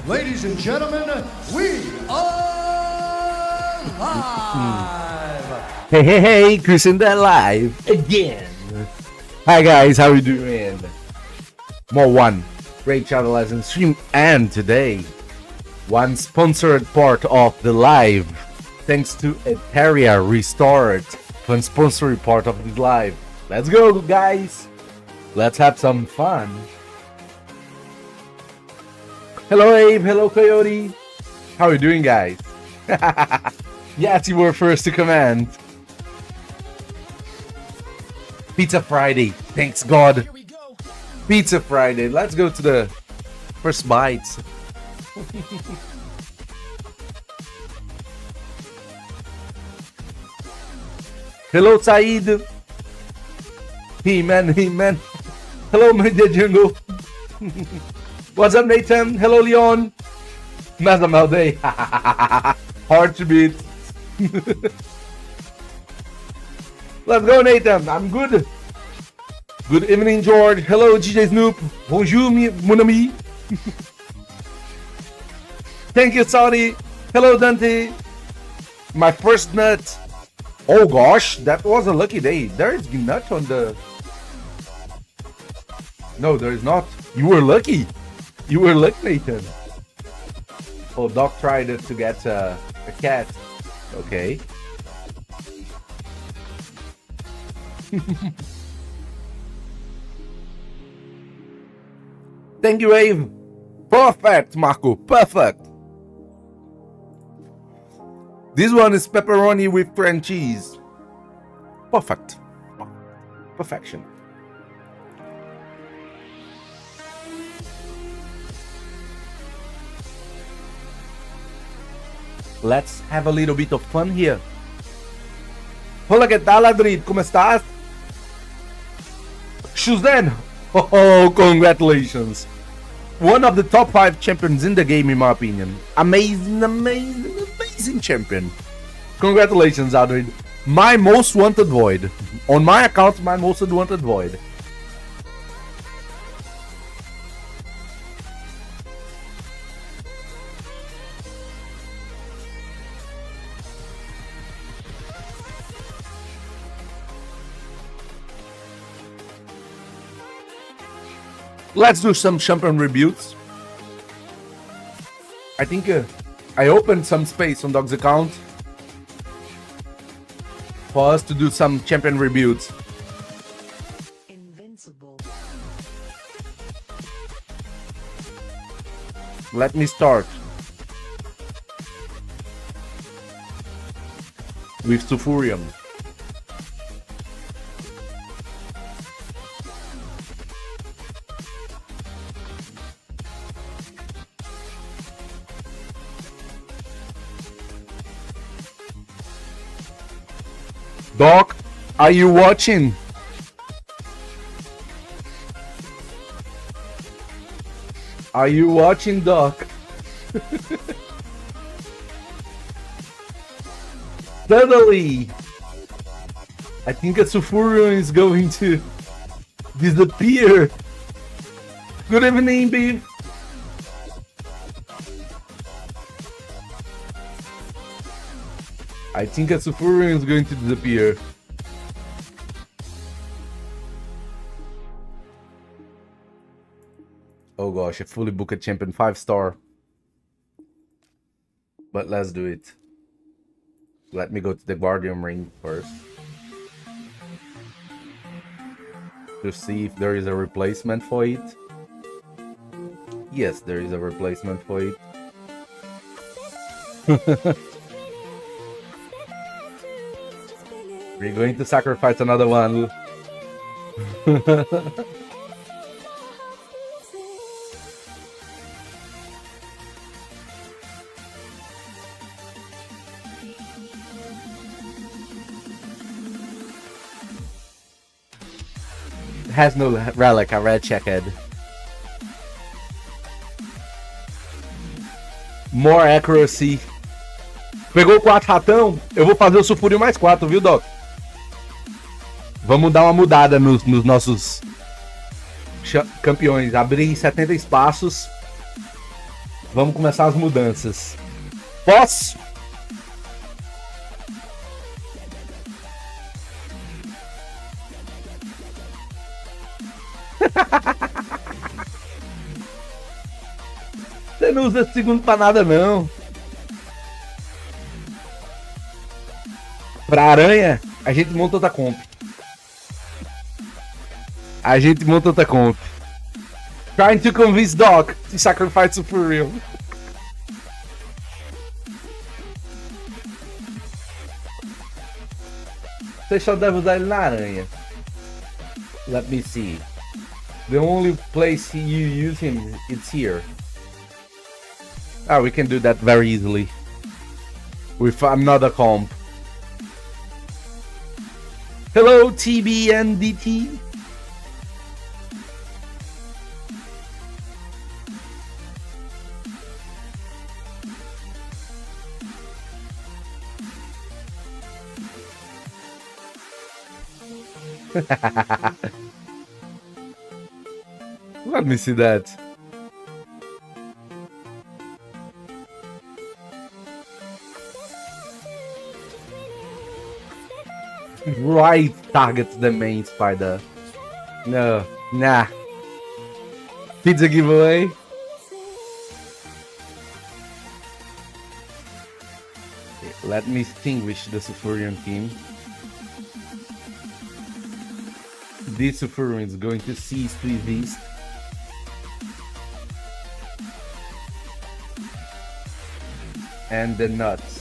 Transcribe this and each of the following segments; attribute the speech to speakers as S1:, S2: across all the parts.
S1: Ladies and gentlemen, we are live!
S2: Hey, Christian that live again. Hi guys, how you doing? More one great Shadow Legends stream, and today one sponsored part of the live, thanks to Etheria restored, one sponsored part of this live. Let's go guys, let's have some fun. Hello Abe, hello Coyote, how are you doing guys? Yes, you were first to command. Pizza Friday, thanks God. Pizza Friday, let's go to the first bites. Hello Said. He-Man. Hello my dear jungle. What's up Nathan? Hello Leon. Mazam day. Hard to beat. Let's go Nathan, I'm good. Good evening George. Hello DJ Snoop. Bonjour mon ami. Thank you Saudi. Hello Dante. My first nut. Oh gosh, that was a lucky day. There is nut on the... No, there is not. You were lucky. You were lucky Nathan. Oh, Doc tried to get a cat. Okay. Thank you, Ave. Perfect, Marco. Perfect. This one is pepperoni with French cheese. Perfect. Perfection. Let's have a little bit of fun here. Hola, ¿qué tal, Adrid? ¿Cómo estás? Shu-Zhen! Oh, congratulations! One of the top 5 champions in the game, in my opinion. Amazing champion. Congratulations, Adrid. My most wanted void. On my account, my most wanted void. Let's do some champion reboots. I think I opened some space on Dog's account for us to do some champion reboots. Invincible. Let me start with Sulfuryion. Doc, are you watching? Are you watching, Doc? Suddenly, I think a Sulfuryion is going to disappear. Good evening, Beef. I think a Sulfuryion is going to disappear. Oh gosh, I fully booked a champion 5-star. But let's do it. Let me go to the Guardian Ring first. To see if there is a replacement for it. Yes, there is a replacement for it. We're going to sacrifice another one. Has no relic, I read checked. More accuracy. Pegou 4 ratão, eu vou fazer o Sulfuryion mais 4, viu, Doc? Vamos dar uma mudada nos nossos campeões. Abrir 70 espaços Vamos começar as mudanças. Posso? Você não usa segundo pra nada, não. Pra aranha, a gente monta outra comp. Trying to convince Doc to sacrifice Sulfuryion. Você só deve usar ele na aranha. Let me see. The only place you use him is here. Ah, we can do that very easily. With another comp. Hello, TBNDT. Let me see that. Right targets the main spider. No, nah. Pizza giveaway. Okay, let me extinguish the Sulfuryion team. This Sulfuryion is going to cease to exist. And the nuts.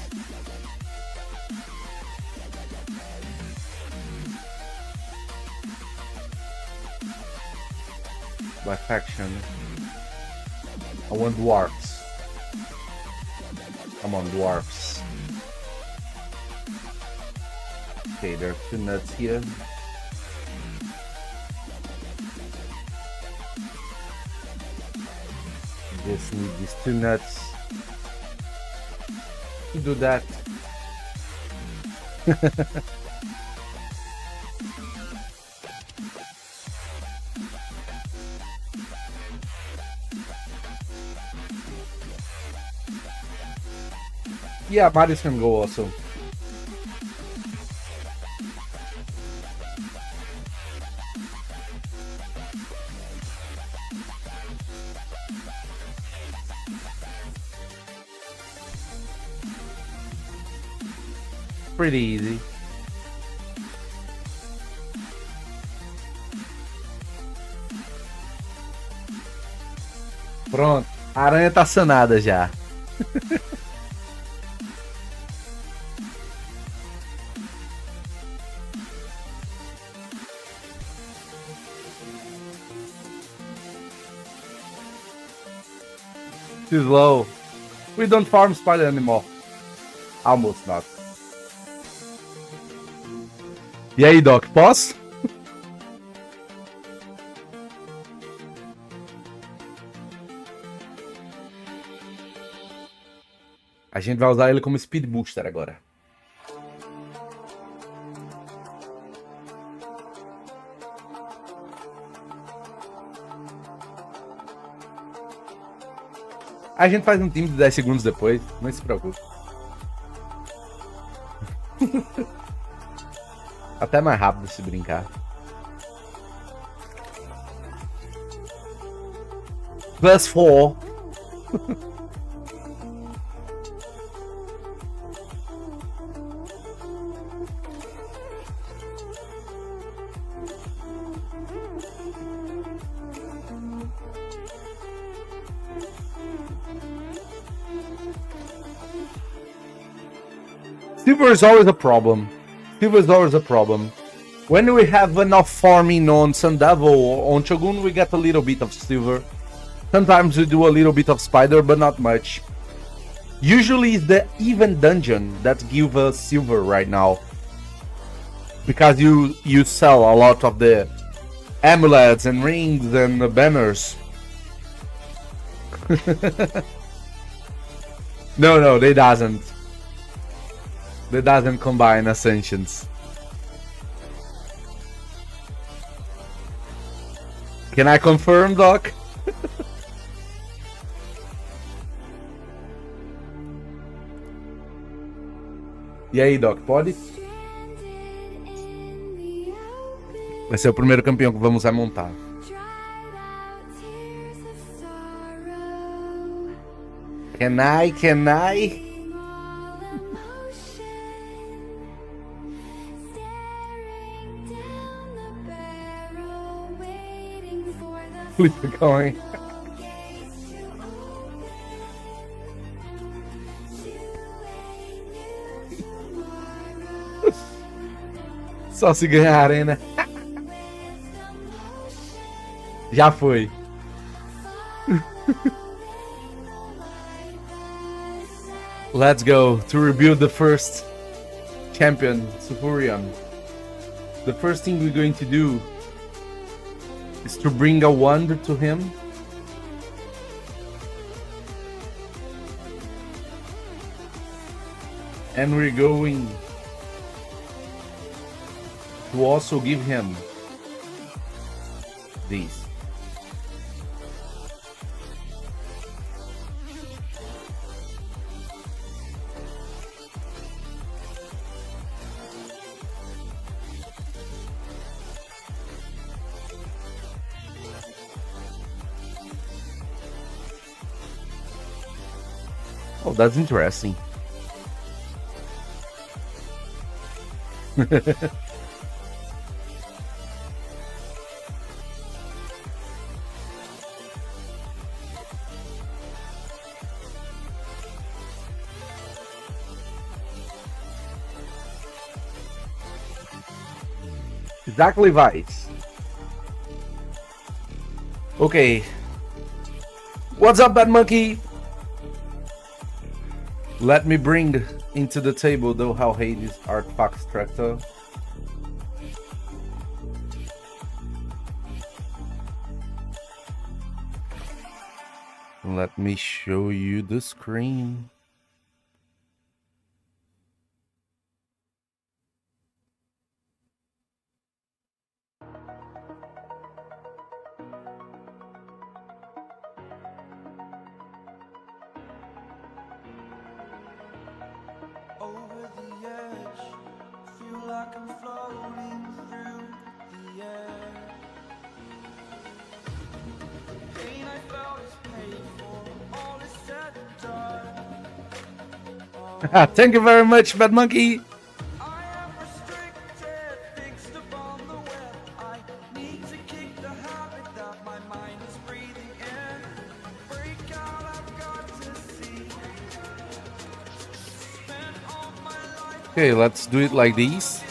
S2: By faction. I want dwarfs. Come on, dwarfs. Okay, there are 2 nuts here. Just need these 2 nuts to do that. Yeah, Marius can go also. Pretty easy. Pronto, a aranha tá sanada já. Too slow. We don't farm spider anymore. Almost not. E aí, Doc, posso? A gente vai usar ele como Speed Booster agora. A gente faz um time de 10 segundos depois, não se preocupe. Até mais rápido se brincar. +4. Silver is always a problem. Silver is always a problem. When we have enough farming on Sun Devil or on Shogun, we get a little bit of silver. Sometimes we do a little bit of spider, but not much. Usually it's the even dungeon that gives us silver right now. Because you sell a lot of the amulets and rings and banners. No, they doesn't. They doesn't combine ascensions. Can I confirm, Doc? E aí, Doc, pode? Vai ser o primeiro campeão que vamos montar. Can I? Flip a coin. Só se ganharem, né? Já foi. Let's go to rebuild the first champion, Sulfuryion. The first thing we're going to do is to bring a wand to him. And we're going to also give him these. Oh, that's interesting. Exactly, Vice. Okay. What's up, Bad Monkey? Let me bring into the table though how Hades artifact structure. Let me show you the screen. Thank you very much, Bad Monkey. Okay, let's do it like this.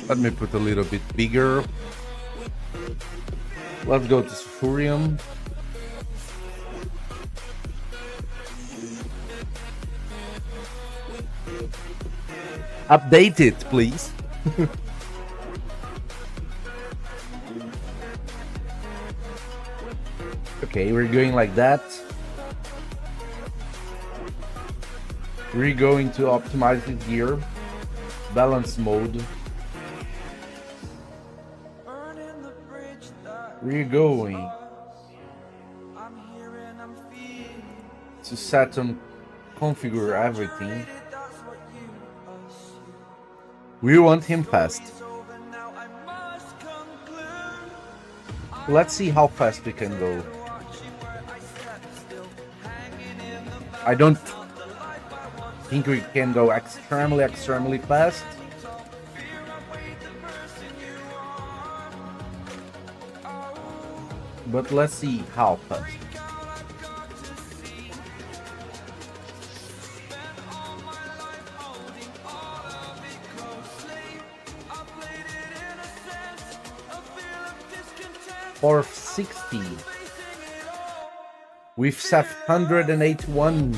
S2: Let me put a little bit bigger. Let's go to Sulfuryion. Update it, please. Okay, we're going like that. We're going to optimize it here. Balance mode. We're going to set and configure everything. We want him fast. Let's see how fast we can go. I don't think we can go extremely fast. But let's see how fast. For 60 with 781.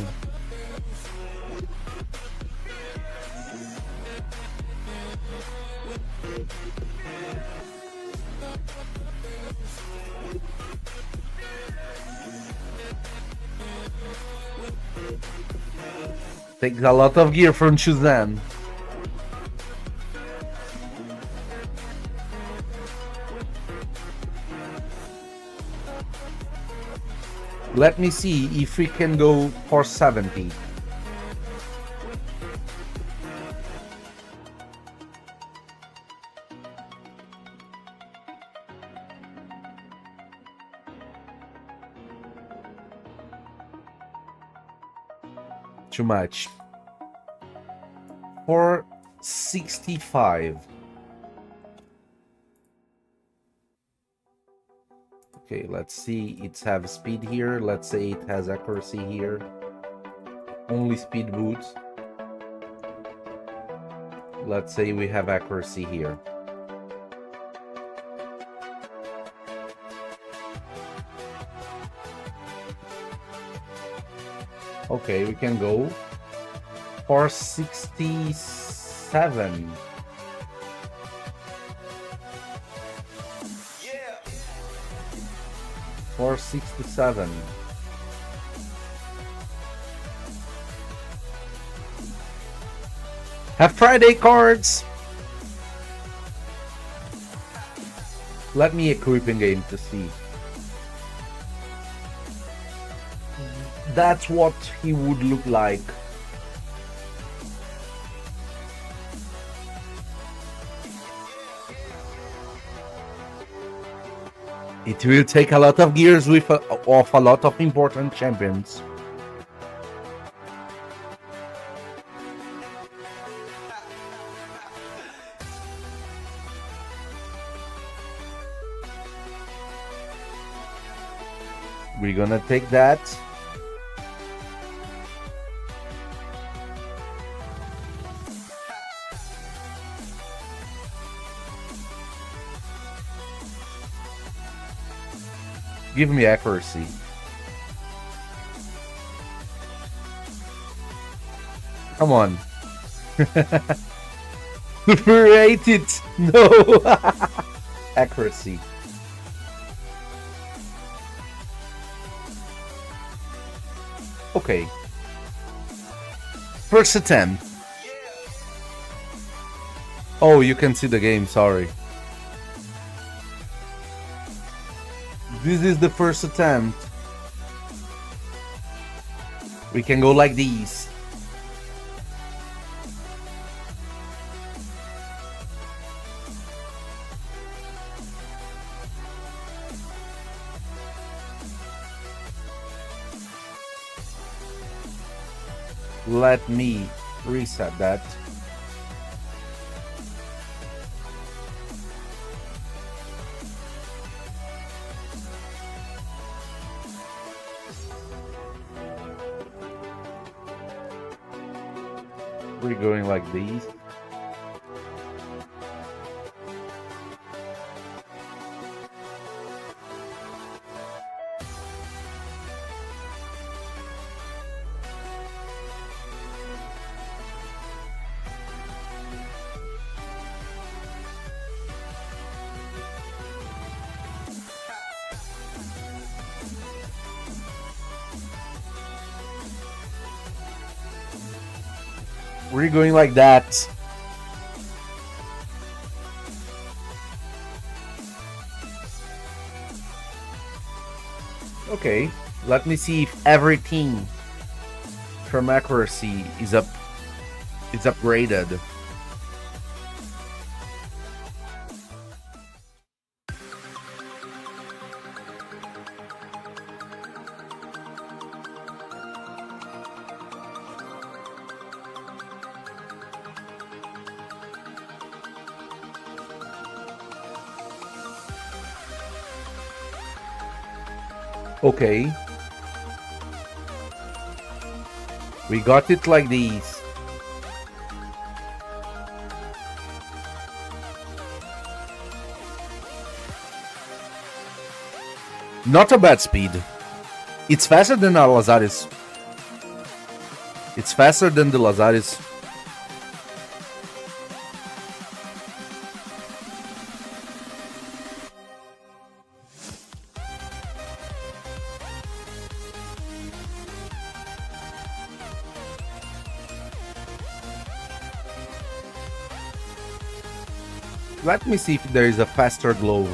S2: Takes a lot of gear from Shu-Zhen. Let me see if we can go for 70. Too much. 465. Okay, let's see. It's have speed here. Let's say it has accuracy here. Only speed boots. Let's say we have accuracy here. Okay, we can go for 67.
S3: Yeah.
S2: 467. Have Friday cards. Let me equip in game to see. That's what he would look like. It will take a lot of gears with of a lot of important champions. We're gonna take that. Give me accuracy. Come on. Superate it. No. Accuracy. Okay. First attempt. Oh, you can see the game, sorry. This is the first attempt. We can go like these. Let me reset that. We're going like these. We're going like that. Okay, let me see if everything from accuracy is upgraded. Okay. We got it like these. Not a bad speed. It's faster than our Lazaris. It's faster than the Lazaris. Let me see if there is a faster glove.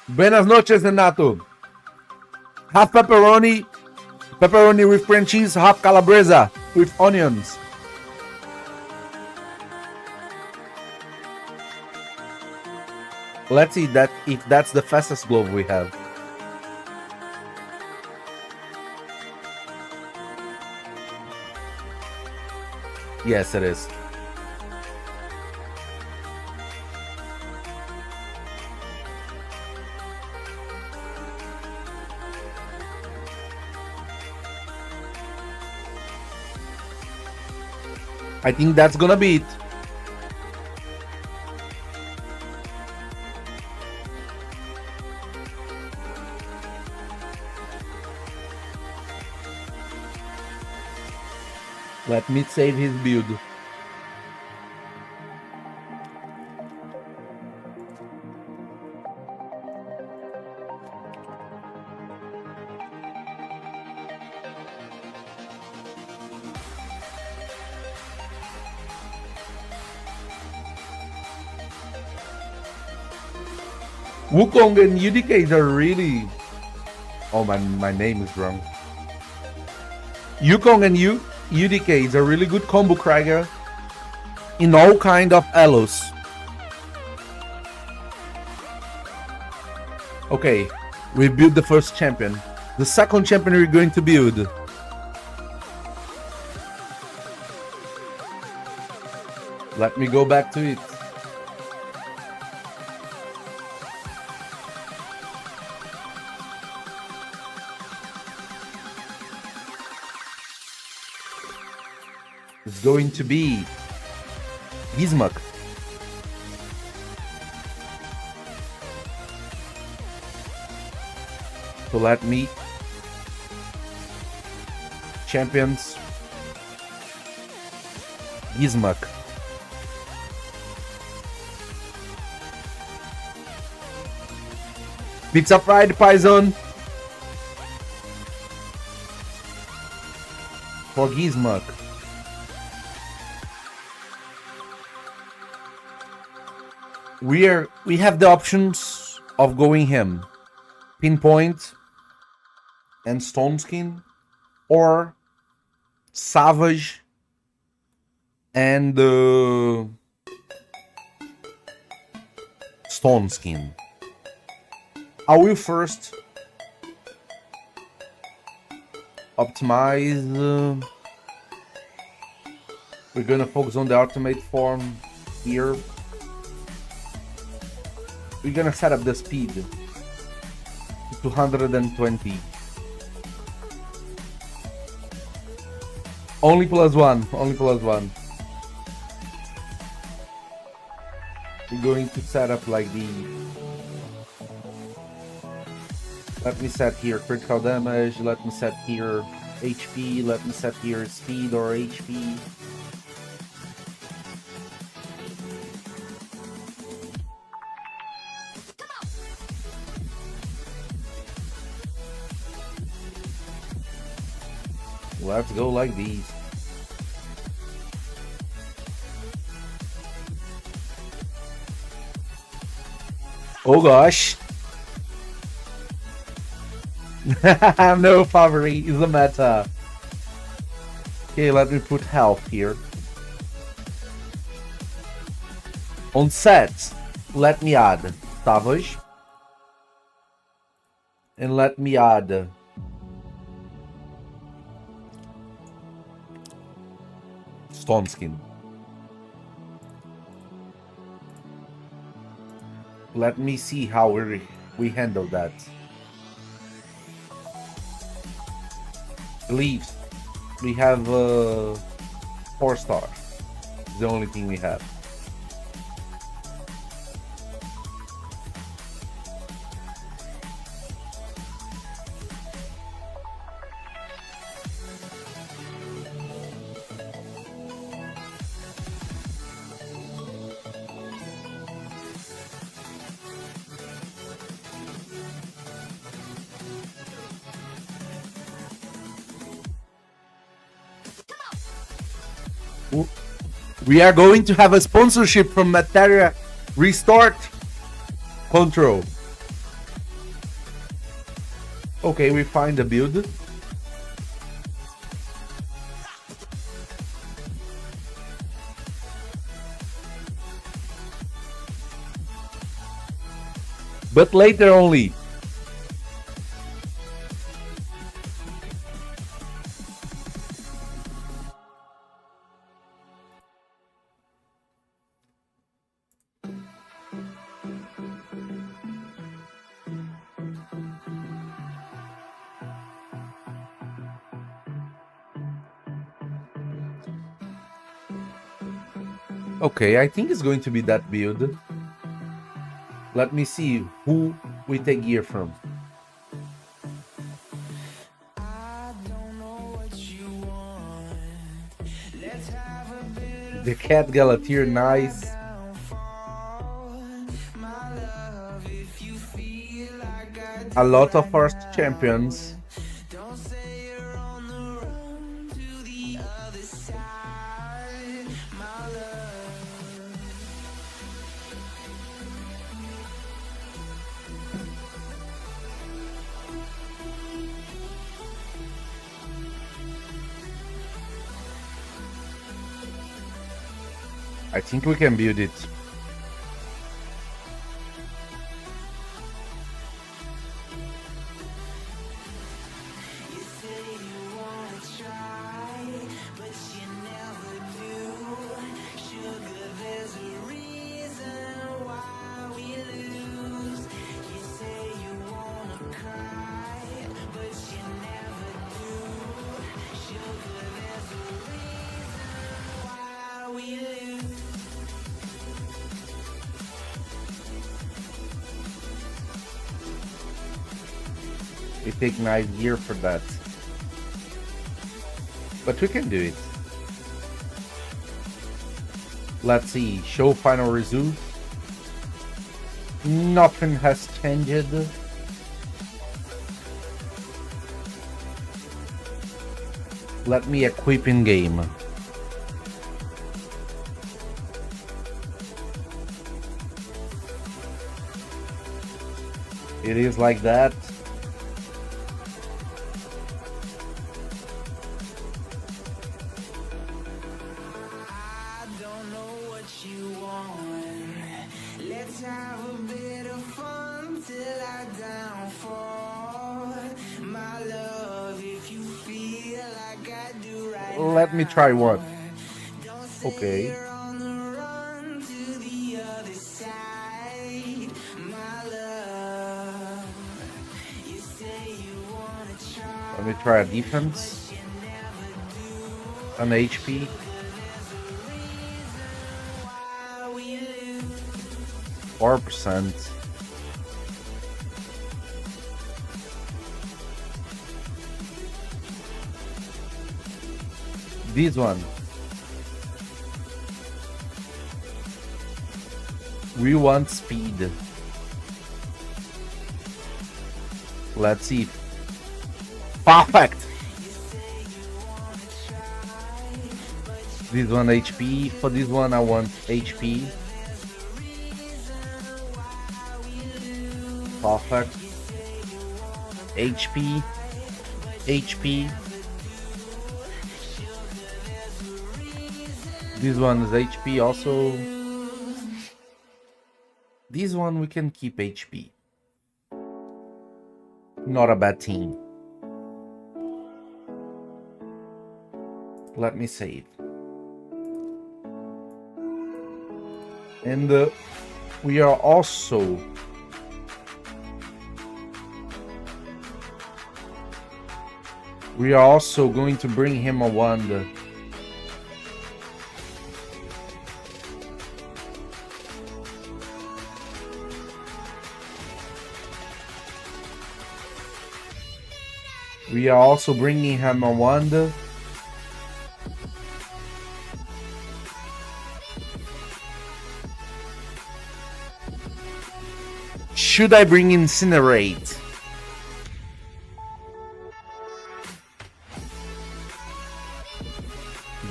S2: Buenas noches, Renato. Half pepperoni, pepperoni with French cheese, half calabresa with onions. Let's see that if that's the fastest glove we have. Yes, it is. I think that's gonna be it. Let me save his build. Wukong and UDK are really... Oh, my name is wrong. Yukong and UDK is a really good combo Krieger in all kind of elos. Okay, we built the first champion. The second champion we're going to build. Let me go back to it. It's going to be Gizmak. So let me champions Gizmak. Pizza fried Python for Gizmak. We have the options of going him Pinpoint and Stone Skin, or Savage and Stone Skin. I will first optimize. We're gonna focus on the ultimate form here. We're gonna set up the speed to 220. Only +1, only +1. We're going to set up like the... Let me set here critical damage, let me set here HP, let me set here speed or HP. Let's go like these. Oh gosh. No favorite is the meta. Okay, let me put health here. On set, let me add Savage. And let me add Stone Skin. Let me see how we handle that. Leaves. We have 4 stars. It's the only thing we have. We are going to have a sponsorship from Etheria Restart Control. Okay, we find the build. But later only. Okay, I think it's going to be that build. Let me see who we take gear from. The Cat Galateer, nice. A lot of first champions. I think we can build it. We take nice gear for that. But we can do it. Let's see. Show final result. Nothing has changed. Let me equip in game. It is like that. Let me try one. Okay. Let me try a defense. An HP. %. This one. We want speed. Let's see. Perfect. This one HP. For this one I want HP. Perfect. HP. HP. This one is HP also. This one we can keep HP. Not a bad team. Let me save. And we are also going to bring him a wand. We are also bringing him a wand. Should I bring Incinerate?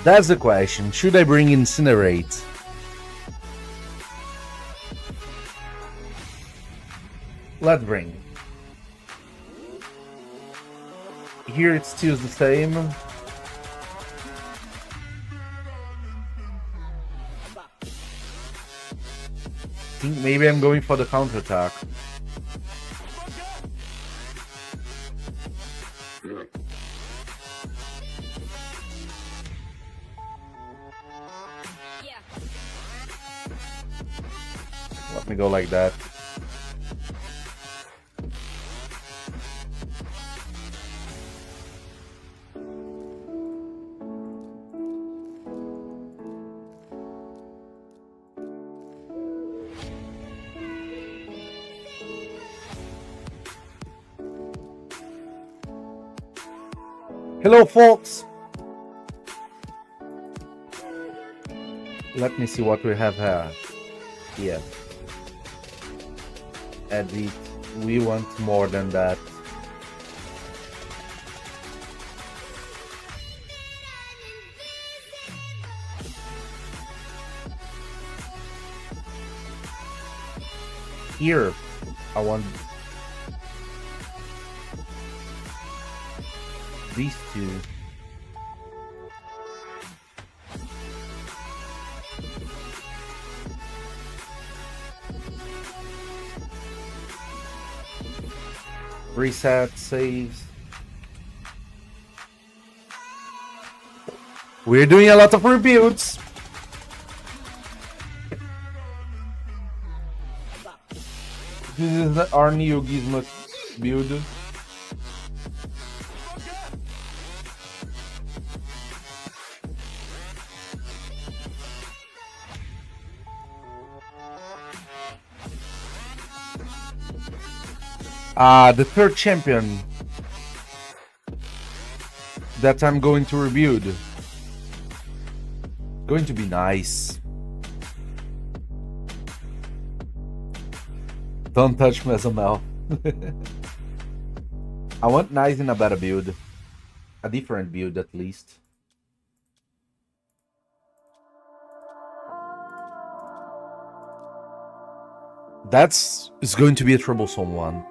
S2: That's the question. Should I bring Incinerate? Let's bring. Here it's still the same. I think maybe I'm going for the counterattack. Let me go like that. Hello, folks. Let me see what we have here. Edit. We want more than that. Here, I want these two. Reset, saves. We're doing a lot of rebuilds. This is our new Gizmak build. The third champion that I'm going to rebuild. Going to be nice. Don't touch me as a mouth. I want nice in a better build. A different build at least. That's is going to be a troublesome one.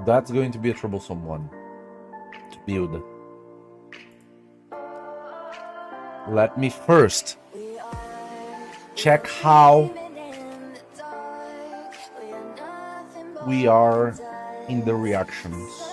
S2: That's going to be a troublesome one to build. Let me first check how we are in the reactions.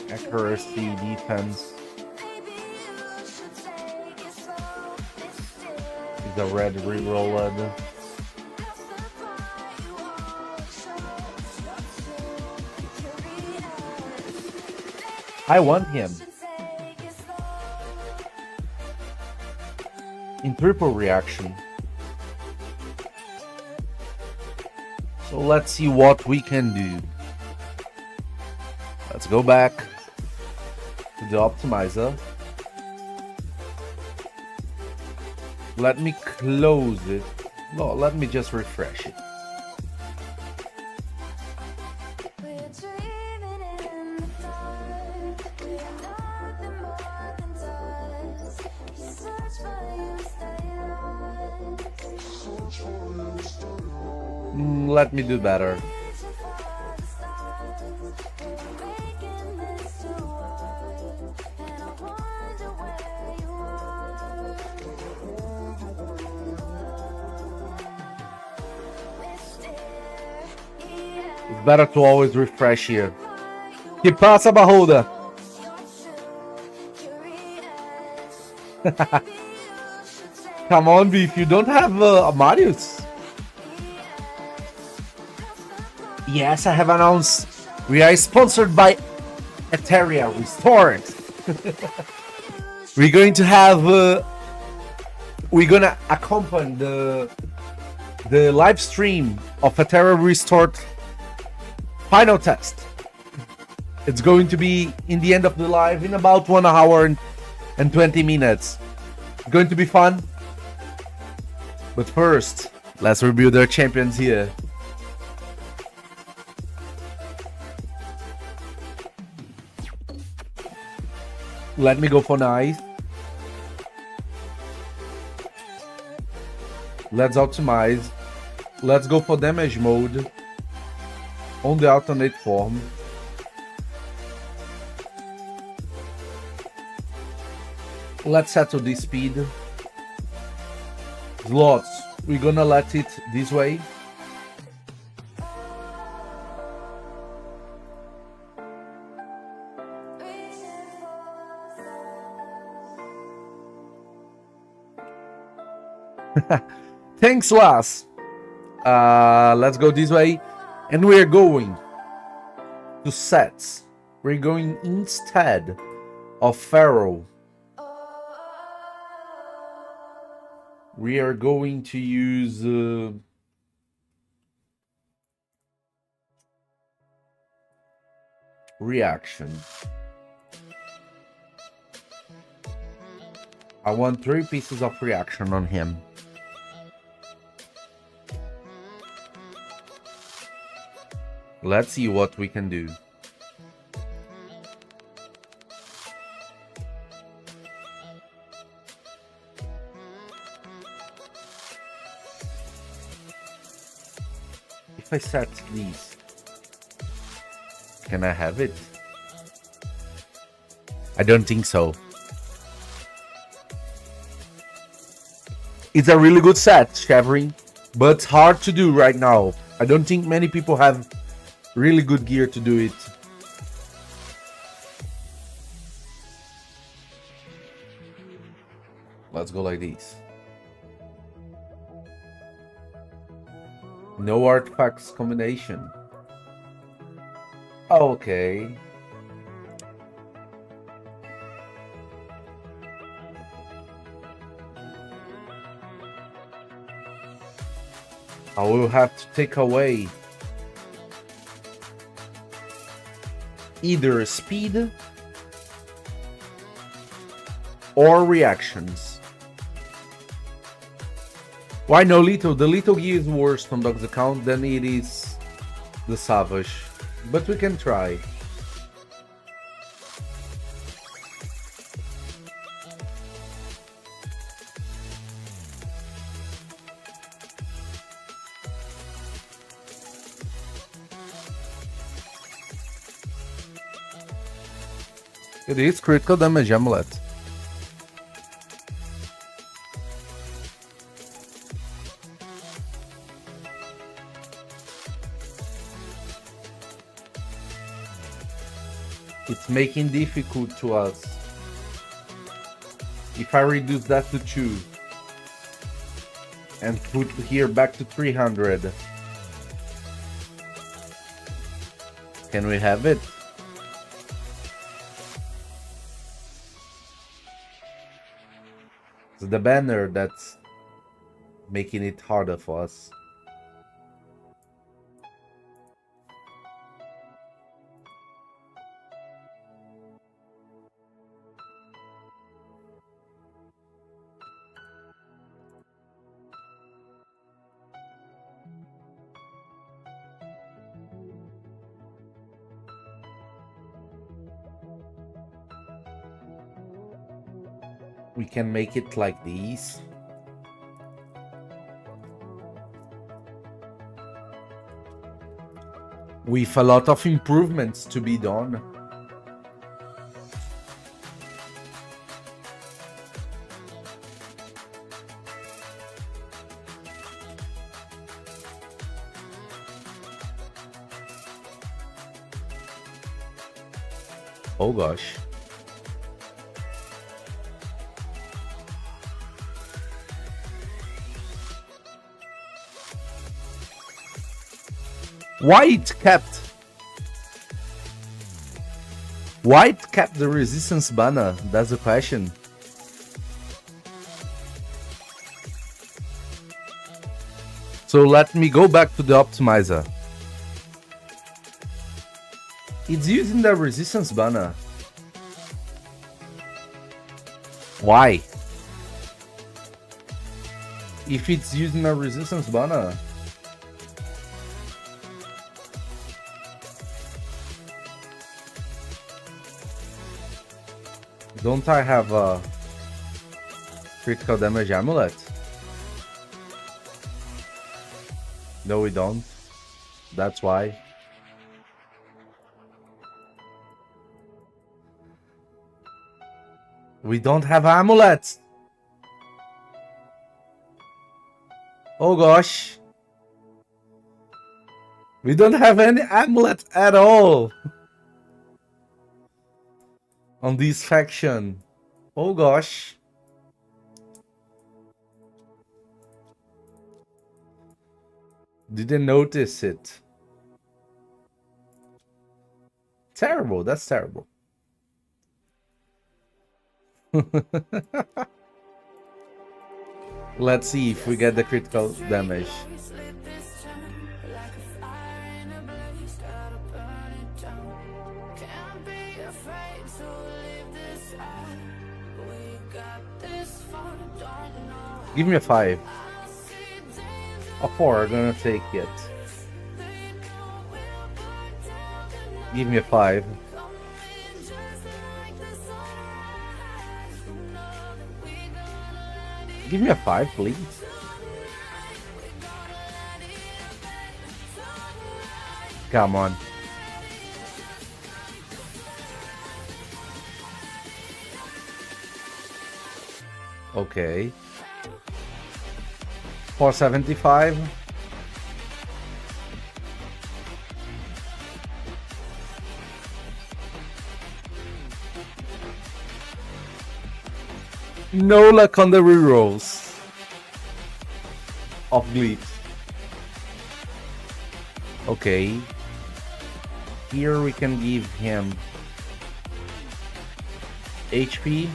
S2: Accuracy, defense. Is the red rerolled? I want him in triple reaction. So let's see what we can do. Let's go back to the optimizer. Let me close it. No, let me just refresh it. Let me do better. It's better to always refresh here. Que passa, Barruda? Come on, Beef, you don't have Marius? Yes, I have announced we are sponsored by Etheria Restored. We're going to have we're gonna accompany the live stream of Etheria Restored final test. It's going to be in the end of the live in about 1 hour and 20 minutes. It's going to be fun. But first, let's rebuild our champions here. Let me go for nice. Let's optimize. Let's go for damage mode on the alternate form. Let's settle the speed. Slots, we're gonna let it this way. Thanks, Las. Let's go this way. And we're going to sets. We're going instead of Pharaoh. We are going to use reaction. I want 3 pieces of reaction on him. Let's see what we can do. If I set these, can I have it? I don't think so. It's a really good set, Chevron, but it's hard to do right now. I don't think many people have really good gear to do it. Let's go like this. No artifacts combination. Okay. I will have to take away either speed or reactions. Why no Little? The Little gear is worse on Dog's account than it is the Savage, but we can try. It is critical damage amulet. It's making difficult to us. If I reduce that to 2 and put here back to 300, can we have it? It's the banner that's making it harder for us. We can make it like these. With a lot of improvements to be done. Oh gosh. Why it kept the resistance banner? That's the question. So let me go back to the optimizer. It's using the resistance banner. Why? If it's using a resistance banner. Don't I have a critical damage amulet? No, we don't. That's why. We don't have amulets. Oh gosh. We don't have any amulet at all. On this faction. Oh gosh. Didn't notice it. Terrible, that's terrible. Let's see if we get the critical damage. Give me a 5. A 4, I'm gonna take it. Give me a 5. Give me a 5, please. Come on. Okay. 475. No luck on the rerolls of glitch. Okay. Here we can give him HP.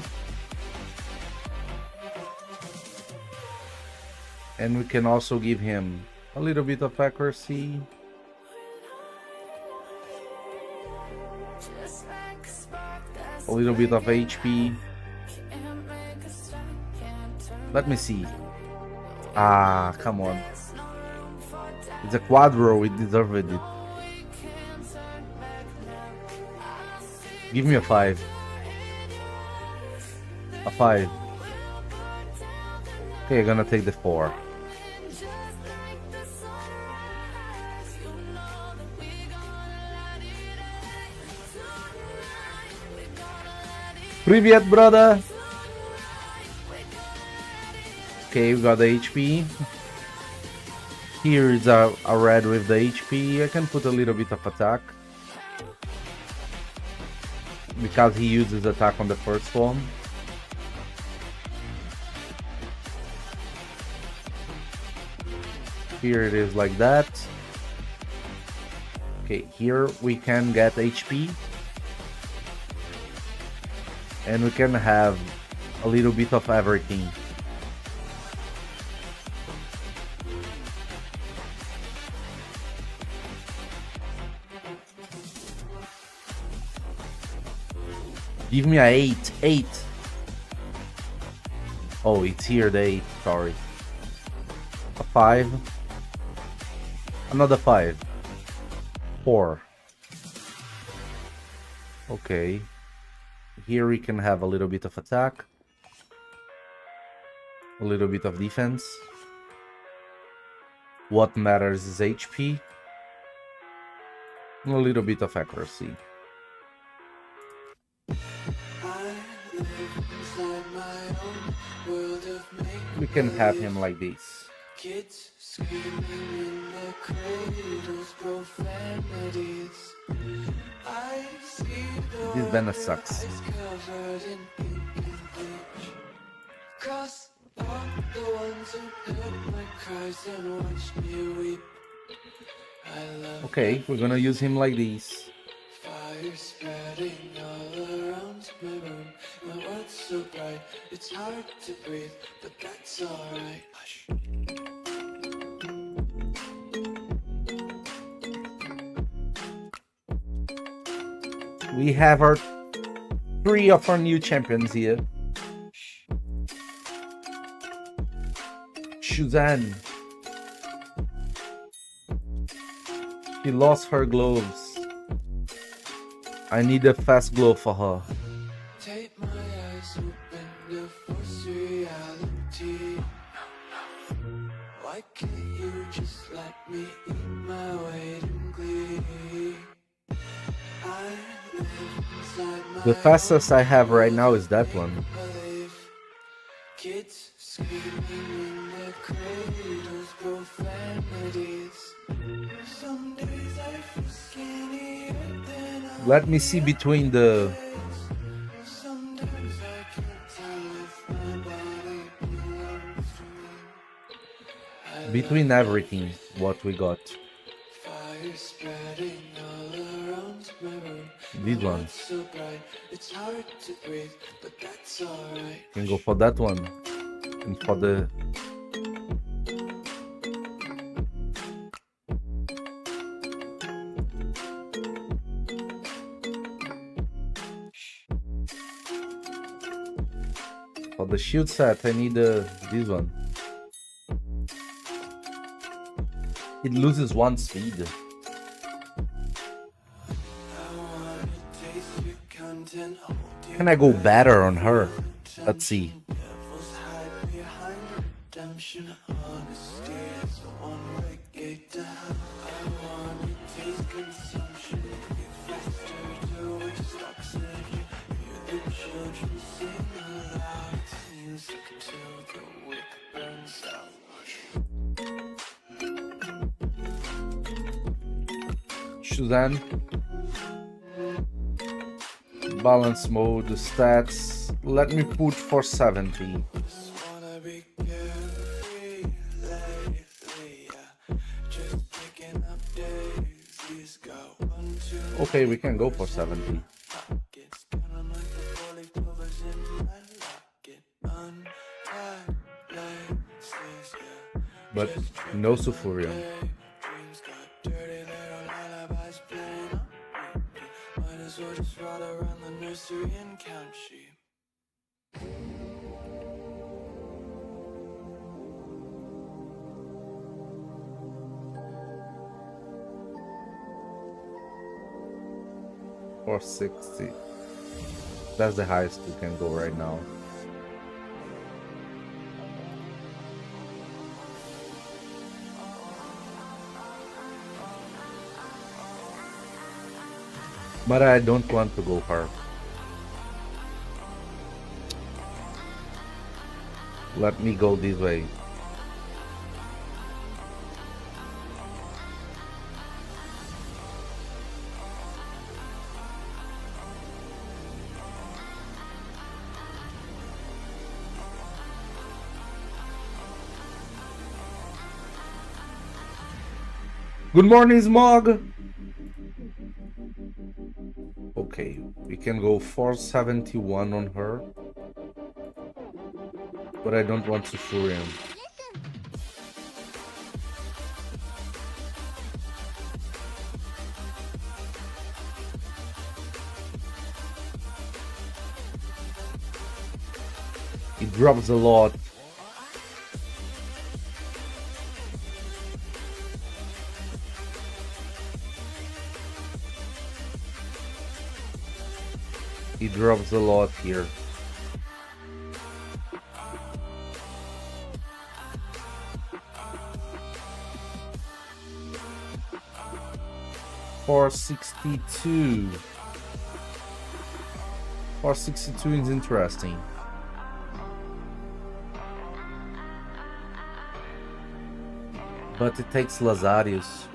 S2: And we can also give him a little bit of accuracy. A little bit of HP. Let me see. Ah, come on. It's a quadro, we deserved it. Give me a 5. A 5. Okay, I'm gonna take the 4. Привет, brother! Okay, we got the HP. Here is a red with the HP. I can put a little bit of attack. Because he uses attack on the first one. Here it is like that. Okay, here we can get HP. And we can have a little bit of everything. Give me a 8. 8. Oh, it's here, the 8. Sorry. A 5. Another 5. 4. Okay. Here we can have a little bit of attack. A little bit of defense. What matters is HP. And a little bit of accuracy. We can have him like this. Kids screaming in their cradles, profanities. This banner sucks. Okay, we're gonna use him like this. Fire spreading all around my room. My world's so bright, it's hard to breathe, but that's alright. Hush. We have our 3 of our new champions here. Shu-Zhen. She lost her gloves. I need a fast glove for her.
S3: Take my eyes open to force reality. Why can't you just let me eat my weight in glee? I live inside my
S2: The fastest I have right now is that one.
S3: belief. Kids screaming in their cradles, profanities. Some days I feel skinnier than
S2: Let me see between the
S3: sometimes I can't tell if my body belongs to me.
S2: between everything what we got.
S3: Fire spreading all around my room.
S2: This one.
S3: It's so bright, it's hard to breathe, but that's alright.
S2: Can go for that one. And for the shield set, I need this one. It loses 1 speed.
S3: I wanna taste your content, hold your
S2: Can I go better on her? Let's see.
S3: devils hide behind redemption. Honesty is a one-way gate to hell. I wanna taste consumption, be faster to waste oxygen. Hear the children sing aloud, music till the wick burns out.
S2: Shu-Zhen. Balance mode, stats. Let me put for 70.
S3: Just wanna be carefree lately, yeah. Just picking up daisies, got 1, 2
S2: Okay, we can go for 70.
S3: pockets, counting like the four-leaf clovers in my locket. Untied laces, yeah.
S2: But no Sulfuryion.
S3: Dreams got dirty little lullabies playing on repeat. Might as well just ride around the nursery and count sheep.
S2: Or 60. That's the highest we can go right now. But I don't want to go her. Let me go this way. Good morning, Smog. Okay, we can go 471 on her. But I don't want Sulfuryion. It drops a lot. It drops a lot here. $462. 462 is interesting. But it takes Lazarius.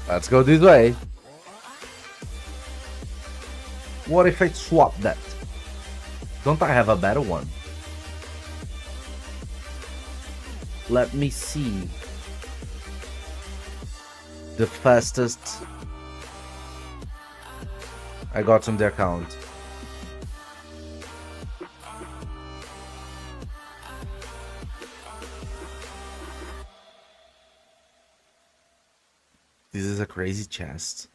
S2: Let's go this way. What if I swap that? Don't I have a better one? Let me see. The fastest I got on the account. This is a crazy chest.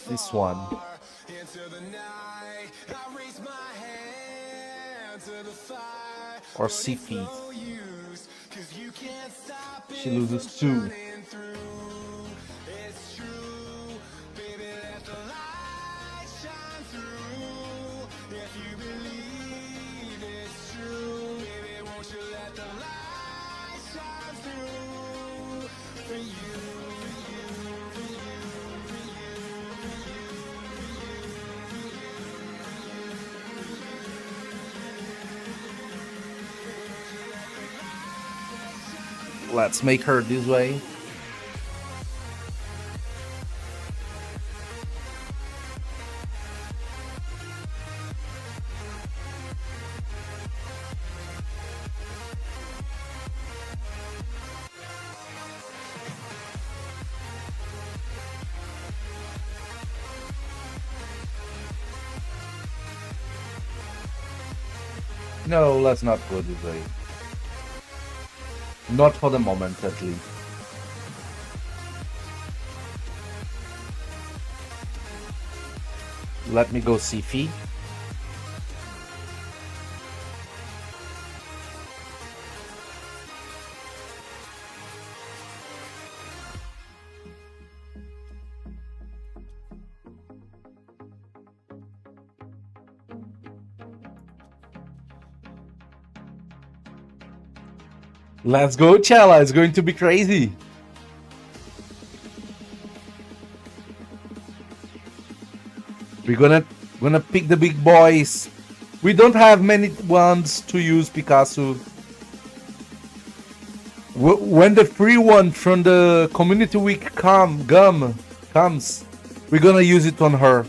S2: This one. Or sea feet. She loses 2. Let's make her this way. No, let's not go this way. Not for the moment, at least. Let me go see Fee. Let's go, Chala. It's going to be crazy. We're gonna pick the big boys. We don't have many ones to use, Picasso. When the free one from the community week comes, we're gonna use it on her.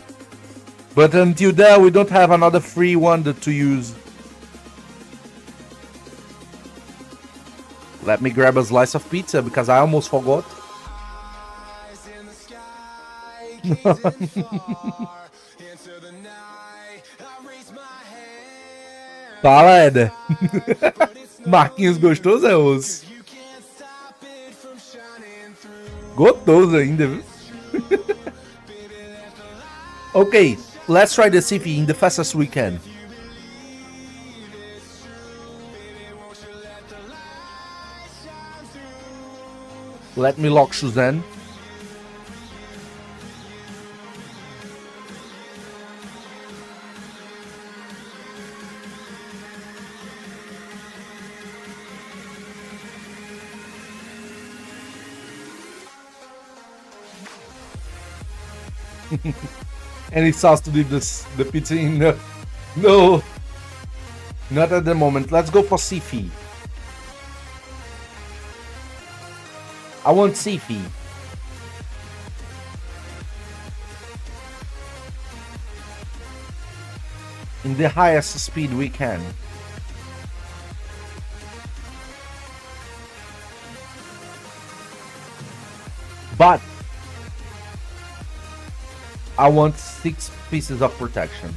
S2: But until then, we don't have another free one to use. Let me grab a slice of pizza because I almost forgot. Fala, Eder. Marquinhos gostoso é osso. Gostoso ainda, viu? Okay, let's try the CV in the fastest we can. Let me lock Shu-Zhen. And it starts to leave the pizza in the... No! Not at the moment. Let's go for Sifi. I want Sifi. In the highest speed we can. But I want 6 pieces of protection.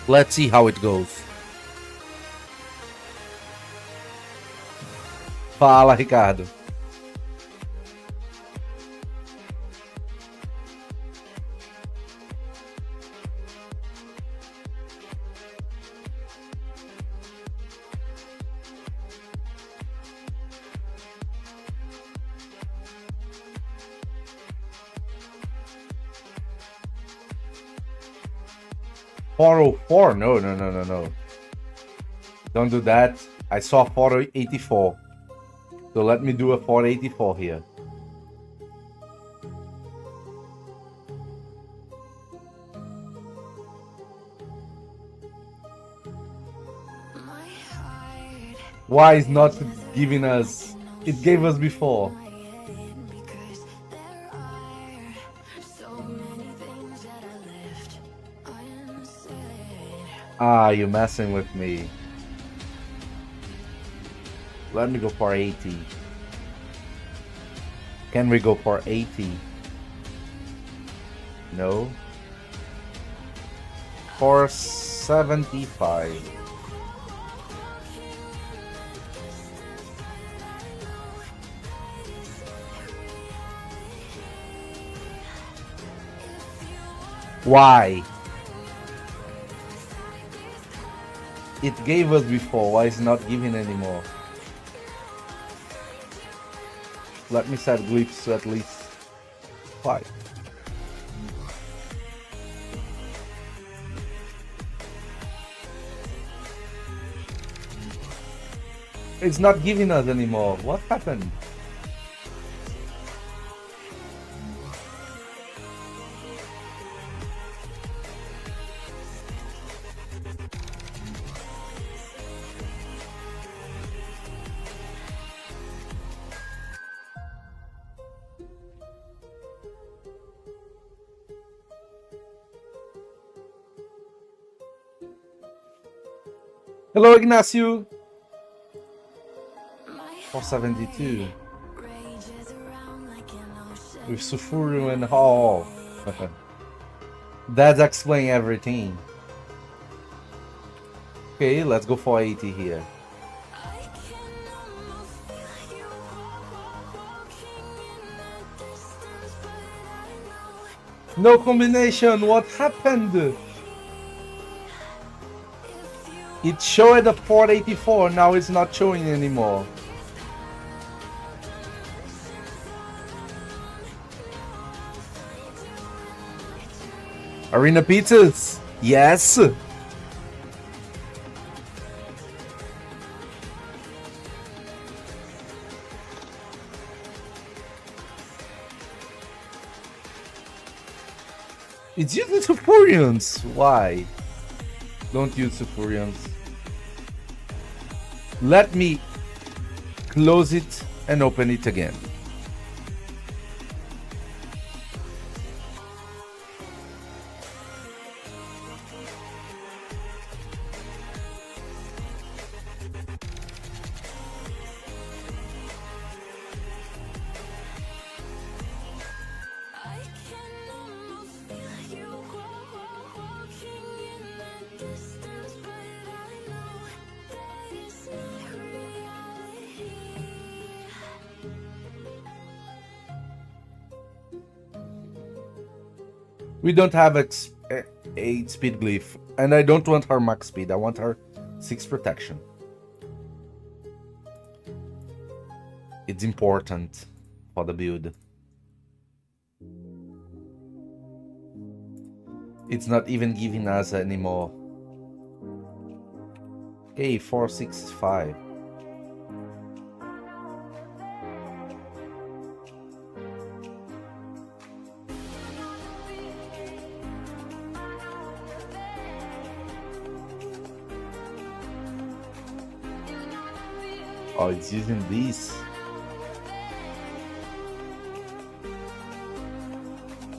S2: Let's see how it goes. Fala, Ricardo. $404? No. Don't do that. I saw $484. So let me do a $484 here. Why is not giving us? It gave us before. Ah, you're messing with me. Let me go for 80. Can we go for 80? No. For 75. Why? It gave us before, why is it not giving anymore? Let me set glyphs to at least 5. It's not giving us anymore. What happened? Hello, Ignacio. 472. With Sulfuryion and all. That's explaining everything. Okay, let's go for 80 here. No combination, what happened? It showed a 484, now it's not showing anymore. Arena pizzas? Yes! It's using Sulfuryions! Why? Don't use Sulfuryions. Let me close it and open it again. We don't have a 8 speed glyph, and I don't want her max speed, I want her 6 protection. It's important for the build. It's not even giving us anymore. Okay, 465. Oh, it's using these.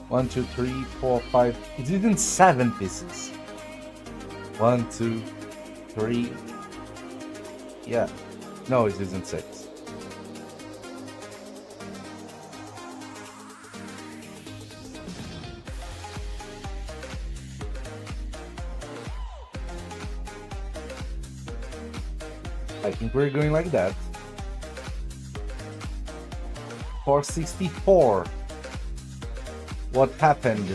S2: 1, 2, 3, 4, 5. It's using 7 pieces. 1, 2, 3. Yeah. No, it's using 6. I think we're going like that. 464. What happened?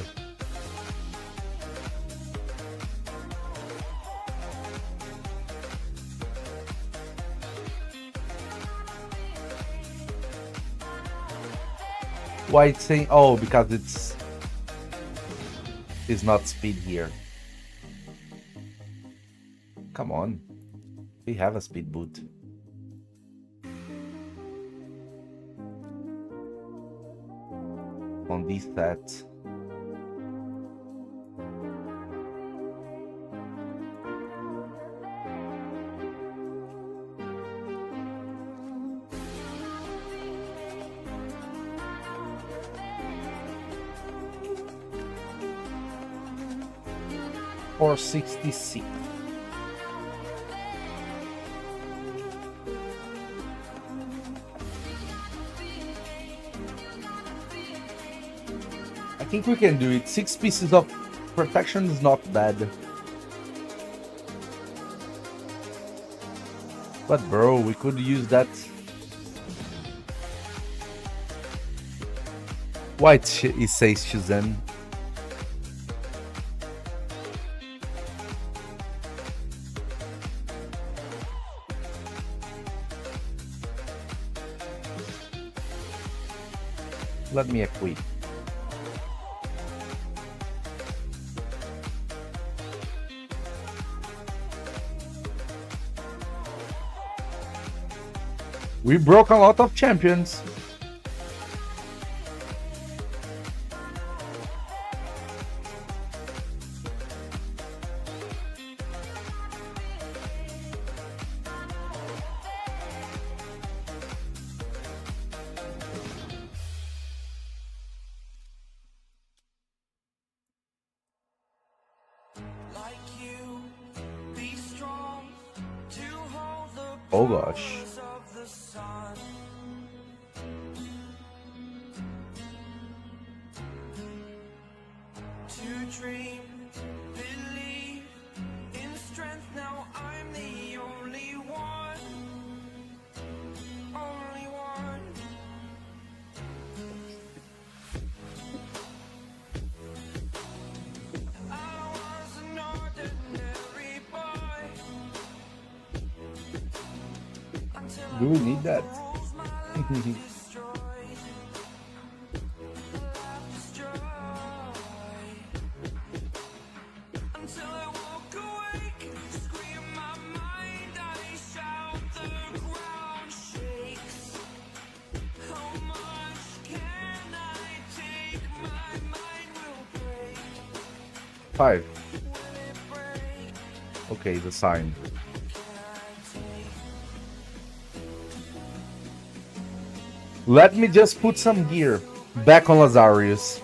S2: Why it's saying, oh, because it's not speed here. Come on. We have a speed boot. On this set. 466. I think we can do it. 6 pieces of protection is not bad. But bro, we could use that. Why it says Shu-Zhen? Let me equip. We broke a lot of champions. Oh gosh. Do we need that? Five. Okay, the sign. Let me just put some gear back on Lazarus,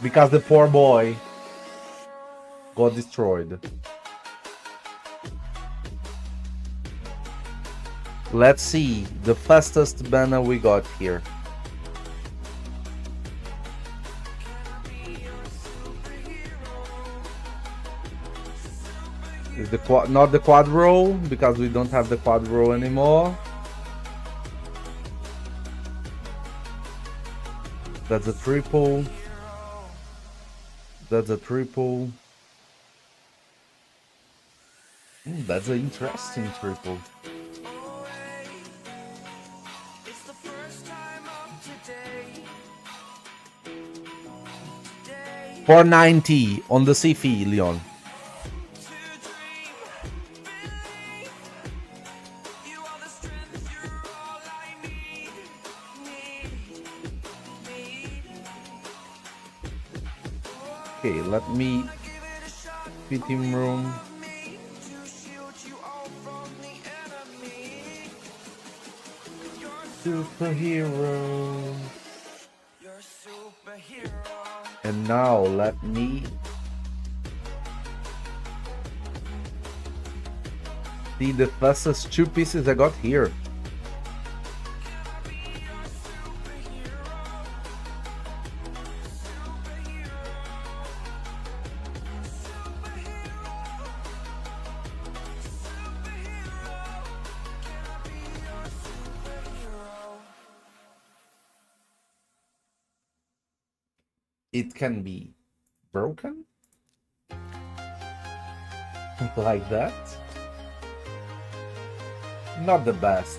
S2: because the poor boy got destroyed. Let's see the fastest banner we got here. Is the not the quad roll, because we don't have the quad roll anymore. That's a triple. That's a triple. That's an interesting triple. $490 on the CFE, Leon. Okay, let me fit him room. Superhero. And now let me see the fastest 2 pieces I got here. It can be broken like that. Not the best.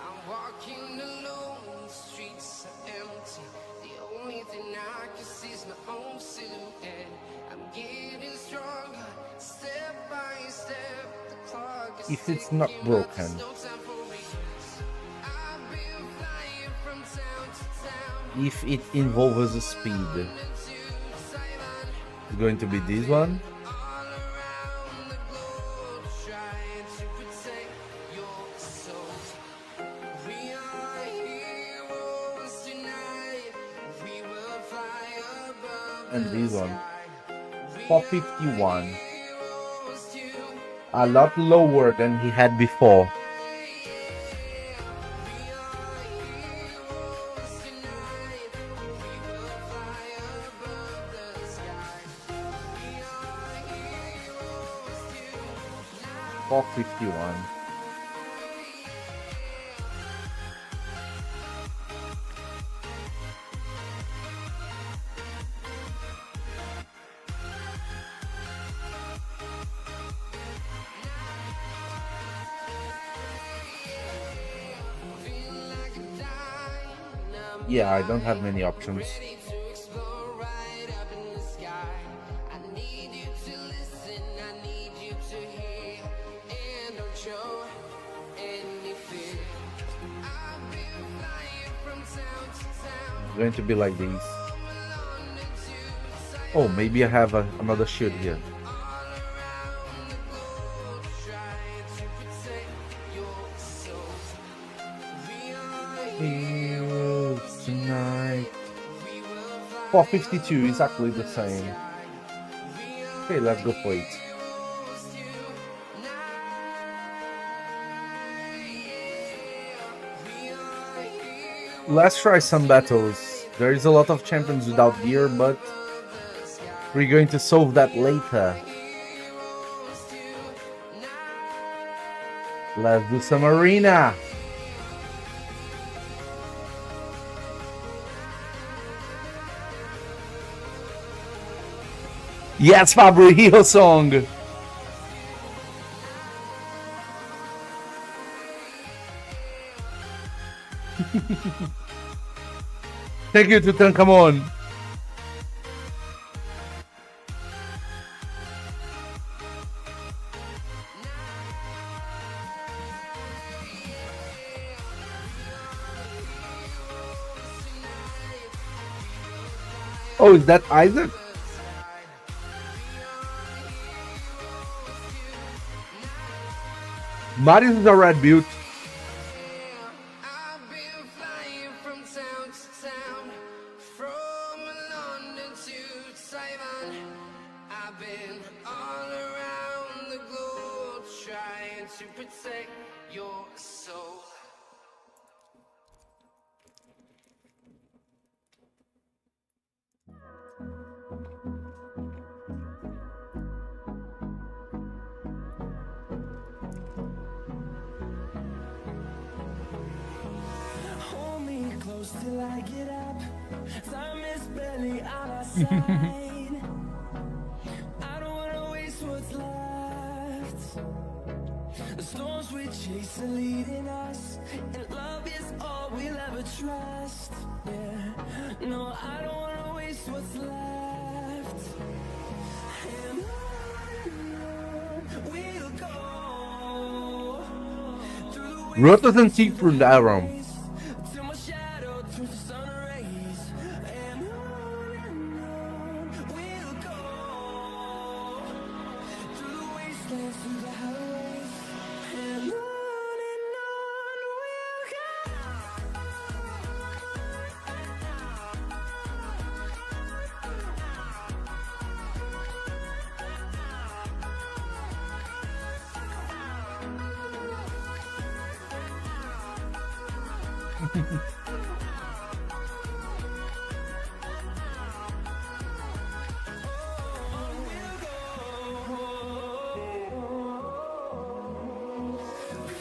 S4: I'm walking alone, the streets are empty. The only thing I can see is my own silhouette. I'm getting stronger, step by step. The clock is
S2: If it's not
S4: ticking,
S2: broken.
S4: there's no time for regrets. I've been flying from town to town.
S2: If it involves a speed, it's going to be this one. and this one. 451. A lot lower than he had before. $451. Yeah, I don't have many options. It's going to be like these. Oh, maybe I have another shield here. Heroes tonight. 452, exactly the same. Okay, let's go for it. Let's try some battles. There is a lot of champions without gear, but we're going to solve that later. Let's do some arena. Yes, Fabri, Hero Song. Thank you, Tutankhamon. Oh, is that Isaac? Marius is a red build.
S4: I've been flying from town to town, from London to Taiwan. I've been all around the globe trying to protect your soul.
S3: Hold me close till I get up. Time is barely on our side. I don't wanna waste what's left. The storms we chase are leading us, and love is all we'll ever trust. Yeah, no, I don't wanna waste what's left. And on we'll go through the
S2: Rotos and Siegfried Aram.
S3: till my shadow turns to sun rays. And on we'll go through the wastelands, through the highways. And on we'll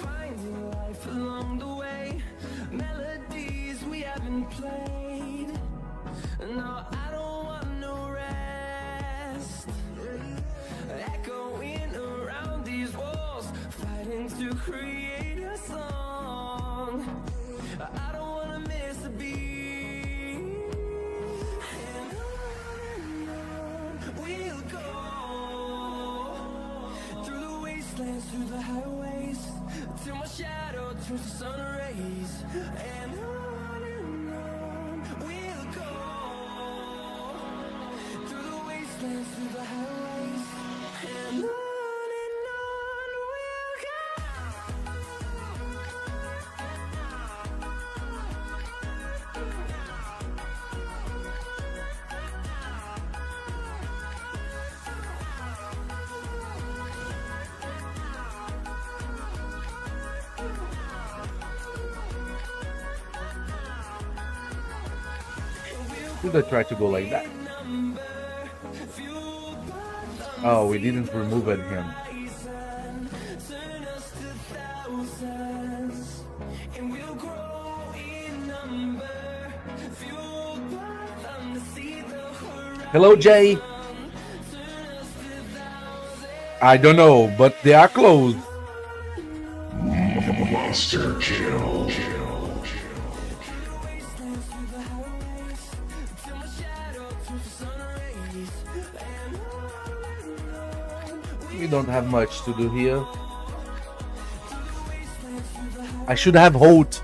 S3: finding life along the way, melodies we haven't played. No, I don't want no rest. Echoing around these walls, fighting to create a song. I don't wanna miss a beat. And on we'll go through the wastelands, through the highways, till my shadow turns to sun rays. And on we'll go through the wastelands, through the highways. And on we'll go.
S2: Should I try to go like that? Oh, we didn't remove him. Hello, Jay. I don't know, but they are closed.
S5: Monster kill.
S2: We don't have much to do here. I should have Holt.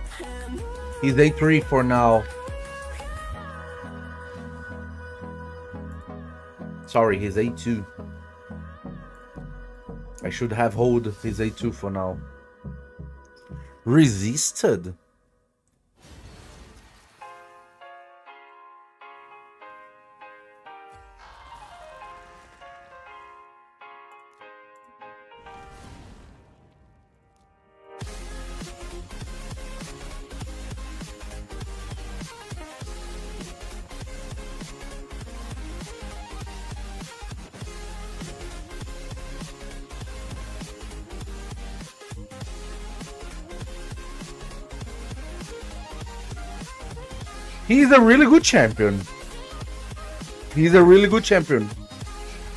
S2: He's A3 for now. Sorry, he's A2. I should have hold his A2 for now. Resisted? He's a really good champion. He's a really good champion.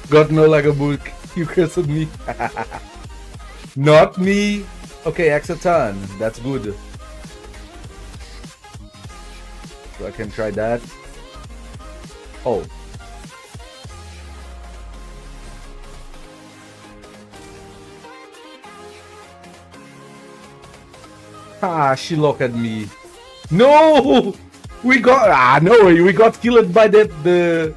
S2: Got no like a book. You cursed me. Not me. Okay, Exaton. That's good. So I can try that. Oh. Ah, she looked at me. No! We got no, we got killed by the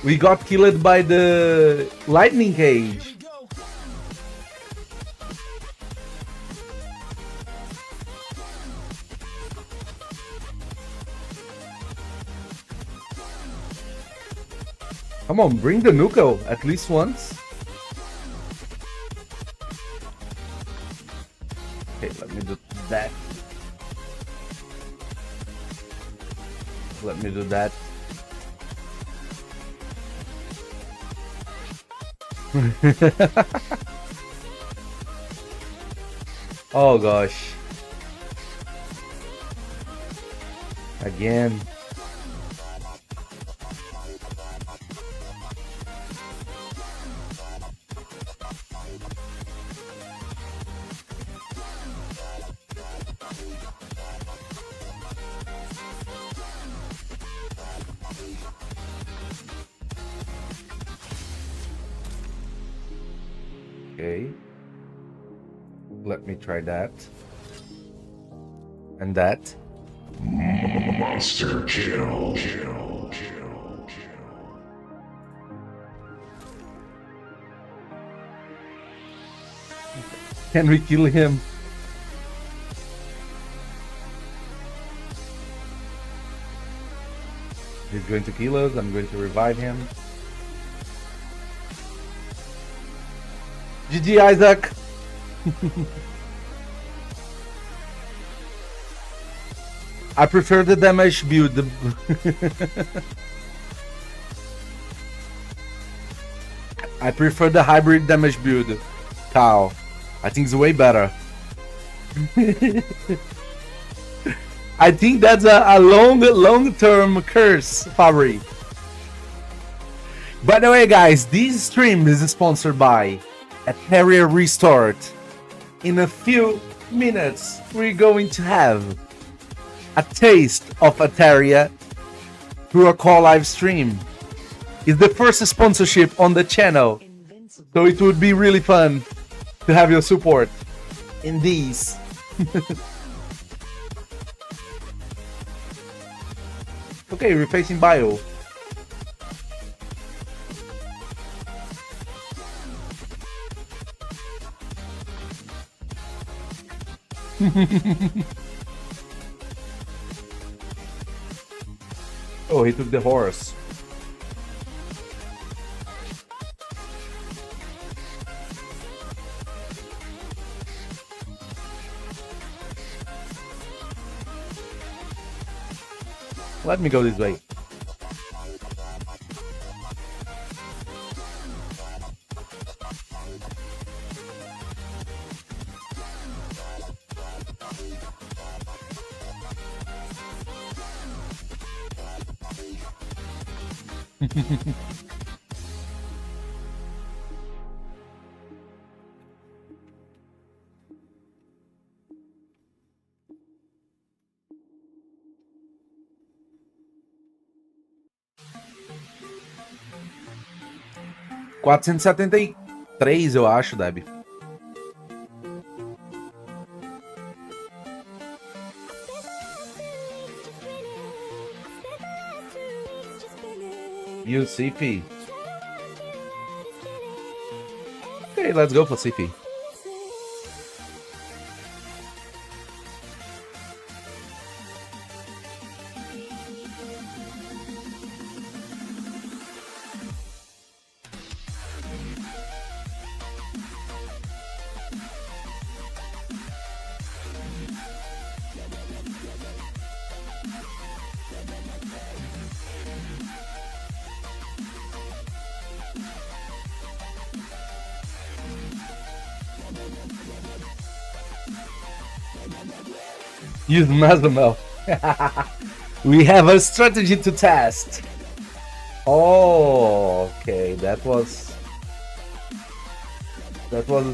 S2: we got killed by the lightning cage. Come on, bring the Nuko at least once. Okay, let me do that. Let me do that. Oh gosh. Again. Okay. Let me try that. And that.
S5: Monster kill.
S2: Can we kill him? He's going to kill us. I'm going to revive him. GG, Isaac. I prefer the damage build. I prefer the hybrid damage build, Kyle. I think it's way better. I think that's a long-term curse, Fabri. By the way, guys, this stream is sponsored by Etheria Restart. In a few minutes, we're going to have a taste of Etheria through a call live stream. It's the first sponsorship on the channel, so it would be really fun to have your support in these. Okay, we're facing Bio. Oh, he took the horse. Let me go this way. $473, eu acho, Deb. You CP. Okay, let's go for CP. Use Mazamel. We have a strategy to test. Oh, okay, that was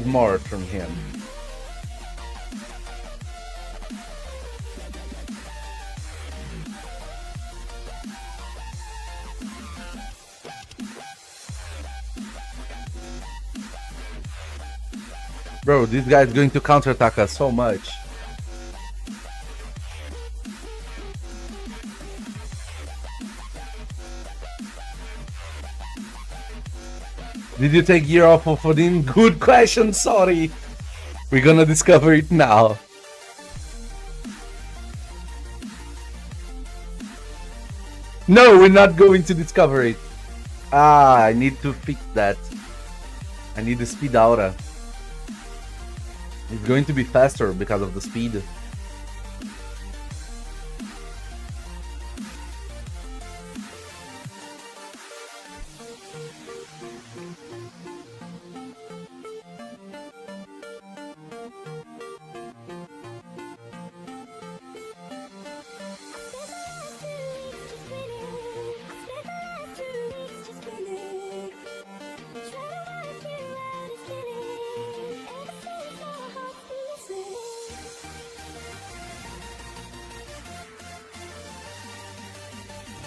S2: smart from him. Bro, this guy is going to counterattack us so much. Did you take year off of Odin? Good question, sorry. We're gonna discover it now. No, we're not going to discover it. Ah, I need to fix that. I need the speed aura. It's going to be faster because of the speed.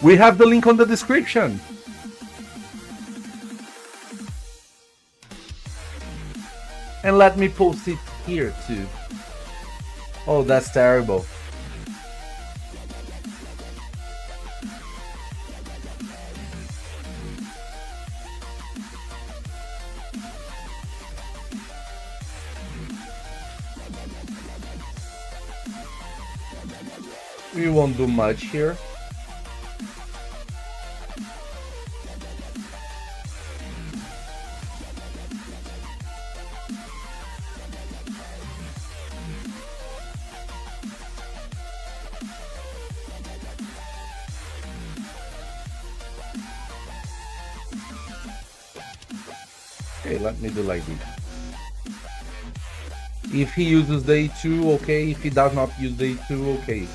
S2: We have the link on the description. And let me post it here too. Oh, that's terrible. We won't do much here. Okay, let me do like this. If he uses the E2, okay. If he does not use the E2, okay.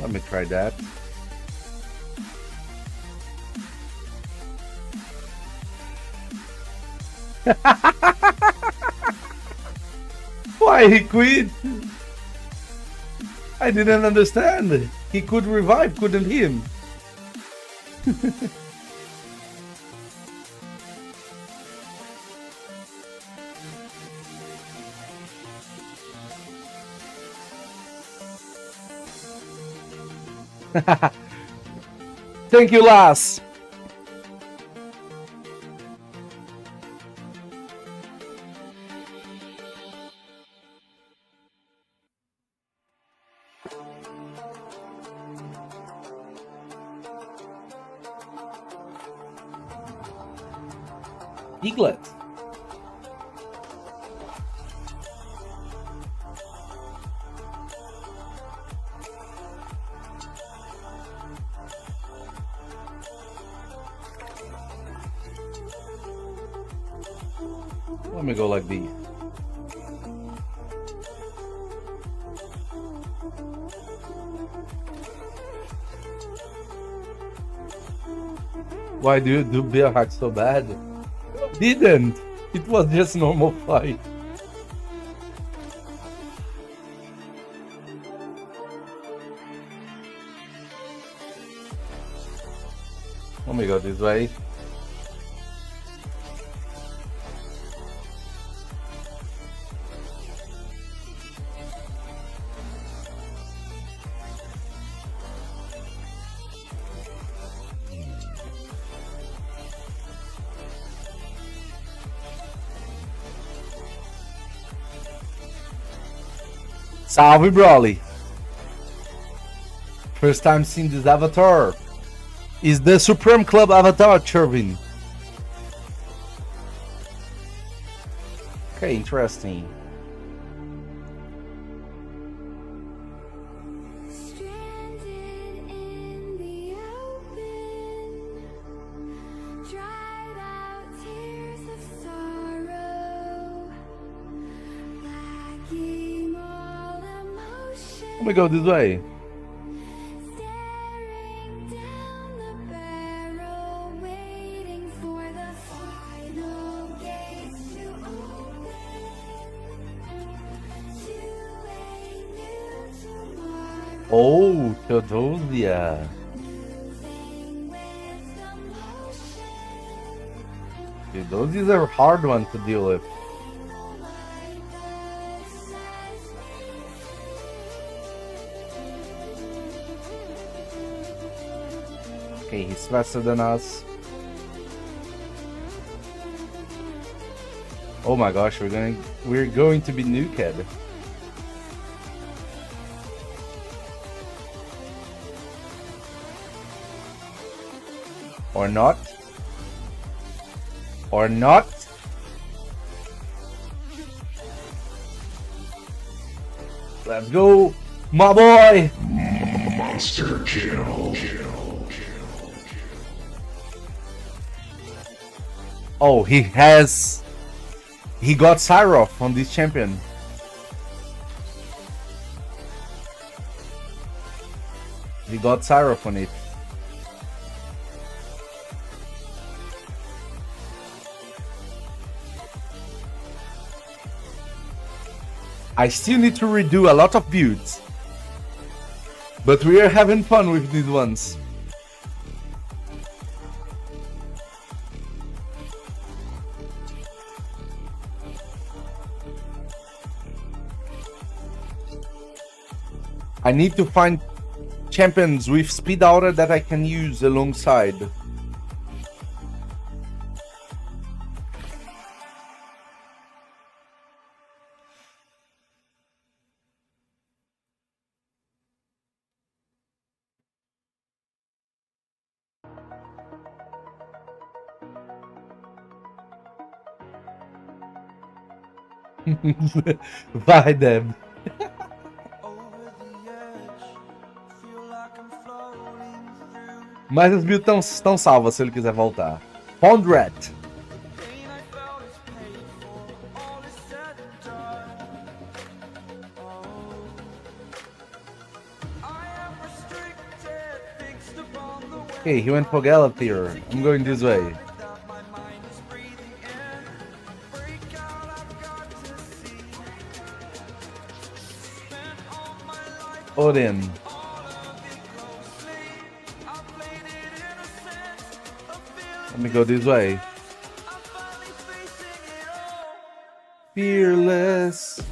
S2: Let me try that. Why he quit? I didn't understand. He could revive, couldn't him? Thank you, Lass. Piglet. Let me go like these. Why do you do bear hack so bad? Didn't. It was just normal fight. Let me go this way. Salve, Broly! First time seeing this avatar. Is the Supreme Club avatar, Chervin? Okay, interesting.
S6: Stranded in the open, dried out tears of sorrow, lacking all emotion.
S2: Let me go this way.
S6: Staring down the barrel, waiting for the final gates to open to a new tomorrow.
S2: Oh, Theodosia.
S6: Moving with the motion,
S2: Theodosia is a hard one to deal with.
S6: the light that shines
S2: Okay, he's faster than us. Oh my gosh, we're going to be nuked. Or not. Or not. Let's go, my boy.
S5: Monster kill.
S2: Oh, he got Syroth on this champion. He got Syroth on it. I still need to redo a lot of builds, but we are having fun with these ones. I need to find champions with speed aura that I can use alongside. Vai, Deb. Mas as builds estão salvas se ele quiser voltar. Pond Rat. Okay, he went for Galathir. I'm going this way. Odin. Let me go this way. Fearless.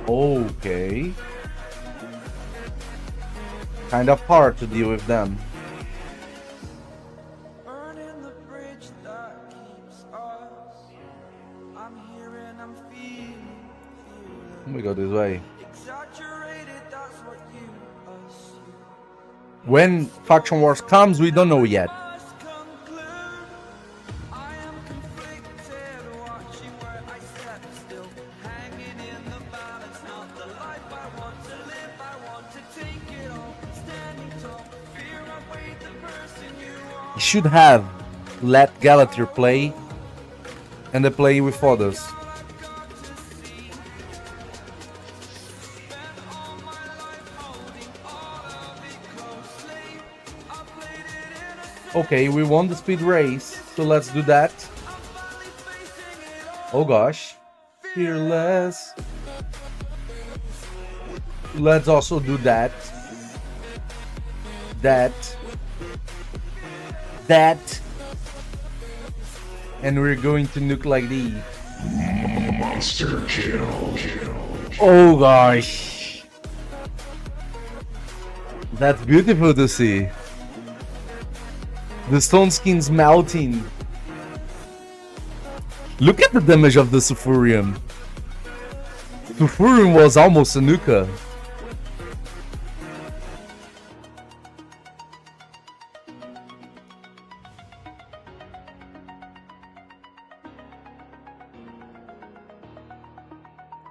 S2: Okay. Kind of hard to deal with them.
S3: Burning the bridge that keeps us. I'm here and I'm feeling.
S2: Let me go this way.
S3: Exaggerated, that's what you assume.
S2: When Faction Wars comes, we don't know yet.
S3: Must conclude. I am conflicted, watching where I step still. Hanging in the balance, not the life I want to live. I want to take it all. Standing tall, fear outweighed the person you are.
S2: You should have let Galatir play and then play with others. Okay, we won the speed race, so let's do that. Oh gosh. Fearless. Let's also do that. That. And we're going to nuke like these.
S5: Monster kill.
S2: Oh gosh. That's beautiful to see. The stone skin's melting. Look at the damage of the Sulfuryion. Sulfuryion was almost a nuka.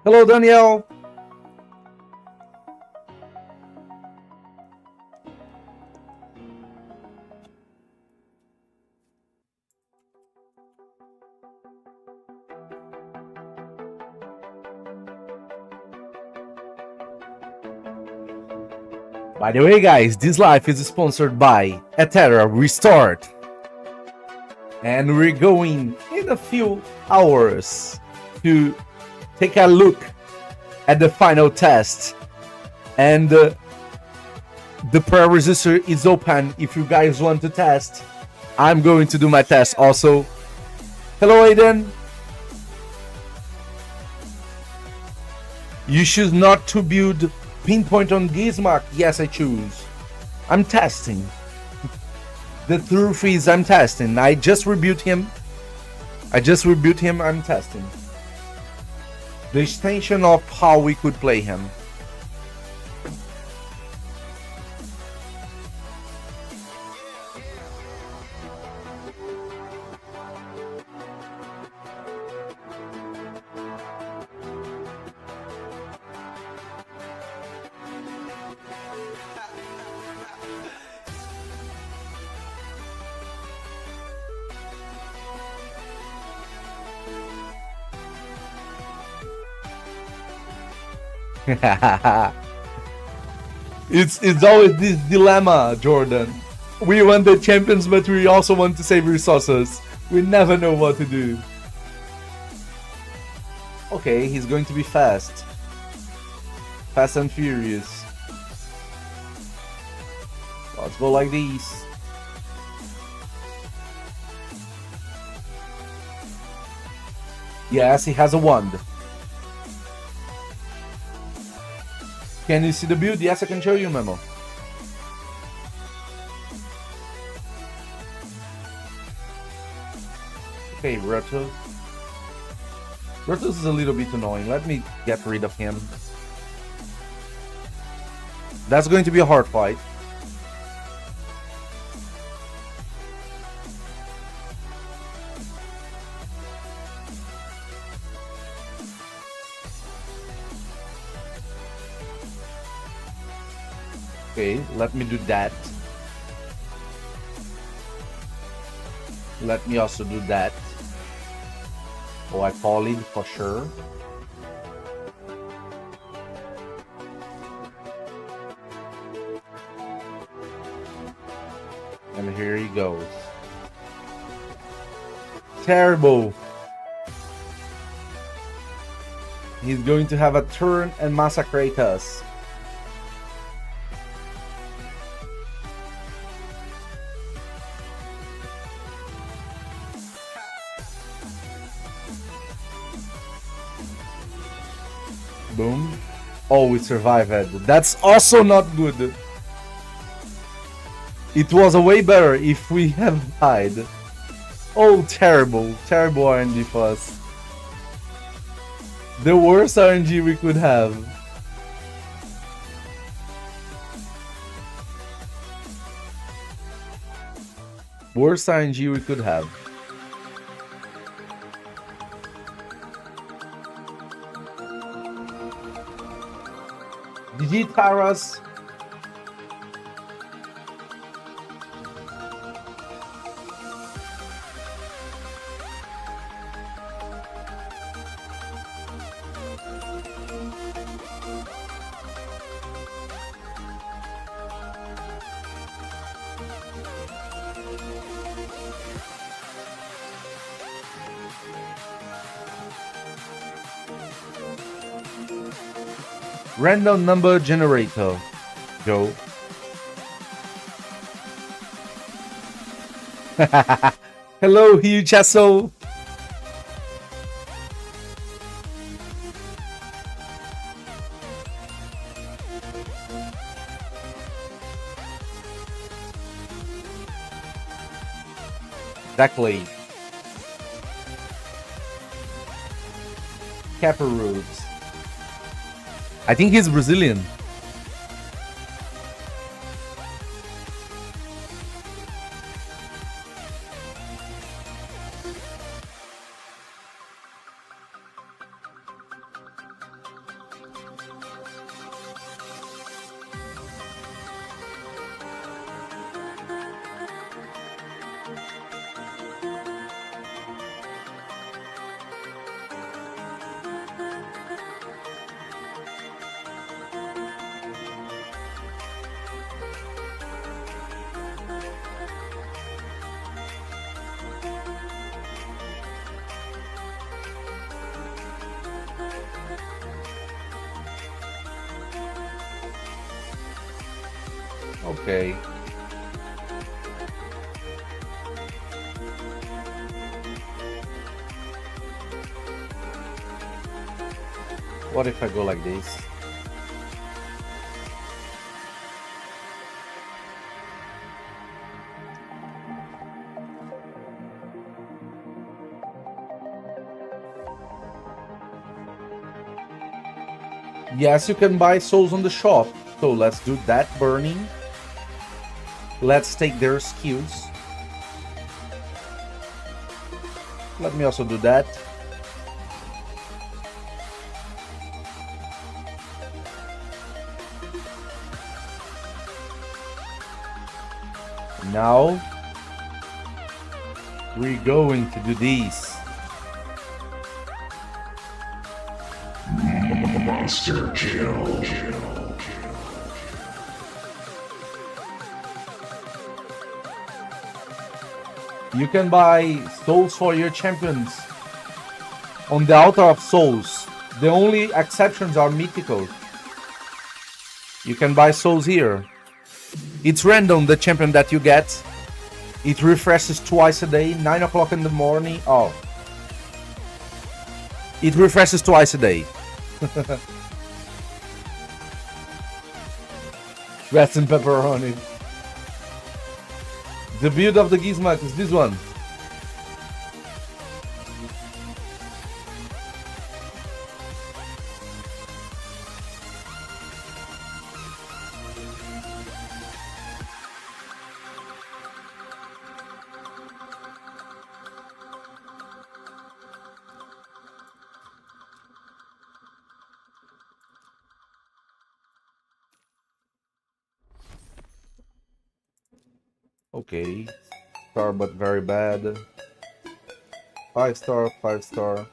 S2: Hello, Danielle. By the way, guys, this live is sponsored by Etheria Restart. And we're going in a few hours to take a look at the final test. And the prayer resistor is open if you guys want to test. I'm going to do my test also. Hello, Aiden. You choose not to build pinpoint on Gizmak. Yes, I choose. I'm testing. The truth is I'm testing. I just rebuilt him. I'm testing. The extension of how we could play him. It's always this dilemma, Jordan. We want the champions, but we also want to save resources. We never know what to do. Okay, he's going to be fast. Fast and furious. Let's go like these. Yes, he has a wand. Can you see the build? Yes, I can show you, Memo. Okay, Retos. Retos is a little bit annoying. Let me get rid of him. That's going to be a hard fight. Okay, let me do that. Let me also do that. Oh, I call it for sure. And here he goes. Terrible. He's going to have a turn and massacrate us. Boom. Oh, we survived. That's also not good. It was a way better if we have died. Oh, terrible. Terrible RNG for us. The worst RNG we could have. Worst RNG we could have. GG Taras. Random number generator, Joe. Hello, Hugh Chasso. Exactly. Capper Roots. I think he's Brazilian. Okay. What if I go like this? Yes, you can buy souls on the shop. So let's do that burning. Let's take their skills. Let me also do that. Now we're going to do this.
S5: Monster kill.
S2: You can buy souls for your champions on the altar of souls. The only exceptions are mythical. You can buy souls here. It's random, the champion that you get. It refreshes twice a day, 9 o'clock in the morning. Oh. It refreshes twice a day. Rest in pepperoni. The build of the Gizmak is this one. Okay. Star but very bad. 5 star, 5 star.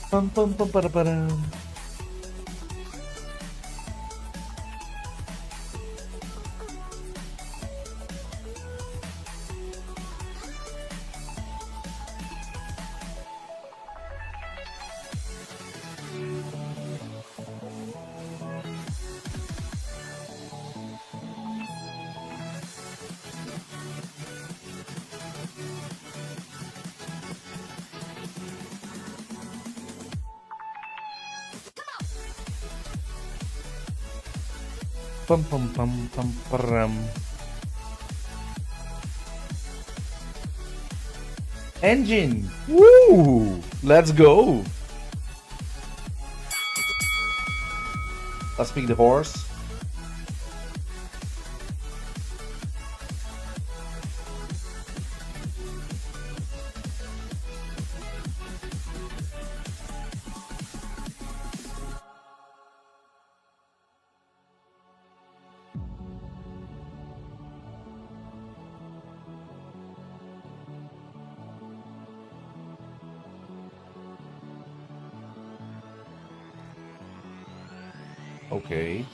S2: Pum pum pum para para. Pum pum pum pum pum. Engine. Woo! Let's go. Let's pick the horse. Okay.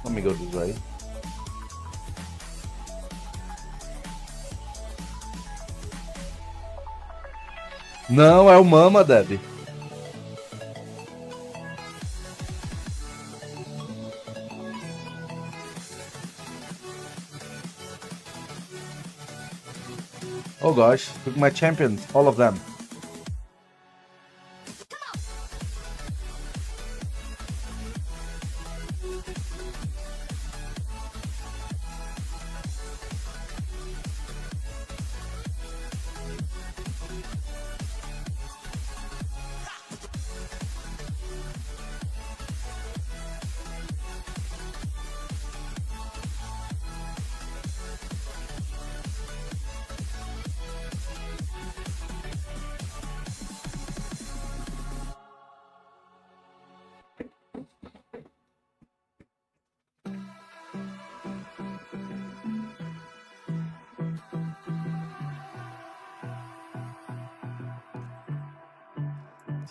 S2: Let me go this way. Não, é o Mama, Debbie. Oh gosh, took my champions, all of them.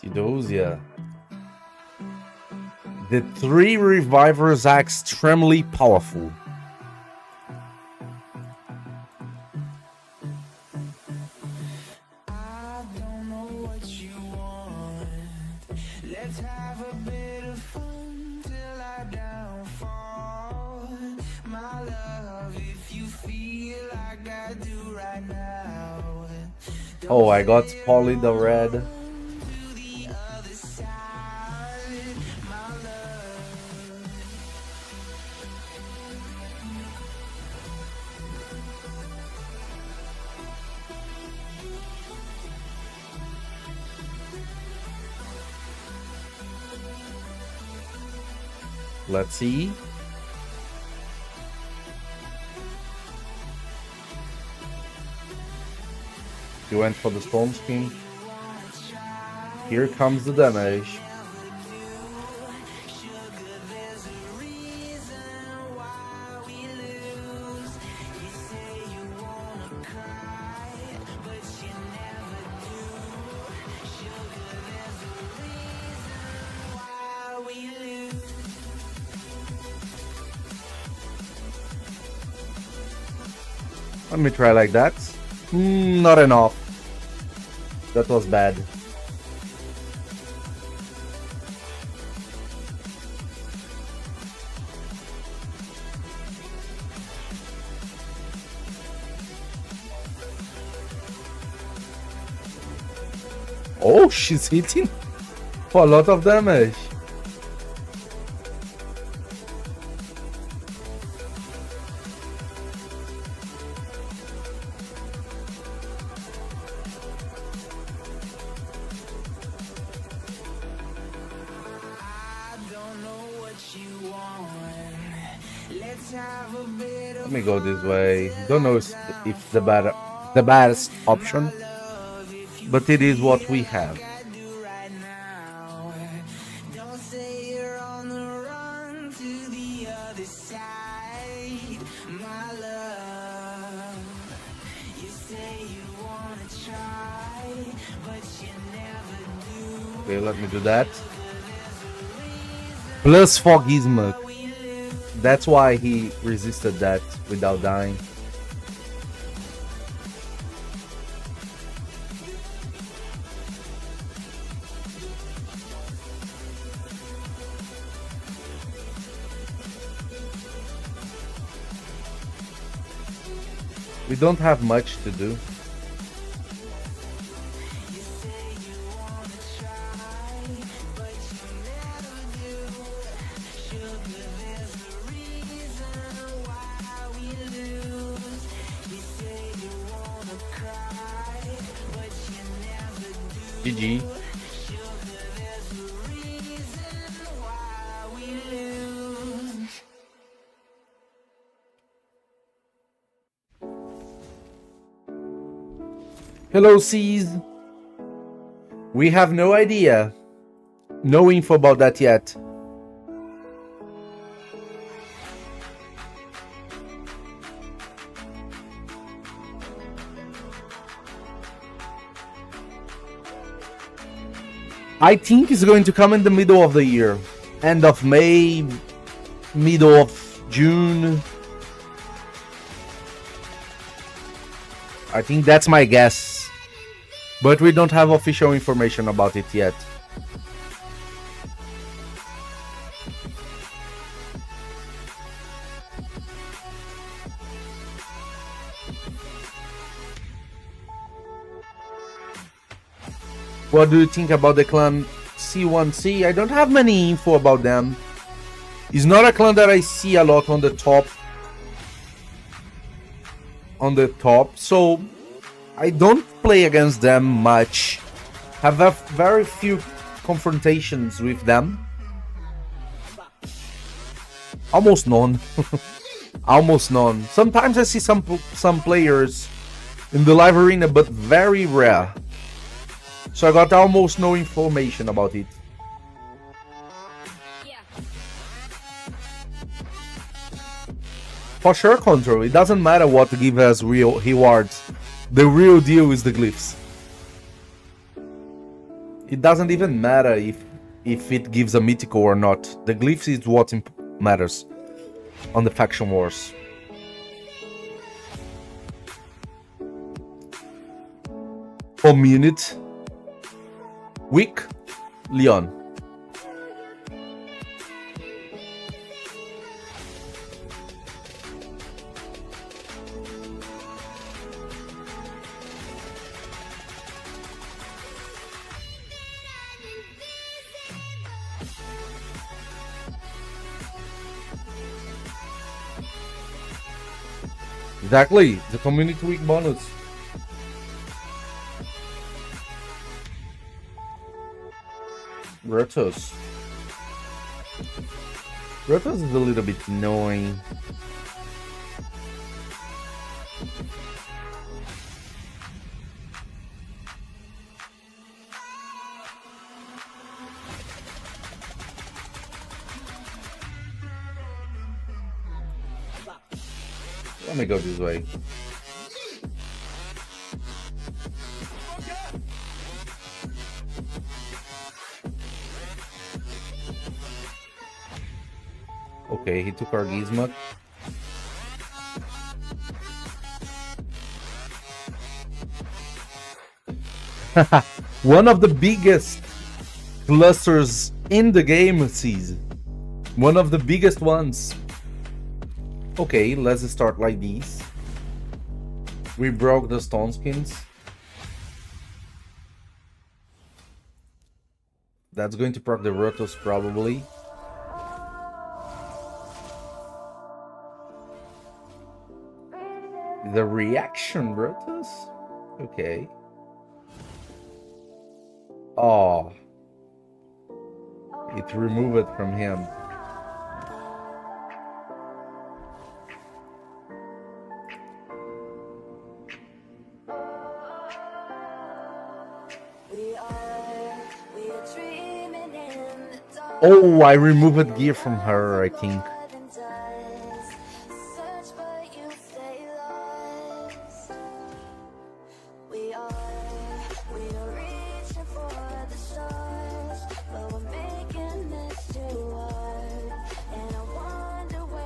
S2: Theodosia. The 3 revivers are extremely powerful.
S3: I don't know what you want. Let's have a bit of fun till I downfall. My love, if you feel like I do right now.
S2: Oh, I got Polly the Red.
S3: To the other side, my love.
S2: Let's see. He went for the Storm Skin. Here comes the damage. Let me try like that. Not enough. That was bad. Oh, she's hitting for a lot of damage. Let me go this way. Don't know if the best option, but it is what we have.
S3: Don't say you're on the run to the other side, my love. You say you wanna try, but you never do.
S2: Okay, let me do that. Plus for Gizmak. That's why he resisted that without dying. We don't have much to do. GG. Hello, C's. We have no idea. No info about that yet. I think it's going to come in the middle of the year. End of May, middle of June. I think that's my guess. But we don't have official information about it yet. What do you think about the clan C1C? I don't have many info about them. It's not a clan that I see a lot on the top. So I don't play against them much. Have very few confrontations with them. Almost none. Almost none. Sometimes I see some players in the live arena, but very rare. So I got almost no information about it. For sure, Control, it doesn't matter what give us real rewards. The real deal is the glyphs. It doesn't even matter if it gives a mythical or not. The glyphs is what matters on the faction wars. For minute. Weak, Leon. Exactly, the community week bonus. Rotos. Rotos is a little bit annoying. Let me go this way. Okay, he took our Gizmak. One of the biggest clusters in the game, sees. One of the biggest ones. Okay, let's start like these. We broke the stone skins. That's going to proc the Rotos probably. The reaction Rotos? Okay. Oh. It removed it from him. Oh, I removed gear from her, I think.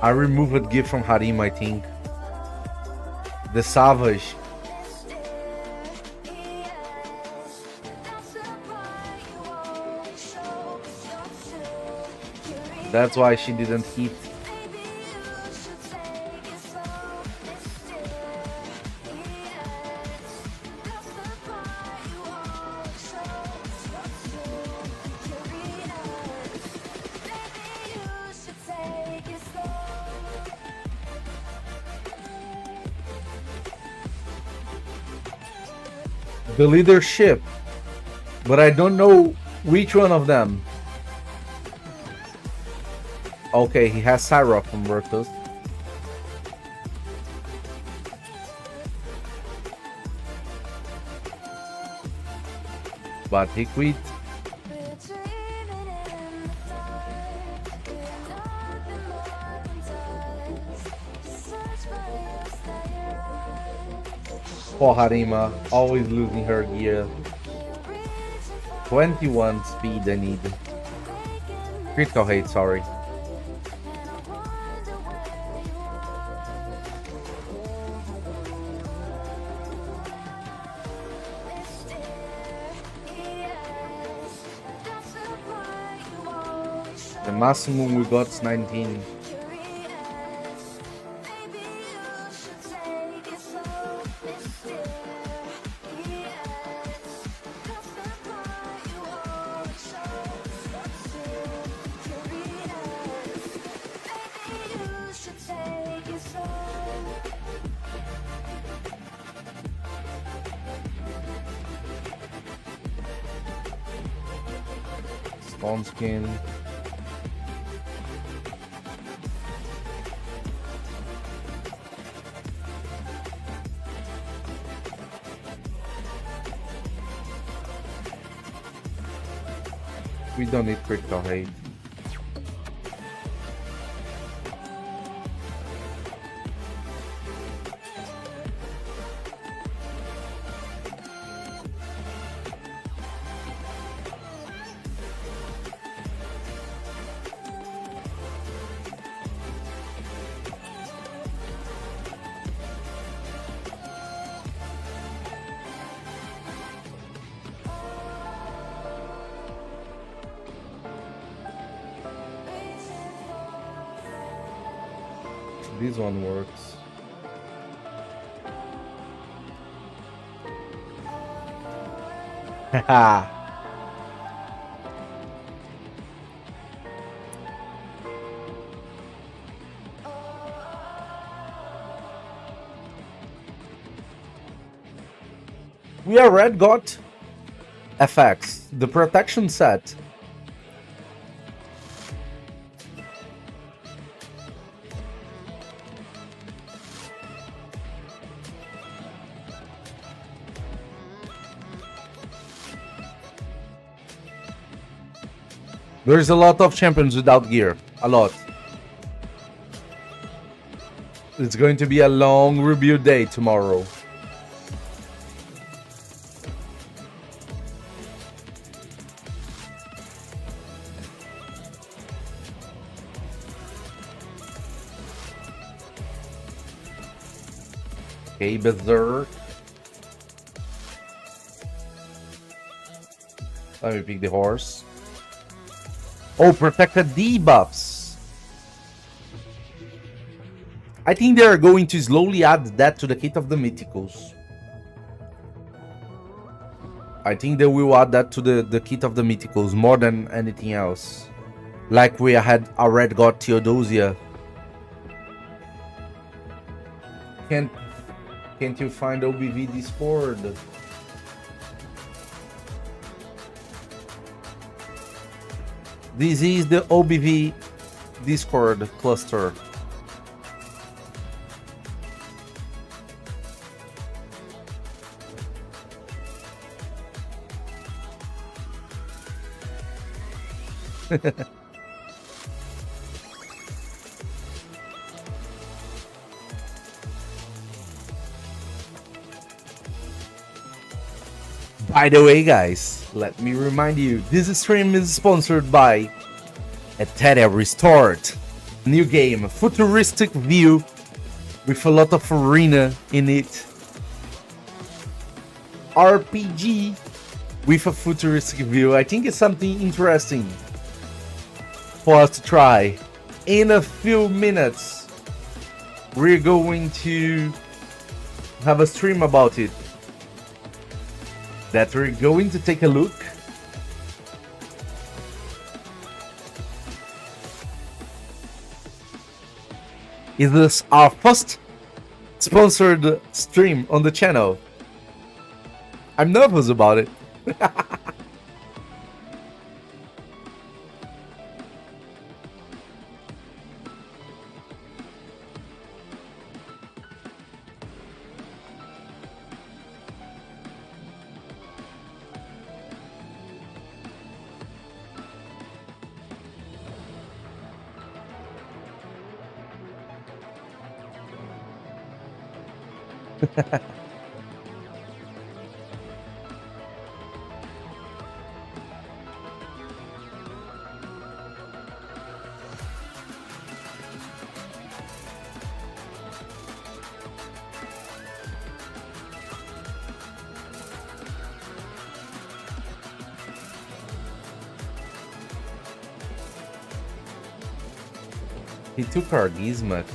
S2: I removed gear from Harim, I think. The Savage. That's why she didn't hit. The leadership. but I don't know which one of them. Okay, he has Syra from Virtus. But he quit. For Harima, always losing her gear. 21 speed I need. Critical hate, sorry. The maximum we got is 19. Spawn skin. We don't need critical hate. This one works. Haha. We are red got FX, the protection set. There's a lot of champions without gear. A lot. It's going to be a long review day tomorrow. Okay, Berserk. Let me pick the horse. Oh, protected debuffs. I think they are going to slowly add that to the kit of the Mythicals. I think they will add that to the kit of the Mythicals more than anything else. Like we had a red god Theodosia. Can't you find OBV Discord? This is the OBV Discord cluster. By the way, guys, let me remind you, this stream is sponsored by Etheria Restored. New game, futuristic view with a lot of arena in it. RPG with a futuristic view. I think it's something interesting for us to try. In a few minutes, we're going to have a stream about it. That we're going to take a look. Is this our first sponsored stream on the channel? I'm nervous about it. He took our Gizmak.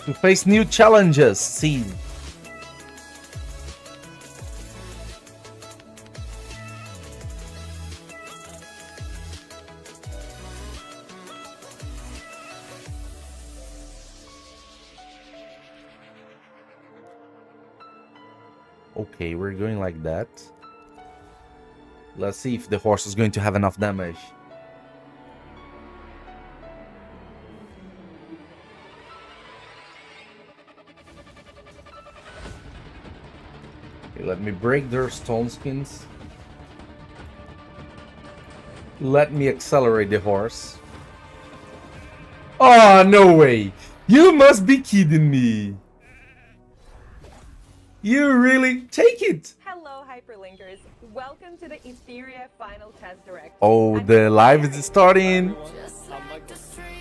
S2: To face new challenges, see. Okay, we're going like that. Let's see if the horse is going to have enough damage. Okay, let me break their stone skins. Let me accelerate the horse. Oh, no way! You must be kidding me! You really take it!
S7: Hello, Hyperlinkers. Welcome to the Etheria Final Test Direct.
S2: Oh,
S7: I'm
S2: the live
S7: Etheria.
S2: is starting.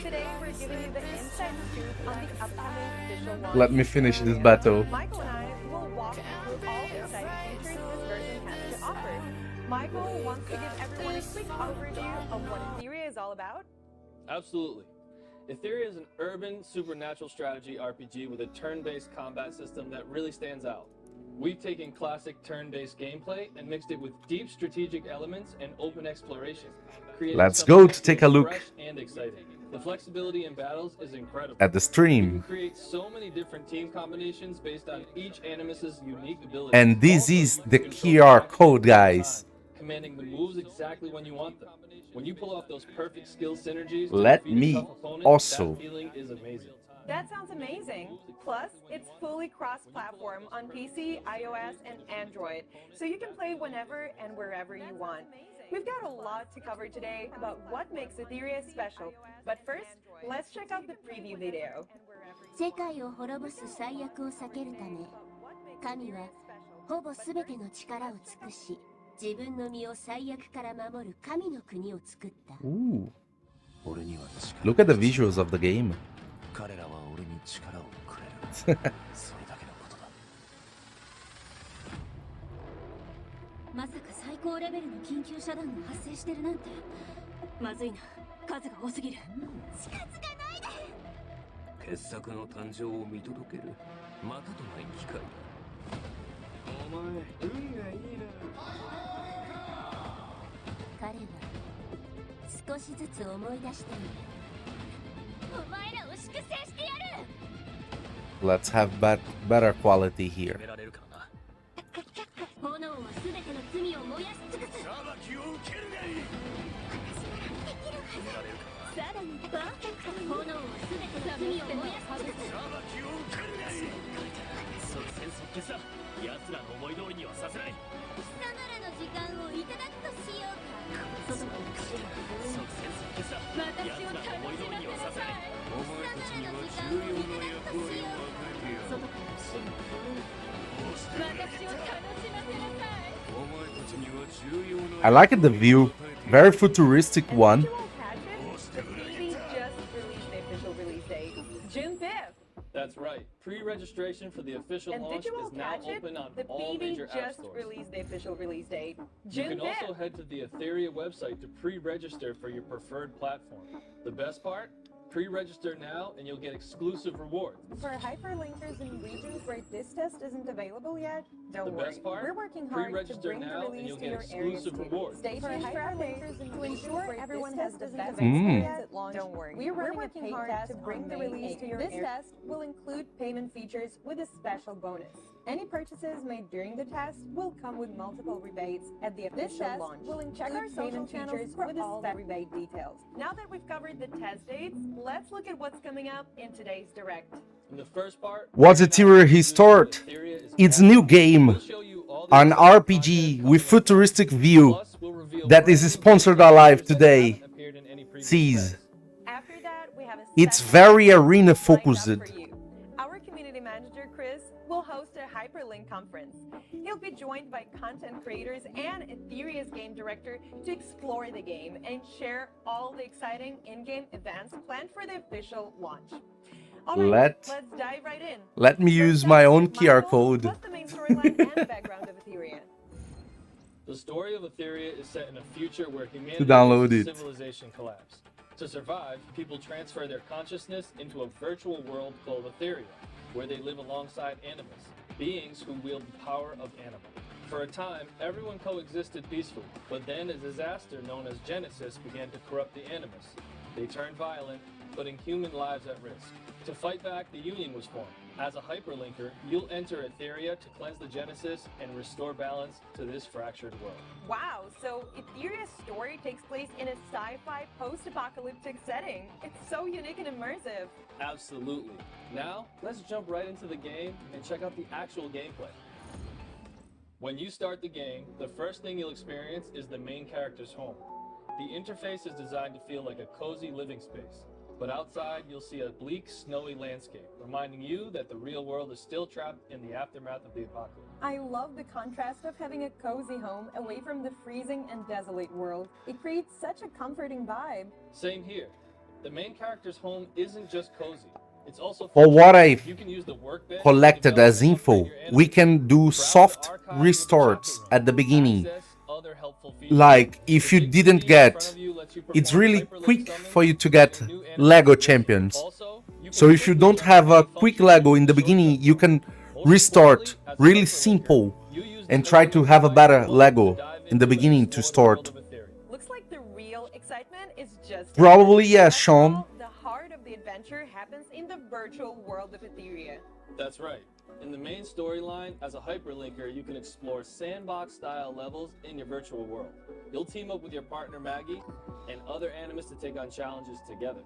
S7: Today, we're giving you the inside scoop on the upcoming official launch.
S2: Let me finish this battle.
S7: Michael and I will walk you through all the exciting features this version has to offer. Michael wants to give everyone a quick overview of what Etheria is all about.
S8: Absolutely. Etheria is an urban supernatural strategy RPG with a turn-based combat system that really stands out. We've taken classic turn-based gameplay and mixed it with deep strategic elements and open exploration. creating
S2: Let's
S8: something
S2: go
S8: that
S2: to take a
S8: feels
S2: look
S8: fresh and exciting. The flexibility in battles is incredible.
S2: at the
S8: You
S2: stream.
S8: can create so many different team combinations based on each animus's unique abilities.
S2: And this
S8: Also,
S2: is
S8: you can
S2: the
S8: control
S2: QR
S8: action
S2: code,
S8: in real
S2: guys.
S8: time, commanding the moves exactly when you want them. When you pull off those perfect skill synergies to
S2: Let
S8: defeat a
S2: me
S8: tough opponent,
S2: also-
S8: that feeling is amazing.
S7: That sounds amazing. Plus, it's fully cross-platform on PC, iOS, and Android, so you can play whenever and wherever you want. We've got a lot to cover today about what makes Etheria special. But first, let's check out the preview video.
S6: 世界を滅ぼす最悪を避けるため、神はほぼすべての力を尽くし、自分の身を最悪から守る神の国を作った。
S2: Ooh.
S9: 俺には力
S2: Look at the visuals of the game.
S9: 彼らは俺に力をくれるそれだけのことだ
S6: まさか最高レベルの緊急遮断が発生してるなんて。まずいな、数が多すぎる。近づかないで。
S9: 傑作の誕生を見届けるまたとない機会だお前運がいいな
S6: 彼は少しずつ思い出している。お前らを粛清してやる。
S2: Let's have better quality here.
S9: 決められるからな
S6: 炎はすべての罪を燃やし尽くす。
S9: 裁きを受けるがいい決められるから
S6: さらにパーフェクト。炎はすべての罪を燃やし尽くす。
S9: 裁きを受けるがいい即戦即決だ奴らの思い通りにはさせない
S6: 貴様らの時間をいただくとしようか。外から来る。
S9: 即戦即決だ
S6: 私を
S9: 奴らの思い通りにはさせないお前たちには重要な役割を与えてやる
S6: 外から来る。私を楽しませなさい。
S9: お前たちには重要な
S2: I like the view. Very futuristic one.
S7: Visual catches, the BB just released the official release date, June 5th.
S8: That's right. Pre-registration for the official
S7: And
S8: launch
S7: did you all
S8: is now
S7: catch it?
S8: open on
S7: The
S8: all
S7: BB
S8: major app
S7: just
S8: stores.
S7: released the official release date,
S8: You
S7: June
S8: can also
S7: 5th.
S8: head to the Etheria website to pre-register for your preferred platform. The best part? Pre-register now and you'll get exclusive rewards.
S7: For hyperlinkers in regions where this test isn't available yet, don't
S8: The
S7: worry.
S8: best part?
S7: We're working hard to
S8: Pre-register
S7: bring the
S8: now and
S7: release
S8: you'll
S7: to
S8: get
S7: your areas
S8: exclusive
S7: too.
S8: rewards.
S7: Stay tuned for updates to ensure everyone has the best
S2: Mm.
S7: experience at launch. Don't worry. We're working hard to bring the release to your areas. This test will include payment features with a special bonus. Any purchases made during the test will come with multiple rebates at the official launch. We'll check our social channels with all the rebate details. Now that we've covered the test dates, let's look at what's coming up in today's Direct.
S8: In the first part,
S2: What's Etheria restored?
S8: Etheria is
S2: It's
S8: back.
S2: new game,
S8: We'll show you all the
S2: an
S8: exciting
S2: RPG
S8: content
S2: with
S8: coming up.
S2: futuristic view
S8: Plus, we'll reveal
S2: that
S8: brand
S2: is
S8: new
S2: sponsored
S8: gameplay
S2: alive
S8: features that
S2: today.
S8: haven't appeared in any previous
S2: Sees.
S8: tests.
S7: After that, we have a
S2: It's
S7: special
S2: very
S7: guest
S2: arena
S7: lined up
S2: focused.
S7: for you. Our community manager, Chris, will host a Hyperlink conference. He'll be joined by content creators and Etheria's game director to explore the game and share all the exciting in-game events planned for the official launch. All right,
S2: Let-
S7: let's dive right in.
S2: Let me use
S7: First
S2: my
S7: up,
S2: own QR
S7: Michael,
S2: code.
S7: what's the main storyline and background of Etheria?
S8: The story of Etheria is set in a future where humanity
S2: To download
S8: and
S2: it.
S8: civilization collapse. To survive, people transfer their consciousness into a virtual world called Etheria, where they live alongside animus, beings who wield the power of anima. For a time, everyone coexisted peacefully, but then a disaster known as Genesis began to corrupt the animus. They turned violent, putting human lives at risk. To fight back, the Union was formed. As a hyperlinker, you'll enter Etheria to cleanse the Genesis and restore balance to this fractured world.
S7: Wow, so Etheria's story takes place in a sci-fi post-apocalyptic setting. It's so unique and immersive.
S8: Absolutely. Now, let's jump right into the game and check out the actual gameplay. When you start the game, the first thing you'll experience is the main character's home. The interface is designed to feel like a cozy living space, but outside you'll see a bleak, snowy landscape, reminding you that the real world is still trapped in the aftermath of the apocalypse.
S7: I love the contrast of having a cozy home away from the freezing and desolate world. It creates such a comforting vibe.
S8: Same here. The main character's home isn't just cozy. It's also
S2: For what I've
S8: you can use the workbench
S2: collected
S8: to develop
S2: as
S8: and
S2: info,
S8: upgrade your
S2: we
S8: animals.
S2: can do
S8: Browse the
S2: soft
S8: archive with the
S2: restarts
S8: chapter
S2: at the
S8: room.
S2: beginning.
S8: Access other helpful features.
S2: Like, if
S8: The
S2: you
S8: big
S2: didn't
S8: screen in front
S2: get,
S8: of you lets you
S2: it's
S8: perform
S2: really
S8: hyperlink
S2: quick
S8: summons
S2: for you to
S8: and
S2: get
S8: new animals
S2: Lego
S8: with you.
S2: champions.
S8: Also, you can
S2: So if you
S8: quickly
S2: don't
S8: jump
S2: have a
S8: between
S2: quick
S8: functions
S2: Lego in the
S8: with the
S2: beginning,
S8: shortcut
S2: you can
S8: Most
S2: restart
S8: importantly, as a
S2: really
S8: hyperlinker,
S2: simple
S8: you use
S2: and
S8: the
S2: try to
S8: hyperlink
S2: have a
S8: device
S2: better
S8: mode
S2: Lego
S8: to dive
S2: in the
S8: into and
S2: beginning to
S8: explore the
S2: start.
S8: world of Etheria.
S7: Looks like the real excitement is just
S2: Probably
S7: ahead.
S2: yes,
S7: After
S2: Sean.
S7: all, the heart of the adventure happens in the virtual world of Etheria.
S8: That's right. In the main storyline, as a hyperlinker, you can explore sandbox-style levels in your virtual world. You'll team up with your partner Maggie and other animus to take on challenges together.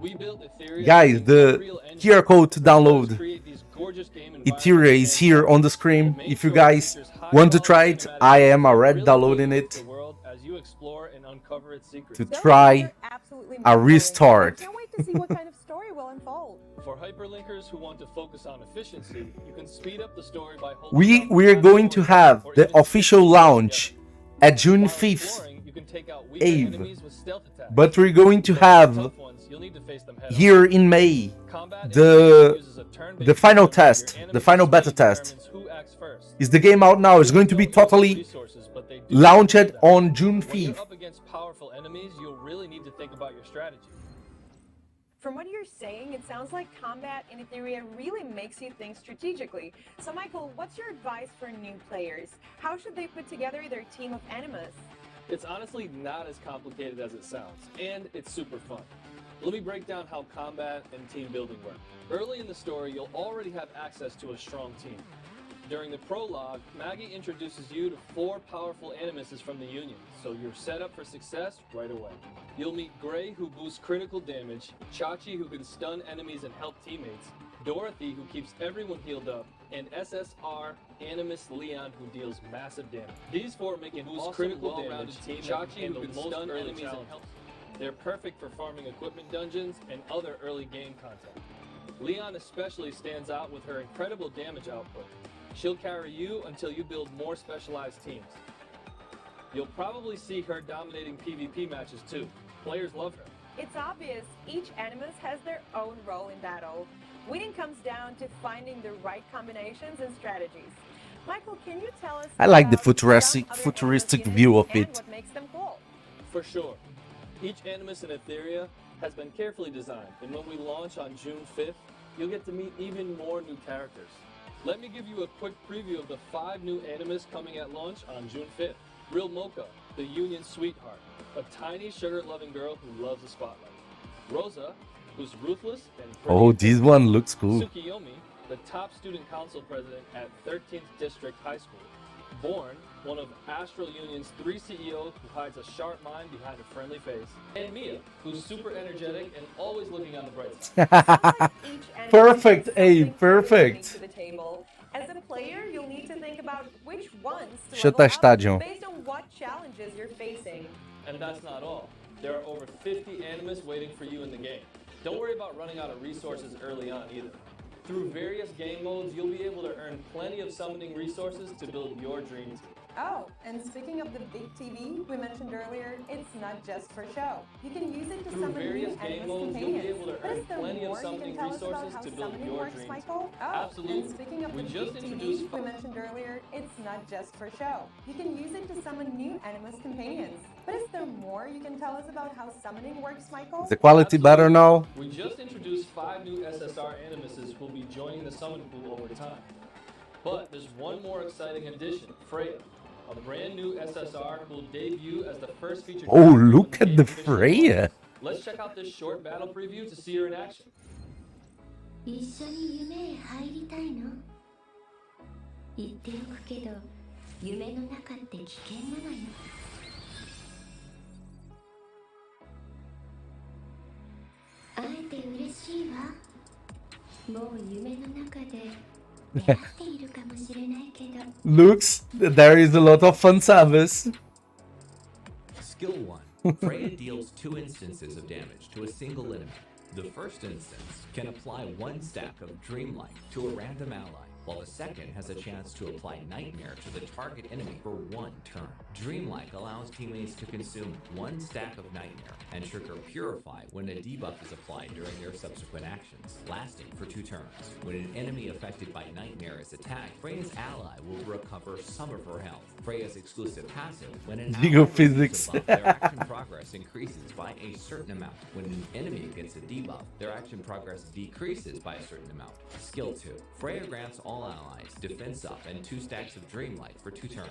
S8: We built Etheria.
S2: Guys,
S8: using
S2: the
S8: Unreal Engine
S2: QR code to
S8: to
S2: download
S8: create these gorgeous game
S2: Etheria is
S8: environments
S2: here
S8: and
S2: on the screen.
S8: the main
S2: If you
S8: story
S2: guys
S8: features
S2: want to try
S8: high-quality
S2: it,
S8: cinematic
S2: I am
S8: that
S2: already
S8: really
S2: downloading
S8: influence
S2: it
S8: the world as you explore and uncover its secrets.
S2: to
S7: Those
S2: try
S7: are absolutely
S2: a
S7: mind-blowing.
S2: restart.
S7: I can't wait to see what kind of story will unfold.
S8: For hyperlinkers who want to focus on efficiency, you can speed up the story by holding down the
S2: We're
S8: fast
S2: going to
S8: forward
S2: have
S8: or
S2: the
S8: even
S2: official
S8: switching
S2: launch at June
S8: While
S2: 5th,
S8: exploring, you can take out weaker
S2: Eve.
S8: enemies with stealth attacks.
S2: but we're going to
S8: But for
S2: have
S8: tough ones, you'll need to face them head on.
S2: here in May
S8: Combat in
S2: the-
S8: Etheria uses a turn-based
S2: the final
S8: system where your
S2: test, the
S8: enemy's
S2: final
S8: speed
S2: beta test.
S8: determines who acts first.
S2: Is the game out now? It's going to be
S8: Don't use
S2: totally
S8: resources, but they do
S2: launched
S8: do that.
S2: on June
S8: When you're
S2: 5th.
S8: up against powerful enemies, you'll really need to think about your strategy.
S7: From what you're saying, it sounds like combat in Etheria really makes you think strategically. So Michael, what's your advice for new players? How should they put together their team of animus?
S8: It's honestly not as complicated as it sounds, and it's super fun. Let me break down how combat and team building work. Early in the story, you'll already have access to a strong team. During the prologue, Maggie introduces you to 4 powerful animuses from the Union, so you're set up for success right away. You'll meet Gray, who boosts critical damage, Chachi, who can stun enemies and help teammates, Dorothy, who keeps everyone healed up, and SSR Animus Leon, who deals massive damage. These 4 make an awesome, critical damage team. Chachi, who can stun enemies and help. They're perfect for farming equipment dungeons and other early game content. Leon especially stands out with her incredible damage output. She'll carry you until you build more specialized teams. You'll probably see her dominating PvP matches too. Players love her.
S7: It's obvious each animus has their own role in battle. Winning comes down to finding the right combinations and strategies. Michael, can you tell us
S2: I like the
S7: about some
S2: futuristic
S7: other animus
S2: view
S7: units
S2: of
S7: and
S2: it.
S7: what makes them cool?
S8: For sure. Each animus in Etheria has been carefully designed, and when we launch on June 5th, you'll get to meet even more new characters. Let me give you a quick preview of the 5 new animus coming at launch on June 5th. Real Mocha, the Union sweetheart, a tiny sugar-loving girl who loves the spotlight. Rosa, who's ruthless and
S2: Oh, this one looks cool.
S8: Tsukiyomi, the top student council president at 13th District High School. Born, one of Astral Union's 3 CEOs who hides a sharp mind behind a friendly face. And Mia, who's super energetic and always looking on the bright side.
S2: Perfect, Abe, perfect.
S7: To the table. As a player, you'll need to think about which ones to
S2: Chuta
S7: level up
S2: estádio.
S7: based on what challenges you're facing.
S8: And that's not all. There are over 50 animus waiting for you in the game. Don't worry about running out of resources early on either. Through various game modes, you'll be able to earn plenty of summoning resources to build your dream team.
S7: Oh, and speaking of the big TV we mentioned earlier, it's not just for show. You can use it to
S8: Through
S7: summon
S8: various
S7: new
S8: game
S7: animus
S8: modes, you'll be able to
S7: companions. But
S8: earn
S7: is there
S8: plenty of
S7: more you
S8: summoning
S7: can tell us about
S8: resources
S7: how
S8: to build
S7: summoning
S8: your
S7: works,
S8: dream
S7: Michael?
S8: team.
S7: Oh,
S8: Absolutely.
S7: and speaking of
S8: We
S7: the
S8: just
S7: big
S8: introduced
S7: TV we mentioned earlier, it's not just for show. You can use it to summon new animus companions. But is there more you can tell us about how summoning works, Michael?
S2: Is the quality better now?
S8: We just introduced 5 new SSR animuses who will be joining the summon pool over time. But there's one more exciting addition, Freya, a brand new SSR who will debut as the first featured
S2: Oh,
S8: character
S2: look
S8: when
S2: at the
S8: game officially
S2: Freya.
S8: launches. Let's check out this short battle preview to see her in action.
S6: 一緒に夢へ入りたいの？言っておくけど、夢の中って危険なのよ。会えて嬉しいわ。もう夢の中で出会っているかもしれないけど。
S2: Looks, there is a lot of fun service.
S9: Skill 1. Freya deals 2 instances of damage to a single enemy. The first instance can apply 1 stack of Dreamlight to a random ally, while the second has a chance to apply Nightmare to the target enemy for 1 turn. Dreamlight allows teammates to consume 1 stack of Nightmare and trigger Purify when a debuff is applied during their subsequent actions, lasting for 2 turns. When an enemy affected by Nightmare is attacked, Freya's ally will recover some of her health. Freya's exclusive passive, when an
S2: Legal
S9: ally receives
S2: physics.
S9: a buff, their action progress increases by a certain amount. When an enemy gets a debuff, their action progress decreases by a certain amount. Skill 2. Freya grants all allies defense up and 2 stacks of Dreamlight for 2 turns.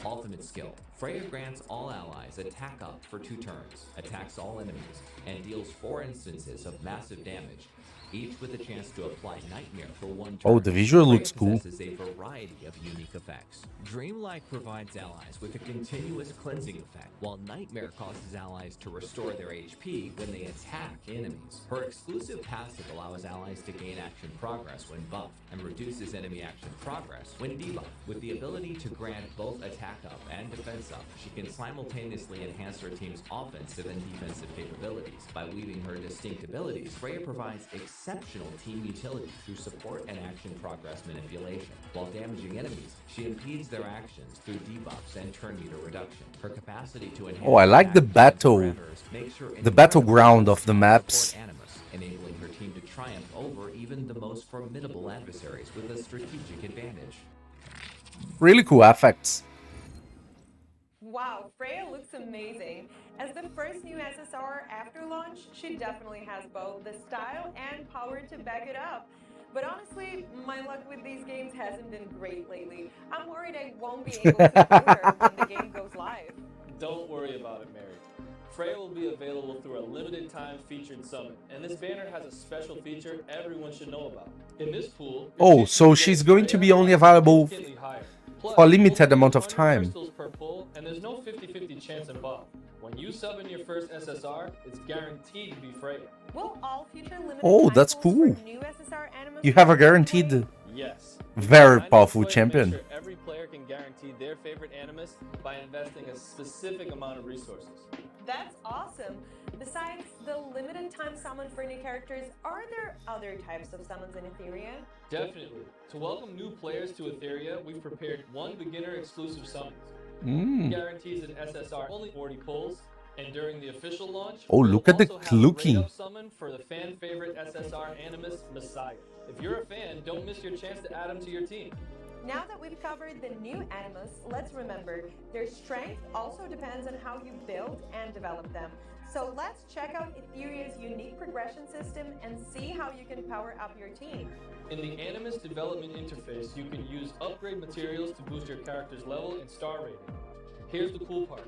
S9: Ultimate skill. Freya grants all allies attack up for 2 turns, attacks all enemies, and deals 4 instances of massive damage, each with a chance to apply Nightmare for 1 turn.
S2: Oh, the visual looks
S9: Freya
S2: cool.
S9: possesses a variety of unique effects. Dreamlight provides allies with a continuous cleansing effect, while Nightmare causes allies to restore their HP when they attack enemies. Her exclusive passive allows allies to gain action progress when buffed, and reduces enemy action progress when debuffed. With the ability to grant both attack up and defense up, she can simultaneously enhance her team's offensive and defensive capabilities. By weaving her distinct abilities, Freya provides exceptional team utility through support and action progress manipulation. While damaging enemies, she impedes their actions through debuffs and turn meter reduction. Her capacity to enhance
S2: Oh, I like the
S9: attack
S2: battle,
S9: parameters makes her
S2: the battleground of the
S9: incredibly
S2: maps.
S9: support animus, enabling her team to triumph over even the most formidable adversaries with a strategic advantage.
S2: Really cool effects.
S7: Wow, Freya looks amazing. As the first new SSR after launch, she definitely has both the style and power to back it up. But honestly, my luck with these games hasn't been great lately. I'm worried I won't be able to do her when the game goes live.
S8: Don't worry about it, Mary. Freya will be available through a limited time featured summon, and this banner has a special feature everyone should know about. In this pool,
S2: Oh, so she's going to be only available for a limited amount of time.
S8: Crystals per pull, and there's no 50-50 chance in buff. When you summon your first SSR, it's guaranteed to be Freya.
S7: Will all future limited
S2: Oh,
S7: time
S2: that's
S7: pulls
S2: cool.
S7: for new SSR animus
S2: You have a
S7: be the same
S2: guaranteed,
S7: way?
S8: Yes.
S2: very
S8: I
S2: powerful
S8: know a way to make
S2: champion.
S8: sure every player can guarantee their favorite animus by investing a specific amount of resources.
S7: That's awesome. Besides the limited time summon for new characters, are there other types of summons in Etheria?
S8: Definitely. To welcome new players to Etheria, we've prepared one beginner exclusive summons. Guarantees an SSR only 40 pulls, and during the official launch,
S2: Oh,
S8: we'll
S2: look at the
S8: also have a
S2: looking.
S8: rate-up summon for the fan favorite SSR animus Messiah. If you're a fan, don't miss your chance to add him to your team.
S7: Now that we've covered the new animus, let's remember their strength also depends on how you build and develop them. So let's check out Etheria's unique progression system and see how you can power up your team.
S8: In the Animus development interface, you can use upgrade materials to boost your character's level and star rating. Here's the cool part.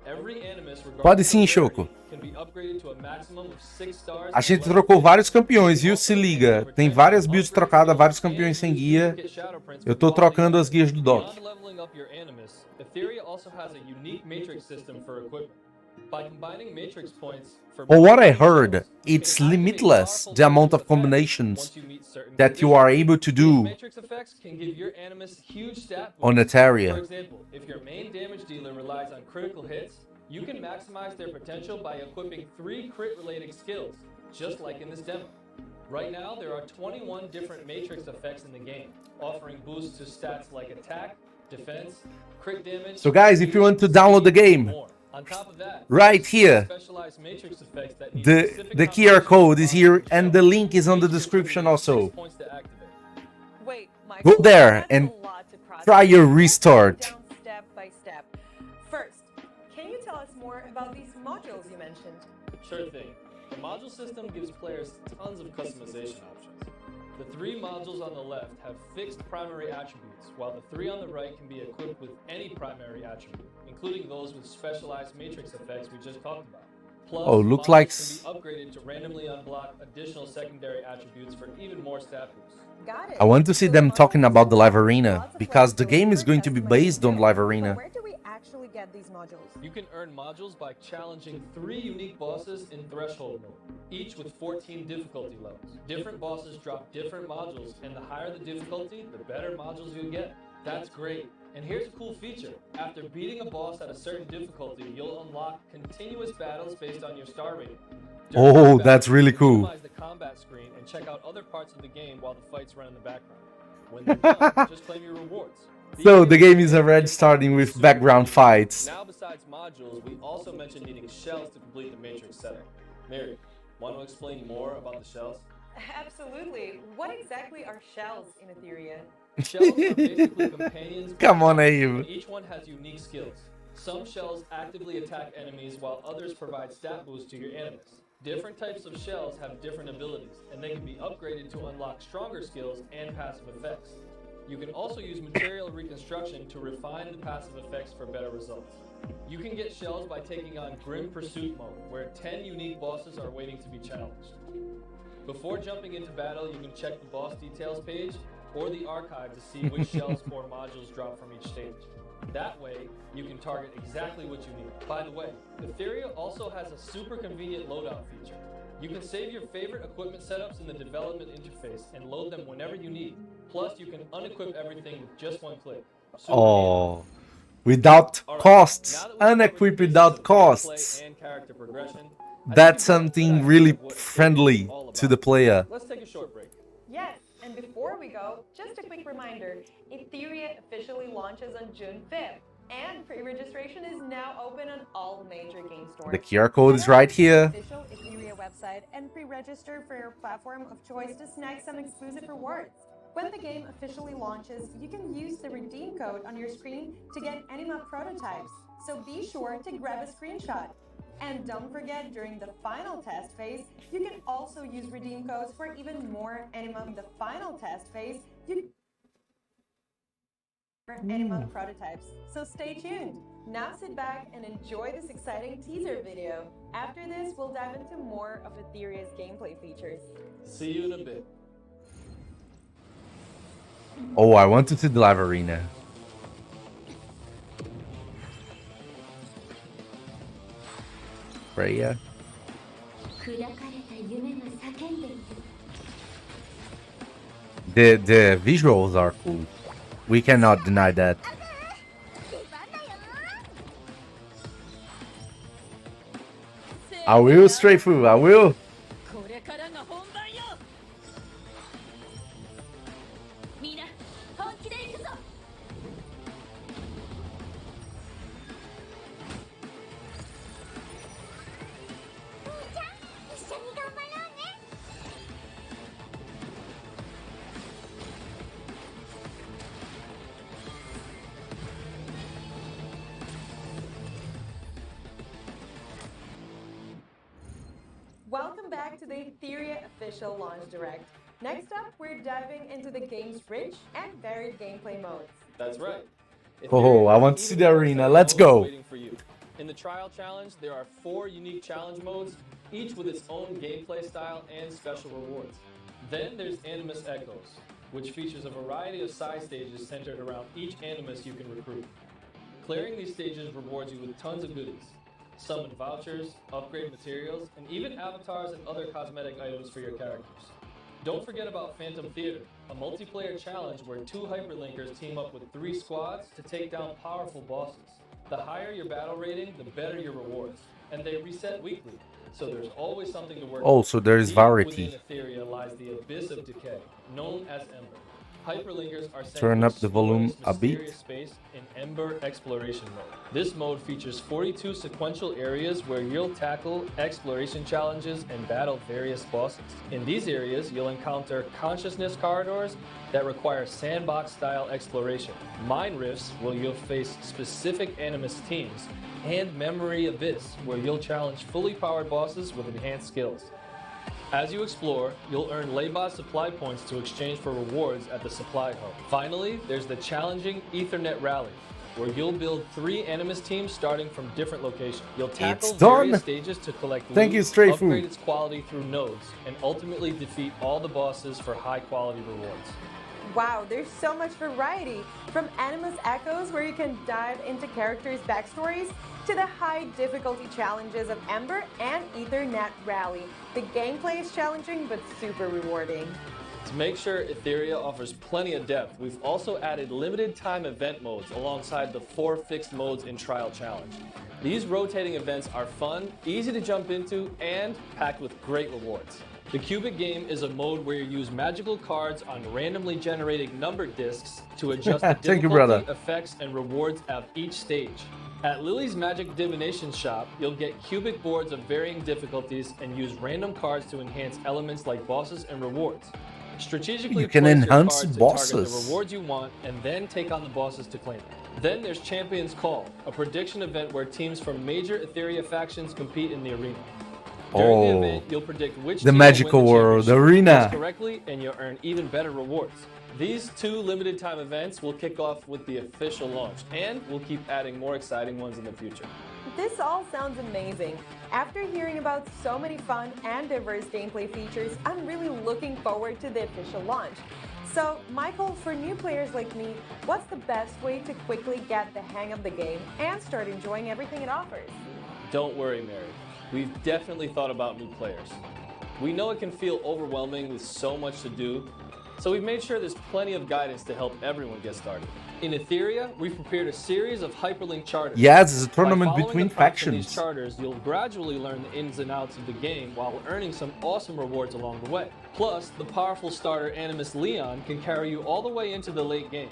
S8: Every Animus,
S2: Pode sim, Choco.
S8: can be upgraded to a maximum of 6 stars.
S2: A gente trocou vários campeões, viu? Se liga. Tem várias builds trocadas, vários campeões sem guia. Eu tô trocando as guias do Doc.
S8: Beyond leveling up your Animus, Etheria also has a unique matrix system for equipment. By combining matrix points for
S2: From what I heard, it's limitless the amount of combinations that you are able to do
S8: matrix effects can give your Animus huge stat boosts.
S2: on
S8: For
S2: Etheria.
S8: example, if your main damage dealer relies on critical hits, you can maximize their potential by equipping 3 crit-related skills, just like in this demo. Right now, there are 21 different matrix effects in the game, offering boosts to stats like attack, defense, crit damage.
S2: So guys, if you want to download the game,
S8: more. On top of that,
S2: right here,
S8: specialized matrix effects that need
S2: the
S8: specific
S2: QR code is here
S8: combinations
S2: and the link is on the description also.
S7: Wait,
S2: Go
S7: Michael,
S2: there
S7: that's
S2: and
S7: a lot to process.
S2: try your restart.
S7: Down step by step. First, can you tell us more about these modules you mentioned?
S8: Sure thing. The module system gives players tons of customization options. The 3 modules on the left have fixed primary attributes, while the 3 on the right can be equipped with any primary attribute, including those with specialized matrix effects we just talked about. Plus,
S2: Oh, looks like
S8: modules can be upgraded to randomly unblock additional secondary attributes for even more stat boosts.
S7: Got it.
S2: I want to see
S7: So
S2: them
S7: the
S2: talking
S7: modules
S2: about the
S7: also
S2: live
S7: have
S2: arena
S7: lots of
S2: because the
S7: flexibility
S2: game is
S7: for
S2: going to be
S7: customization
S2: based on
S7: too.
S2: live
S7: But
S2: arena.
S7: where do we actually get these modules?
S8: You can earn modules by challenging 3 unique bosses in Threshold mode, each with 14 difficulty levels. Different bosses drop different modules, and the higher the difficulty, the better modules you get. That's great. And here's a cool feature. After beating a boss at a certain difficulty, you'll unlock continuous battles based on your star rating. During
S2: Oh,
S8: these battles,
S2: that's really
S8: you can
S2: cool.
S8: minimize the combat screen and check out other parts of the game while the fights run in the background. When they're done, just claim your rewards.
S2: So the game is already starting with background fights.
S8: Now, besides modules, we also mentioned needing shells to complete the matrix setup. Mary, want to explain more about the shells?
S7: Absolutely. What exactly are shells in Etheria?
S8: Shells are basically companions.
S2: Come on, Abe.
S8: Each one has unique skills. Some shells actively attack enemies while others provide stat boosts to your Animus. Different types of shells have different abilities, and they can be upgraded to unlock stronger skills and passive effects. You can also use material reconstruction to refine the passive effects for better results. You can get shells by taking on Grim Pursuit mode, where 10 unique bosses are waiting to be challenged. Before jumping into battle, you can check the boss details page or the archive to see which shells or modules drop from each stage. That way, you can target exactly what you need. By the way, Etheria also has a super convenient loadout feature. You can save your favorite equipment setups in the development interface and load them whenever you need. Plus, you can unequip everything with just one click. Super
S2: Oh, without costs,
S8: Now that we've covered
S2: unequipped
S8: the
S2: without
S8: basics of gameplay
S2: costs.
S8: and character progression, I
S2: That's
S8: think we've got
S2: something
S8: back
S2: really
S8: to what Etheria is
S2: friendly
S8: all
S2: to
S8: about.
S2: the player.
S8: Let's take a short break.
S7: Yes, and before we go, just a quick reminder, Etheria officially launches on June 5th, and pre-registration is now open on all major game stores.
S2: The QR code is right here.
S7: Official Etheria website and pre-register for your platform of choice to snag some exclusive rewards. When the game officially launches, you can use the redeem code on your screen to get Anima prototypes, so be sure to grab a screenshot. And don't forget, during the final test phase, you can also use redeem codes for even more Anima. The final test phase, you Anima prototypes. So stay tuned. Now sit back and enjoy this exciting teaser video. After this, we'll dive into more of Etheria's gameplay features.
S8: See you in a bit.
S2: Oh, I want to see the live arena. Freya.
S6: 砕かれた夢が叫んでいる
S2: The visuals are cool. We cannot deny that. I will straight through. I will.
S6: これからが本番よみんな本気で行くぞ兄ちゃん一緒に頑張ろうね
S2: Oh,
S7: back to the Etheria official launch direct. Next up, we're diving into the game's rich and varied gameplay modes.
S8: That's right.
S2: Oh, I want to see the arena. Let's go.
S8: Waiting for you. In the trial challenge, there are 4 unique challenge modes, each with its own gameplay style and special rewards. Then there's Animus Echoes, which features a variety of side stages centered around each Animus you can recruit. Clearing these stages rewards you with tons of goodies. Summon vouchers, upgrade materials, and even avatars and other cosmetic items for your characters. Don't forget about Phantom Theater, a multiplayer challenge where 2 hyperlinkers team up with 3 squads to take down powerful bosses. The higher your battle rating, the better your rewards, and they reset weekly, so there's always something to work
S2: Oh,
S8: with.
S2: so there is
S8: Deep
S2: variety.
S8: within Etheria lies the abyss of decay, known as Ember. Hyperlinkers are sent
S2: Turn
S8: to
S2: up the volume
S8: explore
S2: a
S8: this
S2: bit.
S8: mysterious space in Ember Exploration Mode. This mode features 42 sequential areas where you'll tackle exploration challenges and battle various bosses. In these areas, you'll encounter consciousness corridors that require sandbox-style exploration, mine rifts where you'll face specific Animus teams, and Memory Abyss where you'll challenge fully powered bosses with enhanced skills. As you explore, you'll earn Laybot supply points to exchange for rewards at the supply hub. Finally, there's the challenging Ethernet Rally, where you'll build 3 Animus teams starting from different locations. You'll tackle
S2: It's done.
S8: various stages to collect
S2: Thank
S8: loot,
S2: you, Stray
S8: upgrade
S2: Food.
S8: its quality through nodes, and ultimately defeat all the bosses for high-quality rewards.
S7: Wow, there's so much variety, from Animus Echoes, where you can dive into characters' backstories, to the high difficulty challenges of Ember and Ethernet Rally. The gameplay is challenging but super rewarding.
S8: To make sure Etheria offers plenty of depth, we've also added limited time event modes alongside the 4 fixed modes in Trial Challenge. These rotating events are fun, easy to jump into, and packed with great rewards. The Cubic game is a mode where you use magical cards on randomly generated numbered discs to adjust the
S2: Thank you,
S8: difficulty,
S2: brother.
S8: effects, and rewards of each stage. At Lily's Magic Divination Shop, you'll get cubic boards of varying difficulties and use random cards to enhance elements like bosses and rewards. Strategically
S2: You can
S8: place your
S2: enhance
S8: cards to
S2: bosses.
S8: target the rewards you want and then take on the bosses to claim them. Then there's Champion's Call, a prediction event where teams from major Etheria factions compete in the arena. During the event, you'll predict which
S2: The
S8: team
S2: magical
S8: will win the
S2: world,
S8: championship.
S2: arena.
S8: Guess correctly, and you'll earn even better rewards. These 2 limited time events will kick off with the official launch, and we'll keep adding more exciting ones in the future.
S7: This all sounds amazing. After hearing about so many fun and diverse gameplay features, I'm really looking forward to the official launch. So, Michael, for new players like me, what's the best way to quickly get the hang of the game and start enjoying everything it offers?
S8: Don't worry, Mary. We've definitely thought about new players. We know it can feel overwhelming with so much to do, so we've made sure there's plenty of guidance to help everyone get started. In Etheria, we've prepared a series of hyperlink charters.
S2: Yes, it's a
S8: By
S2: tournament
S8: following
S2: between
S8: the prompts in these
S2: factions.
S8: charters, you'll gradually learn the ins and outs of the game while earning some awesome rewards along the way. Plus, the powerful starter Animus Leon can carry you all the way into the late game.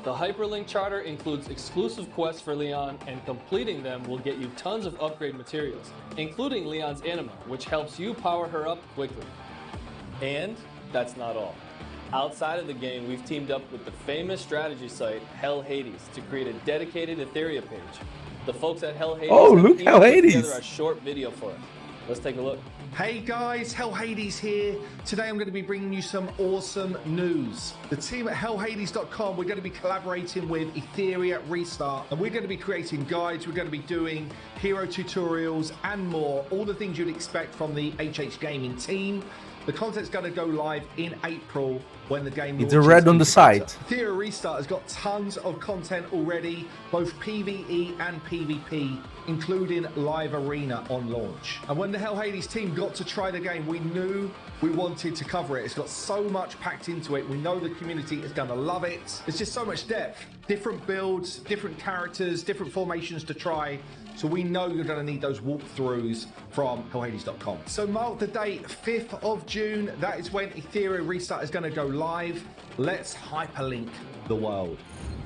S8: The Hyperlink Charter includes exclusive quests for Leon, and completing them will get you tons of upgrade materials, including Leon's Anima, which helps you power her up quickly. And that's not all. Outside of the game, we've teamed up with the famous strategy site Hell Hades to create a dedicated Etheria page. The folks at Hell Hades
S2: Oh,
S8: have
S2: look,
S8: even
S2: Hell
S8: put
S2: Hades.
S8: together a short video for us. Let's take a look.
S10: Hey guys, Hell Hades here. Today I'm going to be bringing you some awesome news. The team at hellhades.com, we're going to be collaborating with Etheria Restart, and we're going to be creating guides, we're going to be doing hero tutorials and more, all the things you'd expect from the HH Gaming team. The content's going to go live in April when the game
S2: It's
S10: launches
S2: red on the
S10: into
S2: site.
S10: beta. Etheria Restart has got tons of content already, both PvE and PvP, including live arena on launch. And when the Hell Hades team got to try the game, we knew we wanted to cover it. It's got so much packed into it. We know the community is going to love it. There's just so much depth, different builds, different characters, different formations to try. So we know you're going to need those walkthroughs from hellhades.com. So mark the date, 5th of June. That is when Etheria Restart is going to go live. Let's hyperlink the world.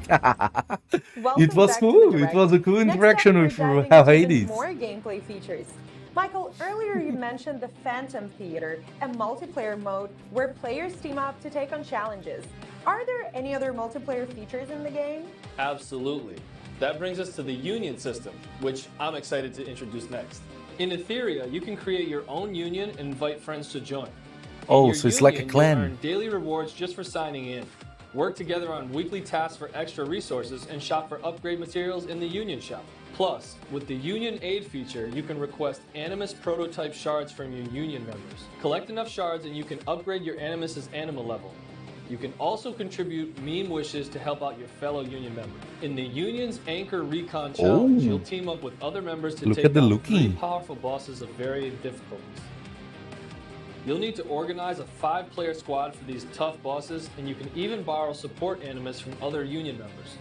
S2: It was cool. It was a cool interaction with Hell Hades.
S7: More gameplay features. Michael, earlier you mentioned the Phantom Theater, a multiplayer mode where players team up to take on challenges. Are there any other multiplayer features in the game?
S8: Absolutely. That brings us to the Union system, which I'm excited to introduce next. In Etheria, you can create your own union and invite friends to join. In
S2: Oh,
S8: your
S2: so it's like a
S8: union,
S2: clan.
S8: You'll earn daily rewards just for signing in. Work together on weekly tasks for extra resources and shop for upgrade materials in the Union shop. Plus, with the Union Aid feature, you can request Animus prototype shards from your Union members. Collect enough shards and you can upgrade your Animus's animal level. You can also contribute meme wishes to help out your fellow Union member. In the Union's Anchor Recon Challenge, you'll team up with other members to
S2: Look
S8: take
S2: at the
S8: on
S2: looking.
S8: 3 powerful bosses of varying difficulties. You'll need to organize a 5-player squad for these tough bosses, and you can even borrow support Animus from other Union members.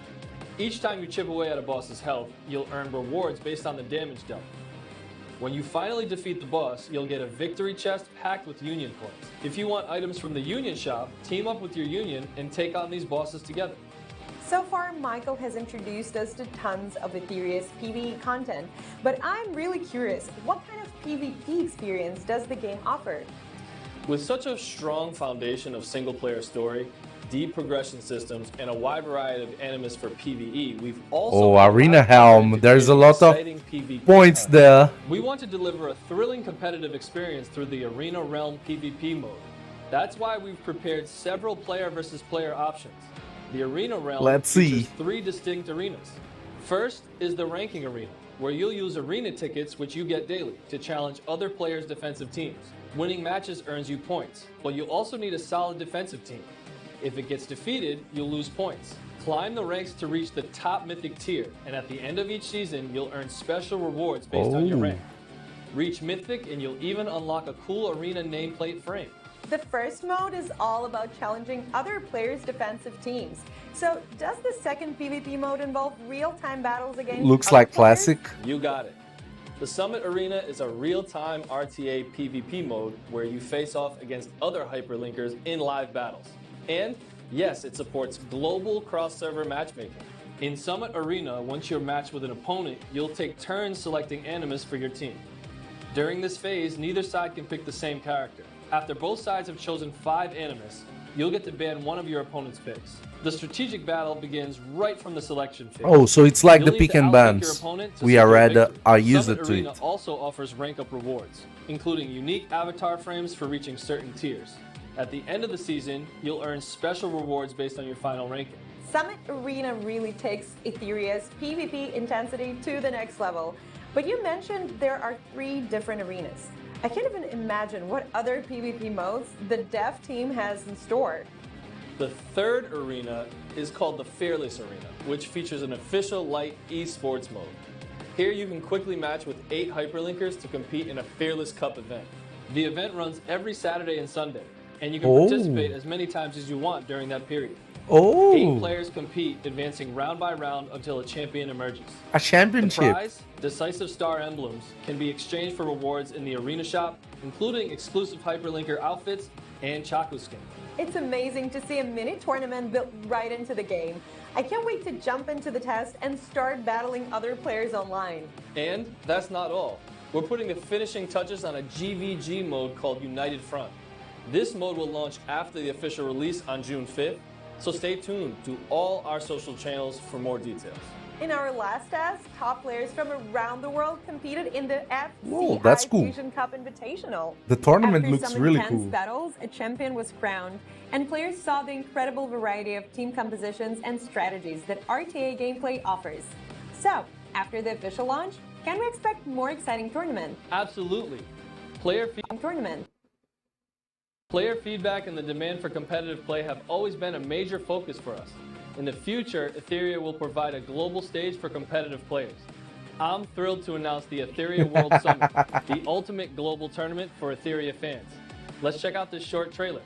S8: Each time you chip away at a boss's health, you'll earn rewards based on the damage dealt. When you finally defeat the boss, you'll get a victory chest packed with Union coins. If you want items from the Union shop, team up with your Union and take on these bosses together.
S7: So far, Michael has introduced us to tons of Etheria's PvE content, but I'm really curious, what kind of PvP experience does the game offer?
S8: With such a strong foundation of single-player story, deep progression systems, and a wide variety of Animus for PvE, we've also
S2: Arena Helm. There's a lot of
S8: PvP
S2: points
S8: content.
S2: there.
S8: We want to deliver a thrilling competitive experience through the Arena Realm PvP mode. That's why we've prepared several player versus player options. The Arena Realm
S2: Let's
S8: features
S2: see.
S8: 3 distinct arenas. First is the Ranking Arena, where you'll use arena tickets, which you get daily, to challenge other players' defensive teams. Winning matches earns you points, but you'll also need a solid defensive team. If it gets defeated, you'll lose points. Climb the ranks to reach the top mythic tier, and at the end of each season, you'll earn special rewards based on your rank. Reach mythic, and you'll even unlock a cool arena nameplate frame.
S7: The first mode is all about challenging other players' defensive teams. So, does the second PvP mode involve real-time battles against
S2: Looks
S7: other
S2: like
S7: players?
S2: classic.
S8: You got it. The Summit Arena is a real-time RTA PvP mode where you face off against other hyperlinkers in live battles. And yes, it supports global cross-server matchmaking. In Summit Arena, once you're matched with an opponent, you'll take turns selecting Animus for your team. During this phase, neither side can pick the same character. After both sides have chosen 5 Animus, you'll get to ban one of your opponent's picks. The strategic battle begins right from the selection phase.
S2: Oh, so it's like
S8: You'll
S2: the
S8: need
S2: pick
S8: to
S2: and
S8: outthink your
S2: bans.
S8: opponent to
S2: We
S8: secure
S2: are
S8: victory.
S2: used
S8: Summit
S2: to
S8: Arena
S2: it.
S8: also offers rank up rewards, including unique avatar frames for reaching certain tiers. At the end of the season, you'll earn special rewards based on your final ranking.
S7: Summit Arena really takes Etheria's PvP intensity to the next level. But you mentioned there are 3 different arenas. I can't even imagine what other PvP modes the dev team has in store.
S8: The third arena is called the Fearless Arena, which features an official light esports mode. Here you can quickly match with 8 hyperlinkers to compete in a Fearless Cup event. The event runs every Saturday and Sunday, and you can participate as many times as you want during that period. 8 players compete, advancing round by round until a champion emerges.
S2: A championship.
S8: The prize, decisive star emblems, can be exchanged for rewards in the arena shop, including exclusive hyperlinker outfits and Chaku skin.
S7: It's amazing to see a mini tournament built right into the game. I can't wait to jump into the test and start battling other players online.
S8: And that's not all. We're putting the finishing touches on a GVG mode called United Front. This mode will launch after the official release on June 5th, so stay tuned to all our social channels for more details.
S7: In our last test, top players from around the world competed in the
S2: Whoa, that's
S7: FCI
S2: cool.
S7: Fusion Cup Invitational.
S2: The tournament
S7: After
S2: looks
S7: some
S2: really
S7: intense
S2: cool.
S7: battles, a champion was crowned, and players saw the incredible variety of team compositions and strategies that RTA gameplay offers. So, after the official launch, can we expect more exciting tournament?
S8: Absolutely. Player feedback and the demand for competitive play have always been a major focus for us. In the future, Etheria will provide a global stage for competitive players. I'm thrilled to announce the Etheria World Summit, the ultimate global tournament for Etheria fans. Let's check out this short trailer.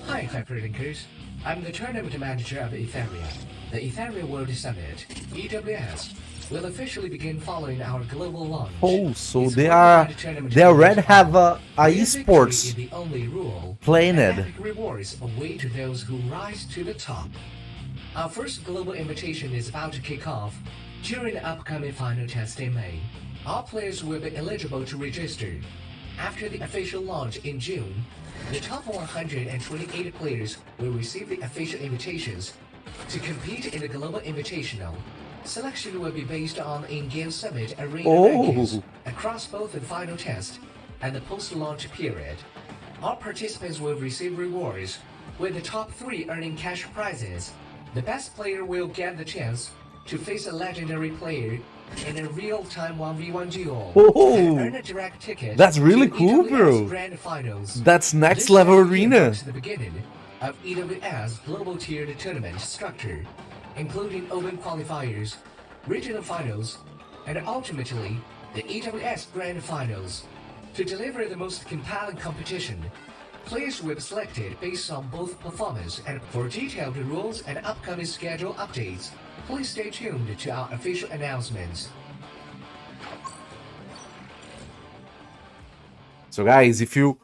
S11: Hi, Hyperlinkers. I'm the tournament manager of Etheria, the Etheria World Summit, EWS, will officially begin following our global launch.
S2: Oh, so
S11: It's
S2: they
S11: worldwide tournament
S2: already
S11: launch.
S2: have a
S11: Where
S2: esports
S11: victory is the only rule,
S2: playing
S11: and
S2: it.
S11: epic rewards await to those who rise to the top. Our first global invitation is about to kick off during the upcoming final test in May. All players will be eligible to register. After the official launch in June, the top 128 players will receive the official invitations to compete in the Global Invitational. Selection will be based on in-game summit arena rankings across both the final test and the post-launch period. All participants will receive rewards, with the top 3 earning cash prizes. The best player will get the chance to face a legendary player in a real-time 1v1 duel and earn a direct ticket.
S2: That's really
S11: to
S2: cool,
S11: EWS
S2: bro.
S11: Grand Finals.
S2: That's next
S11: This
S2: level
S11: strategy
S2: arena.
S11: marks the beginning of EWS global tiered tournament structure, including open qualifiers, regional finals, and ultimately the EWS Grand Finals. To deliver the most compelling competition, players will be selected based on both performance, and for detailed rules and upcoming schedule updates, please stay tuned to our official announcements.
S2: So guys, if you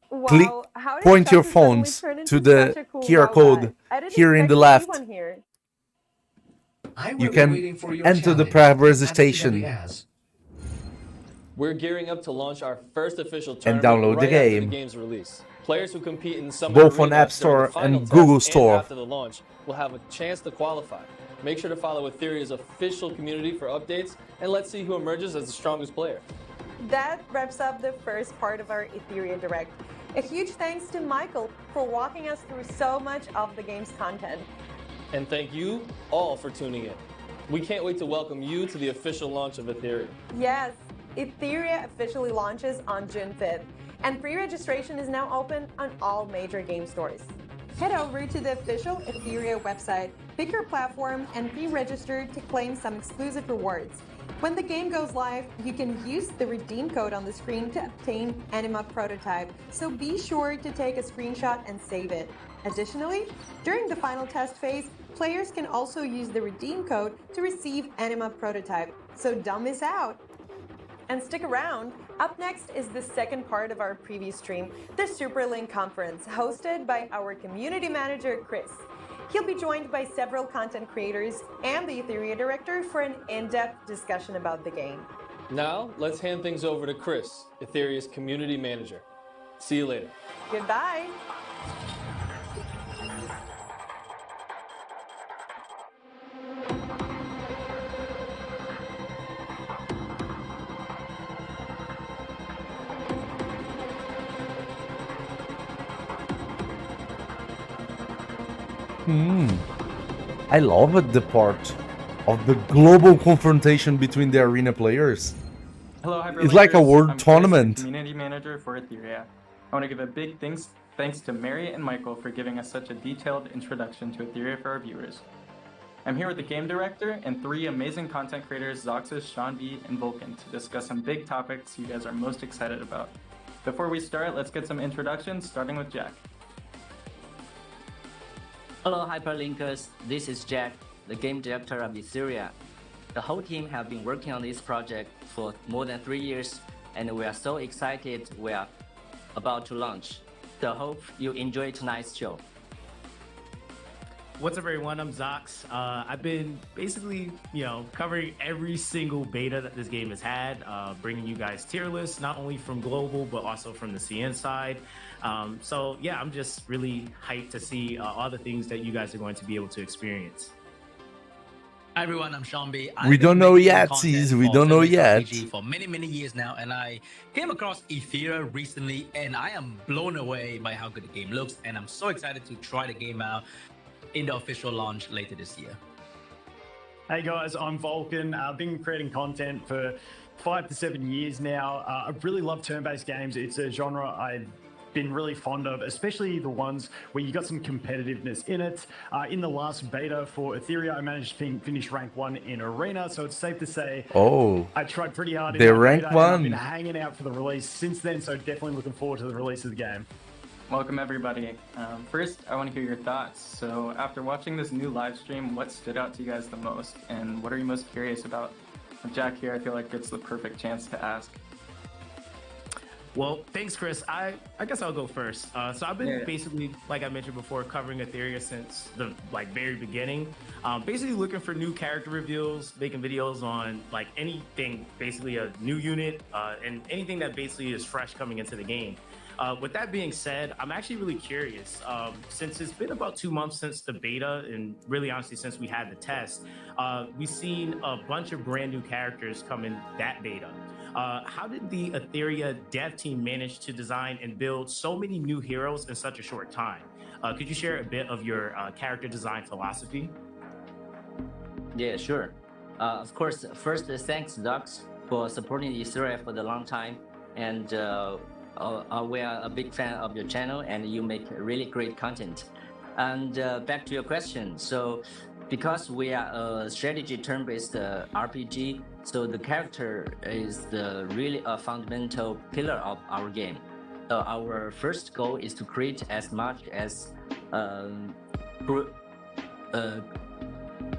S7: Wow,
S2: click,
S7: how did
S2: point your
S7: Shu-Zhen suddenly
S2: phones
S7: turn
S2: to
S7: into
S2: the
S7: such a cool
S2: QR
S7: robot?
S2: code
S7: I didn't
S2: here in
S7: expect
S2: the
S7: to see
S2: left
S7: one here.
S11: I will
S2: You
S11: be
S2: can
S11: waiting for your
S2: enter the
S11: challenge
S2: private
S11: at
S2: station
S11: EWS.
S8: We're gearing up to launch our first official
S2: and
S8: tournament
S2: download the
S8: right after the
S2: game.
S8: game's release. Players who compete in Summit
S2: Both on
S8: Arena
S2: App
S8: during the
S2: Store
S8: final
S2: and
S8: test
S2: Google
S8: and
S2: Store.
S8: after the launch will have a chance to qualify. Make sure to follow Etheria's official community for updates, and let's see who emerges as the strongest player.
S7: That wraps up the first part of our Etheria Direct. A huge thanks to Michael for walking us through so much of the game's content.
S8: And thank you all for tuning in. We can't wait to welcome you to the official launch of Etheria.
S7: Yes, Etheria officially launches on June 5th, and pre-registration is now open on all major game stores. Head over to the official Etheria website, pick your platform, and pre-register to claim some exclusive rewards. When the game goes live, you can use the redeem code on the screen to obtain Anima Prototype, so be sure to take a screenshot and save it. Additionally, during the final test phase, players can also use the redeem code to receive Anima Prototype, so don't miss out! And stick around. Up next is the second part of our preview stream, the Superlink Conference, hosted by our community manager, Chris. He'll be joined by several content creators and the Etheria director for an in-depth discussion about the game.
S8: Now, let's hand things over to Chris, Etheria's community manager. See you later.
S7: Goodbye!
S2: I love it, the part of the global confrontation between the arena players.
S12: Hello, Hyperlinkers.
S2: It's like a world
S12: I'm Chris,
S2: tournament.
S12: the community manager for Etheria. I want to give a big thanks to Mary and Michael for giving us such a detailed introduction to Etheria for our viewers. I'm here with the game director and 3 amazing content creators, Zoxus, Sean B, and Vulcan, to discuss some big topics you guys are most excited about. Before we start, let's get some introductions, starting with Jack.
S13: Hello Hyperlinkers, this is Jack, the game director of Etheria. The whole team have been working on this project for more than 3 years, and we are so excited we are about to launch. So hope you enjoy tonight's show.
S14: What's up everyone, I'm Zox. I've been basically, covering every single beta that this game has had, bringing you guys tier lists, not only from global, but also from the CN side. So yeah, I'm just really hyped to see all the things that you guys are going to be able to experience.
S15: Hi everyone, I'm Sean B.
S2: We don't know yet, C's. We don't know yet.
S15: For many years now, and I came across Etheria recently, and I am blown away by how good the game looks, and I'm so excited to try the game out in the official launch later this year.
S16: Hey guys, I'm Vulcan. I've been creating content for 5 to 7 years now. I really love turn-based games. It's a genre I've been really fond of, especially the ones where you got some competitiveness in it. In the last beta for Etheria, I managed to finish rank 1 in Arena, so it's safe to say I tried pretty hard in
S2: they're
S16: that
S2: rank
S16: beta, and I've
S2: 1.
S16: been hanging out for the release since then, so definitely looking forward to the release of the game.
S12: Welcome everybody. First, I want to hear your thoughts. So after watching this new live stream, what stood out to you guys the most? And what are you most curious about? Jack here, I feel like it's the perfect chance to ask.
S14: Well, thanks, Chris. I guess I'll go first. So I've been basically, like I mentioned before, covering Etheria since the very beginning. Basically looking for new character reveals, making videos on like anything, basically a new unit, and anything that basically is fresh coming into the game. With that being said, I'm actually really curious. Since it's been about 2 months since the beta, and really honestly since we had the test, we've seen a bunch of brand new characters come in that beta. How did the Etheria dev team manage to design and build so many new heroes in such a short time? Could you share a bit of your character design philosophy?
S13: Yeah, sure. Of course, first, thanks, Docs, for supporting Etheria for the long time. And we are a big fan of your channel, and you make really great content. And back to your question. So, because we are a strategy turn-based RPG, so the character is really a fundamental pillar of our game. So our first goal is to create as much as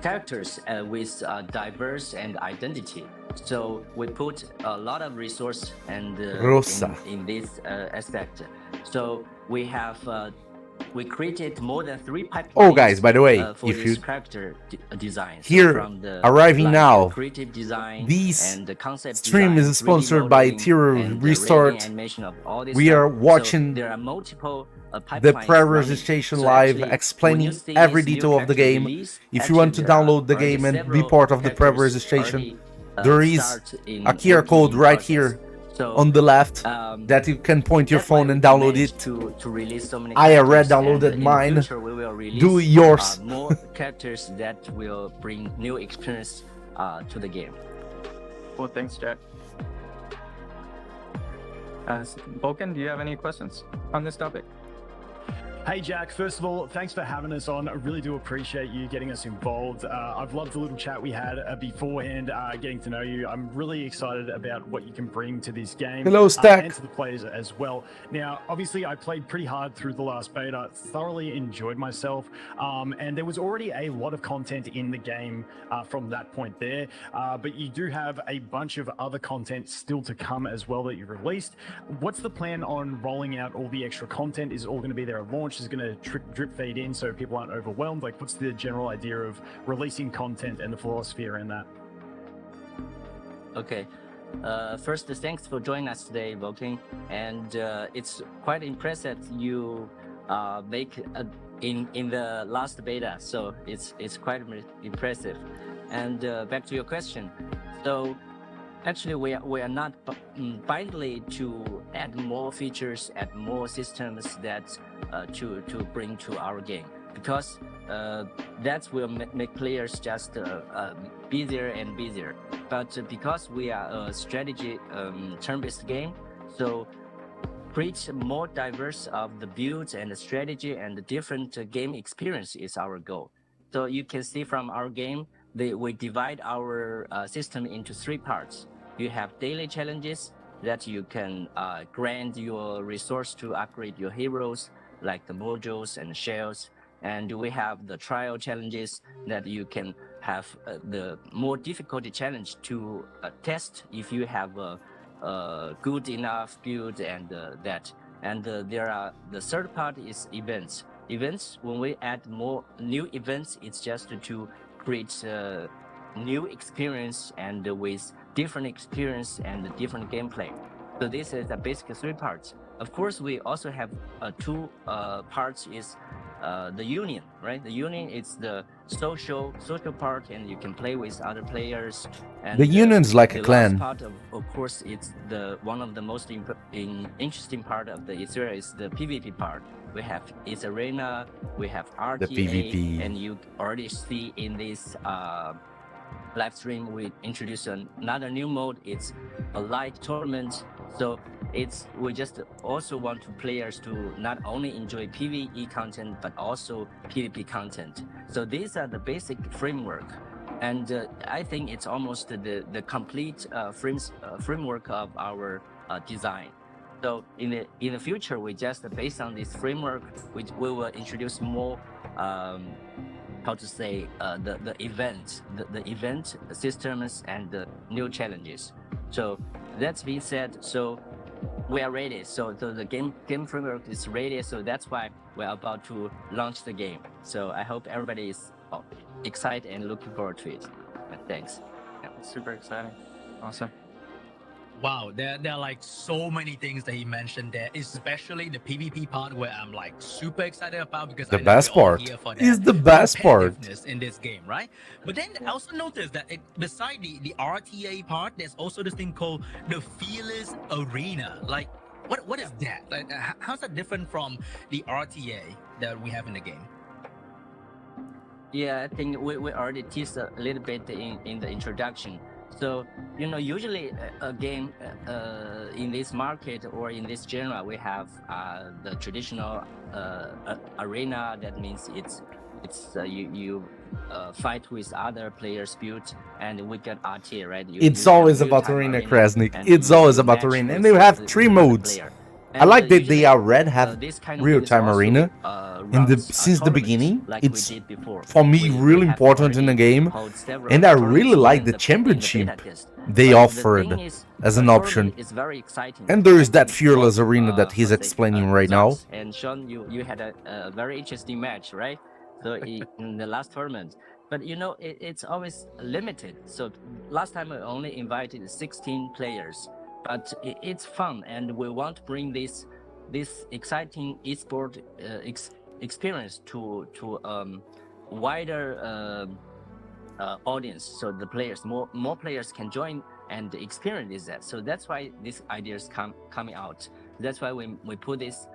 S13: characters with diverse and identity. So we put a lot of resource and in this aspect. So we have we created more than 3 pipelines.
S2: Oh, guys, by the way,
S13: for
S2: if you
S13: character design
S2: here
S13: from the,
S2: arriving now,
S13: creative design
S2: this
S13: and the concept
S2: stream
S13: design,
S2: is sponsored by Etheria Restart. We are watching
S13: there are multiple
S2: the pre-registration live, explaining every detail of the game. If you want to download the game and be part of the pre-registration, there is a QR code right here on the left that you can point your phone and download it.
S13: To release so many
S2: I already
S13: characters,
S2: downloaded
S13: and
S2: mine.
S13: in the future we will release,
S2: Do yours.
S13: more characters that will bring new experience to the game.
S12: Well, thanks, Jack. Vulcan, do you have any questions on this topic?
S16: Hey Jack, first of all, thanks for having us on. I really do appreciate you getting us involved. I've loved the little chat we had beforehand, getting to know you. I'm really excited about what you can bring to this game.
S2: Hello, Stack.
S16: And to the players as well. Now, obviously, I played pretty hard through the last beta, thoroughly enjoyed myself, and there was already a lot of content in the game from that point there, but you do have a bunch of other content still to come as well that you've released. What's the plan on rolling out all the extra content? Is it all going to be there at launch? Is it going to drip feed in so people aren't overwhelmed? Like, what's the general idea of releasing content and the philosophy around that?
S13: Okay. First, thanks for joining us today, Vulcan. And it's quite impressive you make in the last beta, so it's quite impressive. And back to your question. So actually, we are not blindly to add more features, add more systems that to bring to our game, because that will make players just busier and busier. But because we are a strategy turn-based game, so create more diverse of the builds and the strategy and the different game experience is our goal. So you can see from our game, we divide our system into 3 parts. You have daily challenges that you can grant your resource to upgrade your heroes, like the modules and shells. And we have the trial challenges that you can have the more difficulty challenge to test if you have a good enough build and that. And there are the third part is events. Events, when we add more new events, it's just to create new experience and with different experience and different gameplay. So this is the basic 3 parts. Of course, we also have 2 parts is the union, right? The union is the social part, and you can play with other players. And
S2: the union's like a clan.
S13: Last part of course, it's one of the most interesting part of the Etheria is the PvP part. We have Ethereia, we have RTA,
S2: the PvP,
S13: and you already see in this live stream we introduced another new mode. It's a light tournament. So we just also want players to not only enjoy PvE content but also PvP content. So these are the basic framework, and I think it's almost the complete framework of our design. So in the future, we just based on this framework, we will introduce more how to say the event systems and the new challenges. So that's being said, so we are ready. So the game framework is ready. So that's why we're about to launch the game. So I hope everybody is excited and looking forward to it. Thanks.
S12: Yeah, super exciting. Awesome.
S15: Wow, there are like so many things that he mentioned there, especially the PvP part where I'm like super excited about because
S2: The
S15: I know
S2: best
S15: we're all
S2: part
S15: here for that
S2: is the best part.
S15: competitiveness in this game, right? But then I also noticed that beside the RTA part, there's also this thing called the Fearless Arena. Like, what is that? Like, how's that different from the RTA that we have in the game?
S13: Yeah, I think we already teased a little bit in the introduction. So, usually a game in this market or in this genre, we have the traditional arena. That means it's you fight with other players' build, and we got RTA, right?
S2: It's always about arena, Krasnik. It's always about arena, and they have 3 modes. I like that they already have real-time arena since the beginning. It's for me really important in the game, and I really like the championship they offered as an option. And there is that fearless arena that he's explaining right now.
S13: And Sean, you had a very interesting match, right? So in the last tournament, but it's always limited. So last time we only invited 16 players. But it's fun, and we want to bring this exciting esport experience to wider audience, so the players, more players can join and experience that. So that's why these ideas coming out. That's why we put this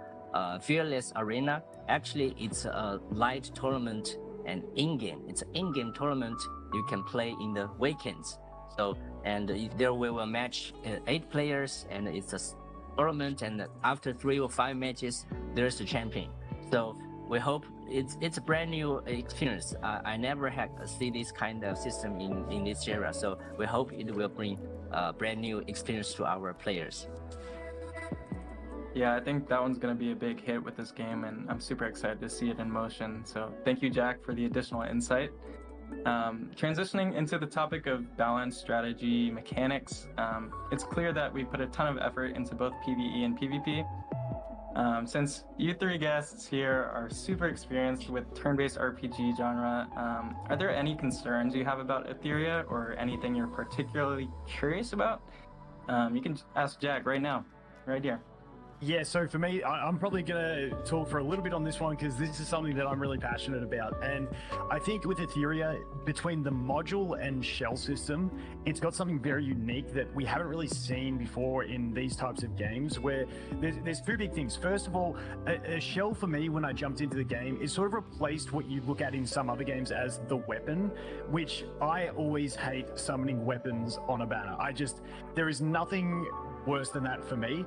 S13: Fearless Arena. Actually, it's a light tournament and in-game. It's an in-game tournament you can play in the weekends. So, and there we will match 8 players, and it's a tournament, and after 3 or 5 matches, there's the champion. So we hope it's a brand new experience. I never had see this kind of system in this era. So we hope it will bring a brand new experience to our players.
S12: Yeah, I think that one's going to be a big hit with this game, and I'm super excited to see it in motion. So thank you, Jack, for the additional insight. Transitioning into the topic of balance, strategy, mechanics, it's clear that we put a ton of effort into both PvE and PvP. Since you 3 guests here are super experienced with turn-based RPG genre, are there any concerns you have about Etheria or anything you're particularly curious about? You can ask Jack right now, right here.
S16: Yeah, so for me, I'm probably going to talk for a little bit on this one because this is something that I'm really passionate about. And I think with Etheria, between the module and shell system, it's got something very unique that we haven't really seen before in these types of games, where there's 2 big things. First of all, a shell for me, when I jumped into the game, is sort of replaced what you look at in some other games as the weapon, which I always hate summoning weapons on a banner. There is nothing worse than that for me.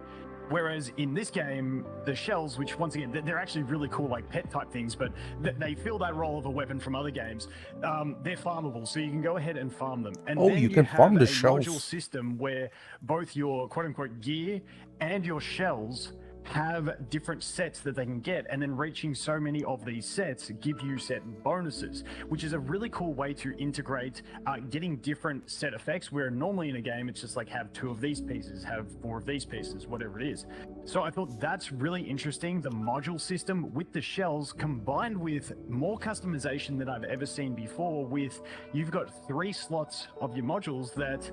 S16: Whereas in this game, the shells, which once again, they're actually really cool, like pet type things, but they fill that role of a weapon from other games. They're farmable, so you can go ahead and farm them. And then
S2: you can farm the shells.
S16: Module system where both your quote unquote gear and your shells have different sets that they can get, and then reaching so many of these sets give you set bonuses, which is a really cool way to integrate getting different set effects, where normally in a game it's just like have 2 of these pieces, have 4 of these pieces, whatever it is. So I thought that's really interesting, the module system with the shells combined with more customization than I've ever seen before, with you've got 3 slots of your modules that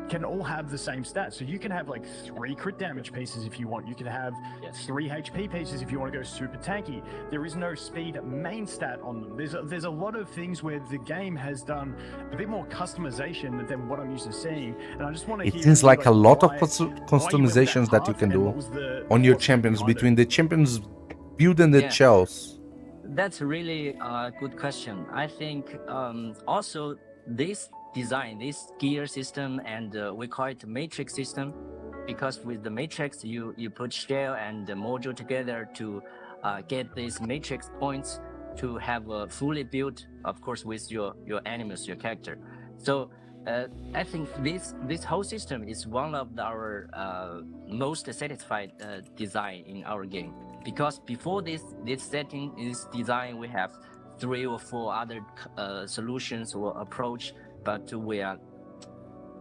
S16: can all have the same stats. So you can have like 3 crit damage pieces if you want. You can have 3 HP pieces if you want to go super tanky. There is no speed main stat on them. There's a lot of things where the game has done a bit more customization than what I'm used to seeing. And I just want to hear.
S2: It seems like a lot of customizations that you can do on your champions, between the champions build and the shells.
S13: That's really a good question. I think also this design, this gear system, and we call it matrix system, because with the matrix you put shell and the module together to get these matrix points to have a fully built, of course, with your animals, your character. So I think this whole system is one of our most satisfied design in our game, because before this setting, this design, we have 3 or 4 other solutions or approach, but we are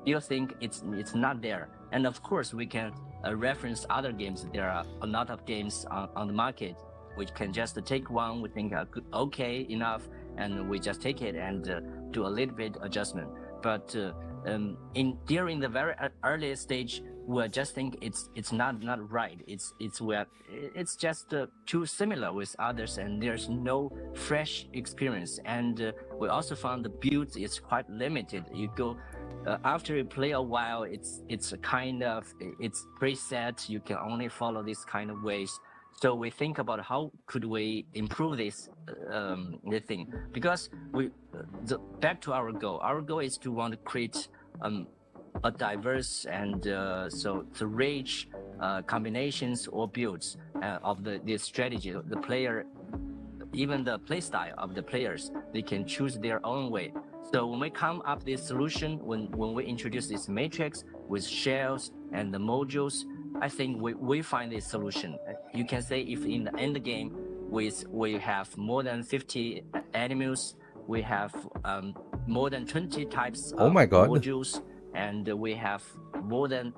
S13: still think it's not there. And of course, we can reference other games. There are a lot of games on the market. We can just take one we think are good, okay enough, and we just take it and do a little bit adjustment. But during the very early stage, we just think it's not right. It's just too similar with others, and there's no fresh experience. And we also found the build is quite limited. You go after you play a while, it's a kind of it's preset. You can only follow this kind of ways. So we think about how could we improve this thing, because back to our goal. Our goal is to want to create a diverse and rich combinations or builds of the strategy. The player, even the play style of the players, they can choose their own way. So when we come up this solution, when we introduce this matrix with shells and the modules, I think we find this solution. You can say if in the end game we have more than 50 animals, we have more than 20 types of modules, and we have more than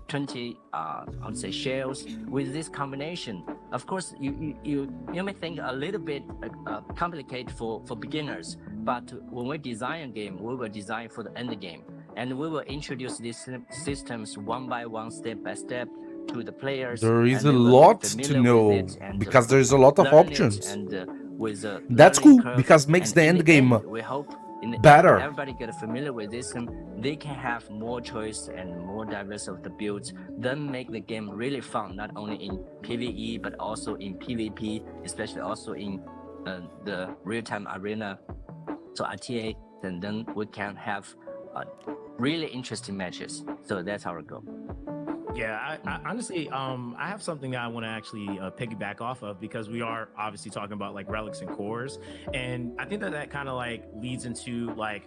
S13: 20 I would say shells. With this combination, of course, you may think a little bit complicated for beginners, but when we design a game, we will design for the end game, and we will introduce these systems one by one, step by step, to the players.
S2: There is a lot to know because there is a lot of options. That's cool because makes the end game
S13: we hope
S2: better.
S13: Everybody get familiar with this, and they can have more choice and more diverse of the builds, then make the game really fun, not only in PvE but also in PvP, especially also in the real-time arena, so RTA, and then we can have really interesting matches. So that's our goal.
S14: Yeah, I honestly, I have something that I want to actually piggyback off of, because we are obviously talking about like relics and cores, and I think that kind of like leads into like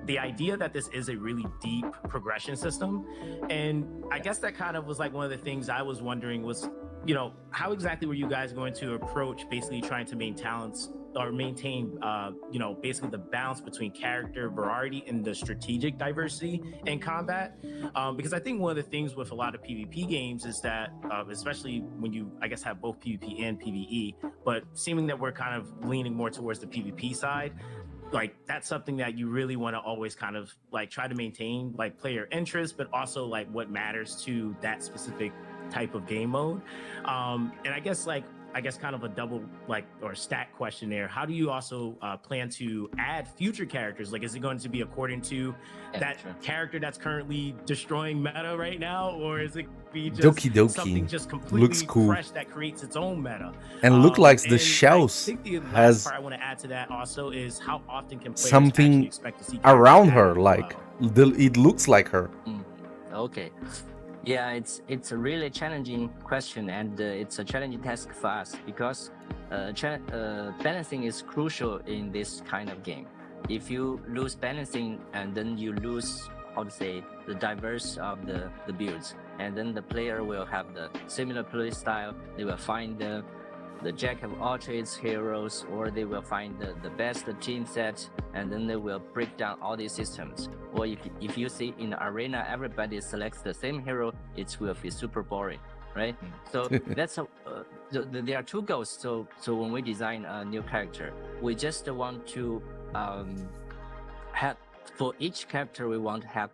S14: the idea that this is a really deep progression system. And I guess that kind of was like one of the things I was wondering was, you know, how exactly were you guys going to approach basically trying to maintain you know, basically the balance between character variety and the strategic diversity in combat, because I think one of the things with a lot of PvP games is that especially when you, I guess, have both PvP and PvE, but seeming that we're kind of leaning more towards the PvP side, like that's something that you really want to always kind of like try to maintain, like player interest, but also like what matters to that specific type of game mode. And I guess kind of a double like or stack question there. How do you also plan to add future characters? Like, is it going to be according to that character that's currently destroying meta right now, or is it be just something just completely
S2: looks cool,
S14: fresh that creates its own meta?
S2: And look like the shells
S14: I think the
S2: has
S14: part I want to add to that also is how often can players
S2: something
S14: expect to see
S2: around her, like it looks like her.
S13: Okay. Yeah, it's a really challenging question, and it's a challenging task for us, because balancing is crucial in this kind of game. If you lose balancing, and then you lose, how to say, the diverse of the builds, and then the player will have the similar play style. They will find the jack of all trades heroes, or they will find the best team set, and then they will break down all these systems. Or if you see in the arena everybody selects the same hero, it will be super boring, right? So that's there are two goals. So when we design a new character, we just want to have, for each character we want to have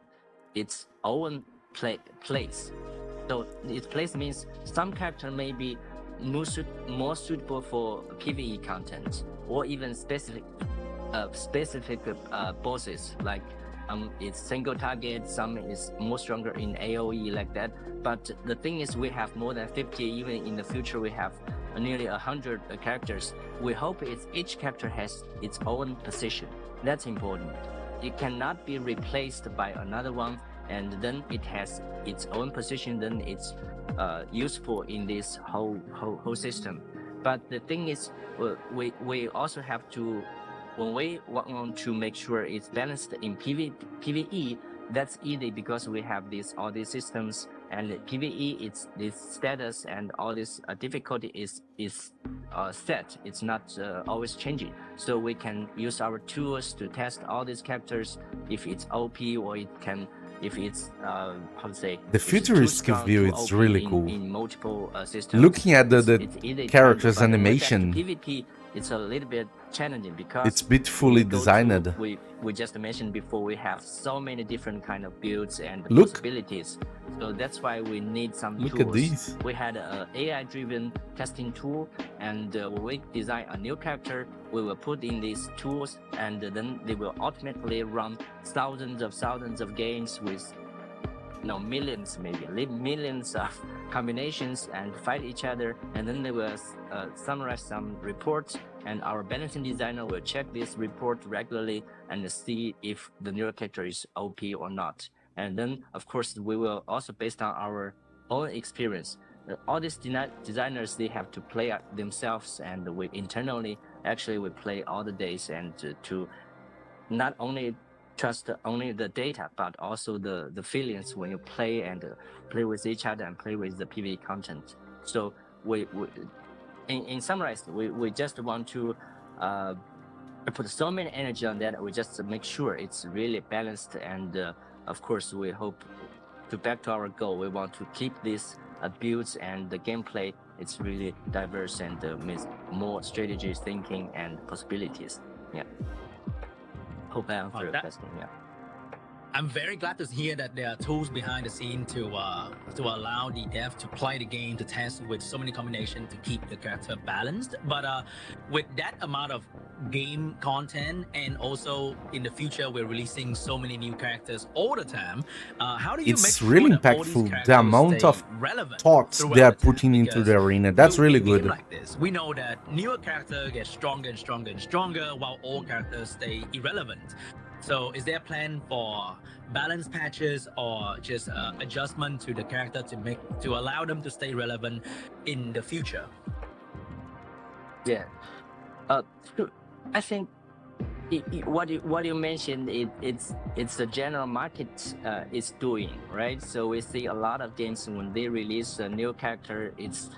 S13: its own place. So its place means some character may be more suitable for PvE content, or even specific bosses, like it's single target, some is more stronger in AoE, like that. But the thing is, we have more than 50, even in the future we have nearly 100 characters. We hope each character has its own position. That's important. It cannot be replaced by another one, and then it has its own position, then it's useful in this whole system. But the thing is, we also have to when we want to make sure it's balanced in PvE, that's easy because we have all these systems, and PvE, it's this status and all this difficulty is set. It's not always changing, so we can use our tools to test all these characters if it's OP or if it's how to say,
S2: the futuristic view is really cool.
S13: In multiple systems.
S2: Looking at the
S13: It's easy
S2: characters
S13: but when
S2: animation,
S13: it's PvP, it's a little bit challenging because
S2: it's beautifully designed.
S13: We just mentioned before, we have so many different kind of builds and
S2: Look.
S13: possibilities. So that's why we need some
S2: Look
S13: tools.
S2: at these.
S13: We had an AI-driven testing tool, and when we design a new character, we will put in these tools, and then they will ultimately run thousands of games with millions, maybe millions of combinations and fight each other, and then they will summarize some reports, and our balancing designer will check this report regularly and see if the neural character is OP or not. And then, of course, we will also, based on our own experience, all these designers, they have to play themselves, and we internally, actually, we play all the days, and to not only trust only the data, but also the feelings when you play and play with each other and play with the PvE content. So in summarize, we just want to put so many energy on that. We just make sure it's really balanced, and of course, we hope to back to our goal. We want to keep these builds and the gameplay. It's really diverse and with more strategy thinking and possibilities. Yeah. Hope I answered your question. Yeah.
S15: I'm very glad to hear that there are tools behind the scene to allow the dev to play the game, to test with so many combinations to keep the character balanced. But with that amount of game content, and also in the future we're releasing so many new characters all the time, how do you make
S2: it's
S15: sure
S2: really
S15: that all these
S2: impactful, the
S15: characters
S2: amount
S15: stay
S2: of
S15: relevant
S2: thoughts
S15: throughout
S2: they are
S15: the time?
S2: putting into
S15: Because
S2: the arena. That's really
S15: in a game
S2: good.
S15: like this, we know that newer character gets stronger and stronger and stronger, while old characters stay irrelevant. So is there a plan for balance patches or just adjustment to the character to allow them to stay relevant in the future?
S13: Yeah. I think what you mentioned, it's the general market is doing, right? So we see a lot of games when they release a new character, it's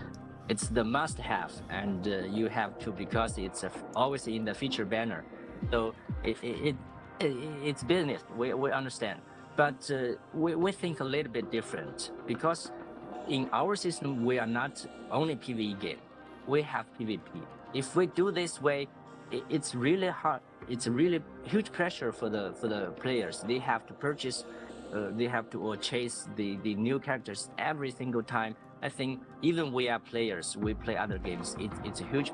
S13: the must-have, and you have to, because it's always in the feature banner. So it's business. We understand, but we think a little bit different, because in our system we are not only PvE game. We have PvP. If we do this way, it's really hard. It's a really huge pressure for the players. They have to purchase, they have to chase the new characters every single time. I think even we are players, we play other games, it's a huge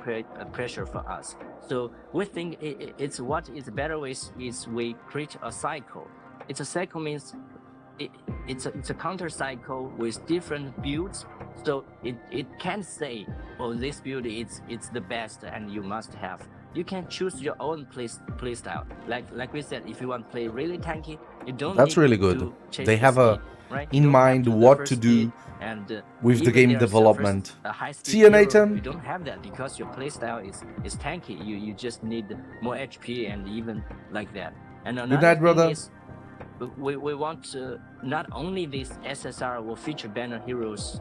S13: pressure for us. So we think it's what is better with is we create a cycle. It's a cycle means it's a counter cycle with different builds. So it can't say, oh, this build it's the best and you must have. You can choose your own play style. Like we said, if you want to play really tanky, you don't.
S2: That's
S13: need
S2: really
S13: to
S2: good.
S13: chase
S2: They
S13: the
S2: have
S13: speed, right? You
S2: in
S13: don't
S2: mind
S13: have to
S2: what
S13: first
S2: to do
S13: speed, and
S2: with the
S13: even
S2: game
S13: there's
S2: development.
S13: a high-speed
S2: See you,
S13: hero,
S2: Nathan.
S13: You don't have that because your playstyle is tanky. You just need more HP and even like that. And another
S2: night,
S13: thing
S2: brother.
S13: is, we want to, not only this SSR or feature banner heroes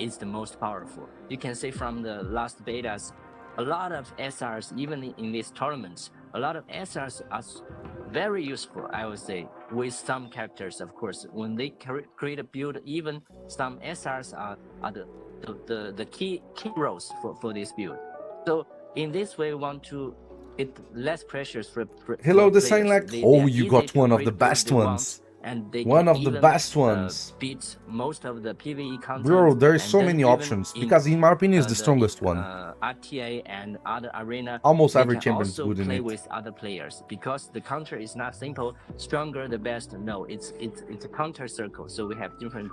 S13: is the most powerful. You can say from the last betas, a lot of SRs, even in these tournaments, a lot of SRs are very useful, I would say, with some characters, of course. When they create a build, even some SRs are the key roles for this build. So in this way, we want to get less pressures for
S2: Hello, the
S13: players.
S2: sign like,
S13: They
S2: oh,
S13: are
S2: you
S13: easy
S2: got
S13: to
S2: one of
S13: create
S2: the
S13: build
S2: best
S13: they want,
S2: ones.
S13: and they
S2: One
S13: can
S2: of the
S13: even,
S2: best ones.
S13: beat most of the PvE content.
S2: Bro, there is
S13: and
S2: so
S13: then
S2: many
S13: even
S2: options, because in my opinion, it's the strongest one.
S13: RTA and other arena,
S2: Almost
S13: they
S2: every
S13: can
S2: champion is
S13: also
S2: good in
S13: play
S2: it.
S13: with other players, because the counter is not simple, stronger the best. No, it's a counter circle. So we have different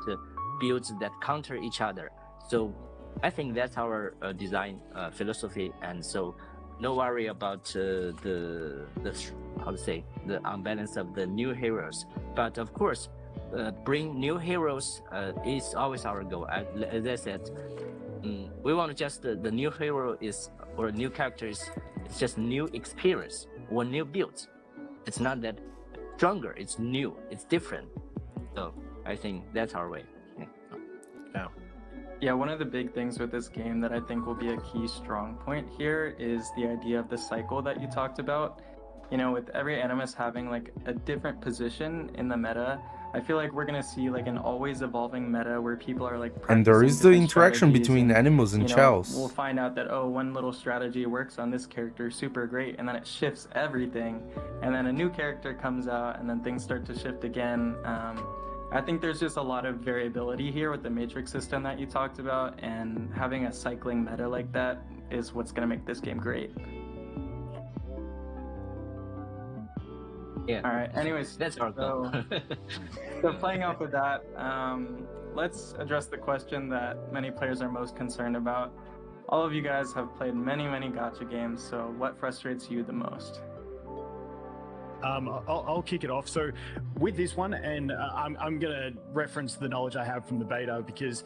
S13: builds that counter each other. So I think that's our design philosophy, and so no worry about the how to say, the unbalance of the new heroes. But of course, bring new heroes is always our goal. As I said, we want just the new hero is, or new characters, it's just new experience. or new builds. It's not that stronger, it's new, it's different. So I think that's our way.
S12: Yeah, one of the big things with this game that I think will be a key strong point here is the idea of the cycle that you talked about. You know, with every animus having like a different position in the meta, I feel like we're gonna see like an always evolving meta where people are like
S2: And there is the
S12: practicing different
S2: interaction
S12: strategies,
S2: between animals and
S12: you know,
S2: shells.
S12: we'll find out that, oh, one little strategy works on this character super great, and then it shifts everything, and then a new character comes out, and then things start to shift again. I think there's just a lot of variability here with the matrix system that you talked about, and having a cycling meta like that is what's going to make this game great.
S13: Yeah.
S12: All right. Anyways,
S13: that's our goal.
S12: So playing off of that, let's address the question that many players are most concerned about. All of you guys have played many gacha games, so what frustrates you the most?
S16: I'll kick it off. So with this one, and I'm going to reference the knowledge I have from the beta, because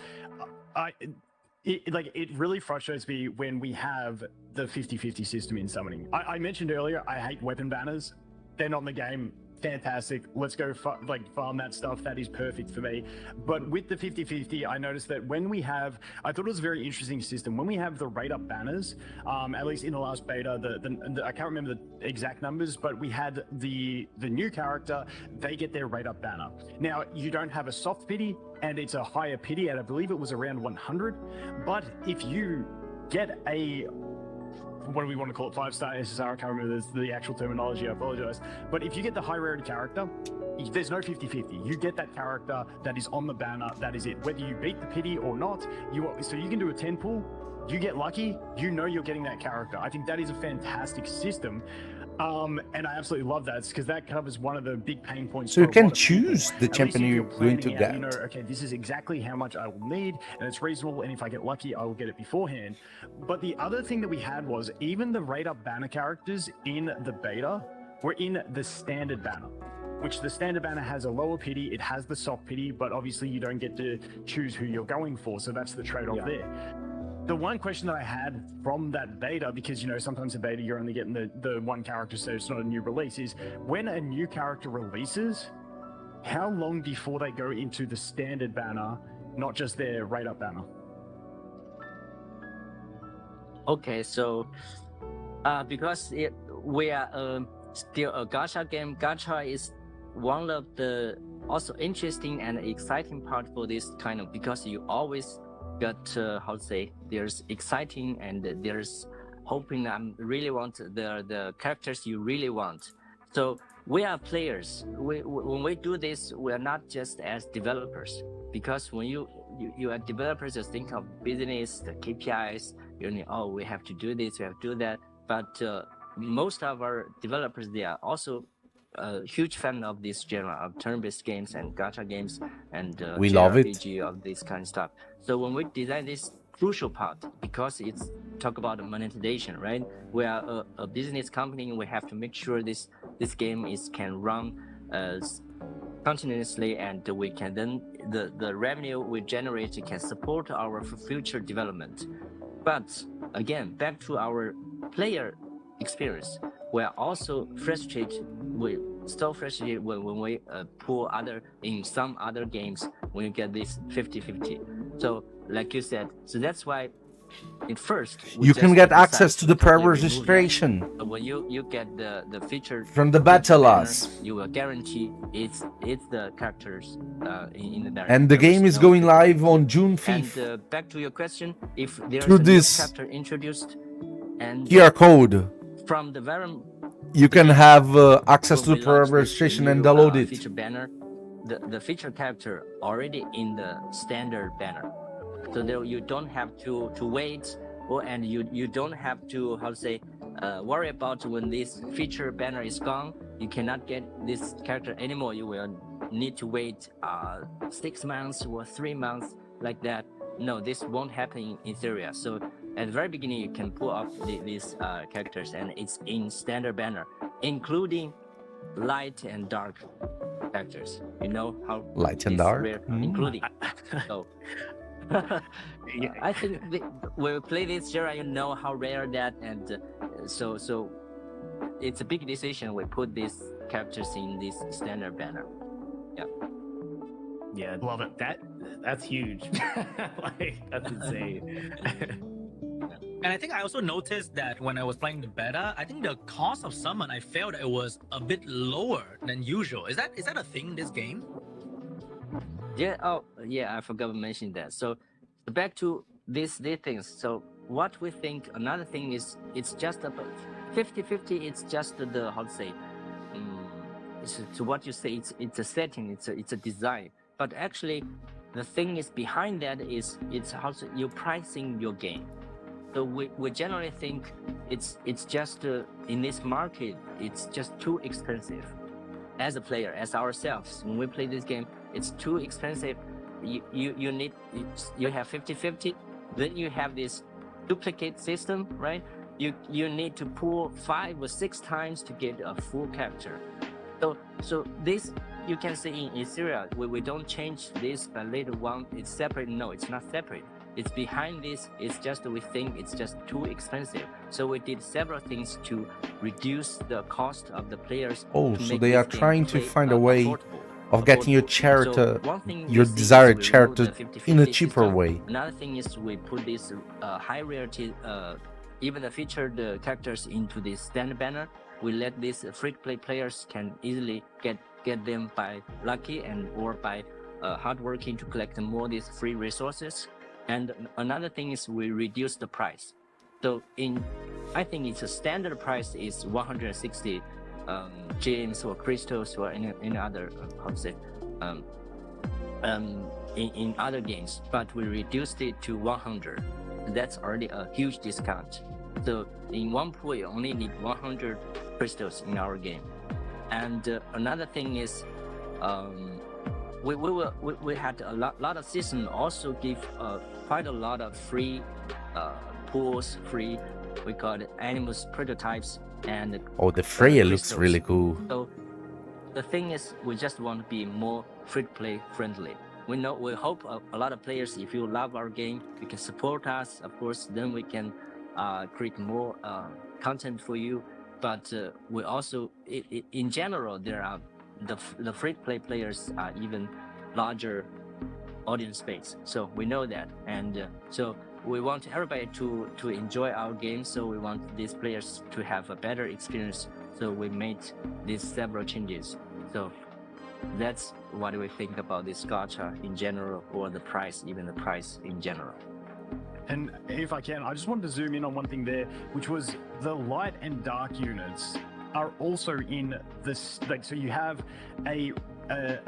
S16: it really frustrates me when we have the 50-50 system in summoning. I mentioned earlier, I hate weapon banners. They're not in the game. Fantastic. Let's go farm that stuff. That is perfect for me. But with the 50-50, I noticed that when we have, I thought it was a very interesting system. When we have the rate up banners, at least in the last beta, I can't remember the exact numbers, but we had the new character, they get their rate up banner. Now, you don't have a soft pity, and it's a higher pity, and I believe it was around 100. But if you get a, what do we want to call it, 5-star SSR, I can't remember the actual terminology, I apologize. But if you get the high rarity character, there's no 50-50. You get that character that is on the banner, that is it. Whether you beat the pity or not, so you can do a 10 pull, you get lucky, you know you're getting that character. I think that is a fantastic system. And I absolutely love that, because that covers one of the big pain points.
S2: So you can choose the champion you're going to get.
S16: You know, okay, this is exactly how much I will need, and it's reasonable, and if I get lucky, I will get it beforehand. But the other thing that we had was even the rate up banner characters in the beta were in the standard banner, which the standard banner has a lower pity, it has the soft pity, but obviously you don't get to choose who you're going for, so that's the trade-off there. The one question that I had from that beta, because, you know, sometimes in beta you're only getting the one character, so it's not a new release, is when a new character releases, how long before they go into the standard banner, not just their rate up banner?
S13: Okay, so because we are still a gacha game, gacha is one of the also interesting and exciting part for this kind of, because you always got how to say, there's exciting and there's hoping really want the characters you really want. So we are players. When we do this, we are not just as developers, because when you are developers, just think of business, the KPIs. You know, oh, we have to do this, we have to do that. But most of our developers, they are also a huge fan of this genre of turn-based games and gacha games and
S2: we love it.
S13: JRPG of this kind of stuff. So when we design this crucial part, because it's talk about monetization, right? We are a business company, and we have to make sure this game can run continuously, and we can then the revenue we generate can support our future development. But again, back to our player experience, we are also frustrated. We're so frustrated when we pull in some other games when you get this 50-50. So like you said, so that's why at first
S2: you can get access to the prior registration.
S13: When you get the feature
S2: from the beta loss,
S13: you will guarantee it's the characters in the direct.
S2: And the game is going live on June 5th.
S13: And back to your question, if there's
S2: through
S13: a new
S2: this
S13: character introduced and
S2: QR code,
S13: from the very
S2: you can have access to the prior registration and download it.
S13: Feature banner, the feature character already in the standard banner, so there you don't have to wait, and you don't have to worry about when this feature banner is gone. You cannot get this character anymore. You will need to wait 6 months or 3 months like that. No, this won't happen in Etheria. So at the very beginning, you can pull up these characters, and it's in standard banner, including light and dark characters. You know how
S2: light and dark,
S13: including. So I think when we play this genre, you know how rare that, and so it's a big decision. We put these characters in this standard banner. Yeah.
S14: Yeah, love it. That's huge. Like that's insane.
S15: And I think I also noticed that when I was playing the beta, I think the cost of summon, I felt it was a bit lower than usual. Is that a thing in this game?
S13: Yeah. Oh, yeah. I forgot to mention that. So back to these things. So what we think, another thing is, it's just about 50-50. It's just the how to say, to what you say. It's a setting. It's a design. But actually, the thing is behind that is it's how you're pricing your game. So we generally think it's just in this market, it's just too expensive. As a player, as ourselves, when we play this game, it's too expensive. You have 50-50, then you have this duplicate system, right? You need to pull 5 or 6 times to get a full character. So this you can see in Etheria, we don't change this, but later on it's separate. No, it's not separate. It's behind this. It's just we think it's just too expensive. So we did several things to reduce the cost of the players.
S2: Oh, so they are trying to find a way of getting your character, your desired character, in a cheaper way.
S13: Another thing is we put this high rarity, even the featured characters into this standard banner. We let these free-to-play players can easily get them by lucky and or by hard working to collect more these free resources. And another thing is we reduce the price. So I think it's a standard price is 160 gems or crystals or any other how to say in other games, but we reduced it to 100. That's already a huge discount. So in one pool you only need 100 crystals in our game. And another thing is we had a lot of season also give quite a lot of free pools, free, we call it animals prototypes. And
S2: oh, the Freya looks really cool.
S13: So the thing is, we just want to be more free-to-play friendly. We hope a lot of players, if you love our game, you can support us, of course, then we can create more content for you. But we also, in general, there are the free-to-play players are even larger audience space. So we know that, and so we want everybody to enjoy our game. So we want these players to have a better experience. So we made these several changes. So that's what we think about this gacha in general, or the price, even the price in general.
S16: And if I can, I just wanted to zoom in on one thing there, which was the light and dark units are also in this. Like, so you have a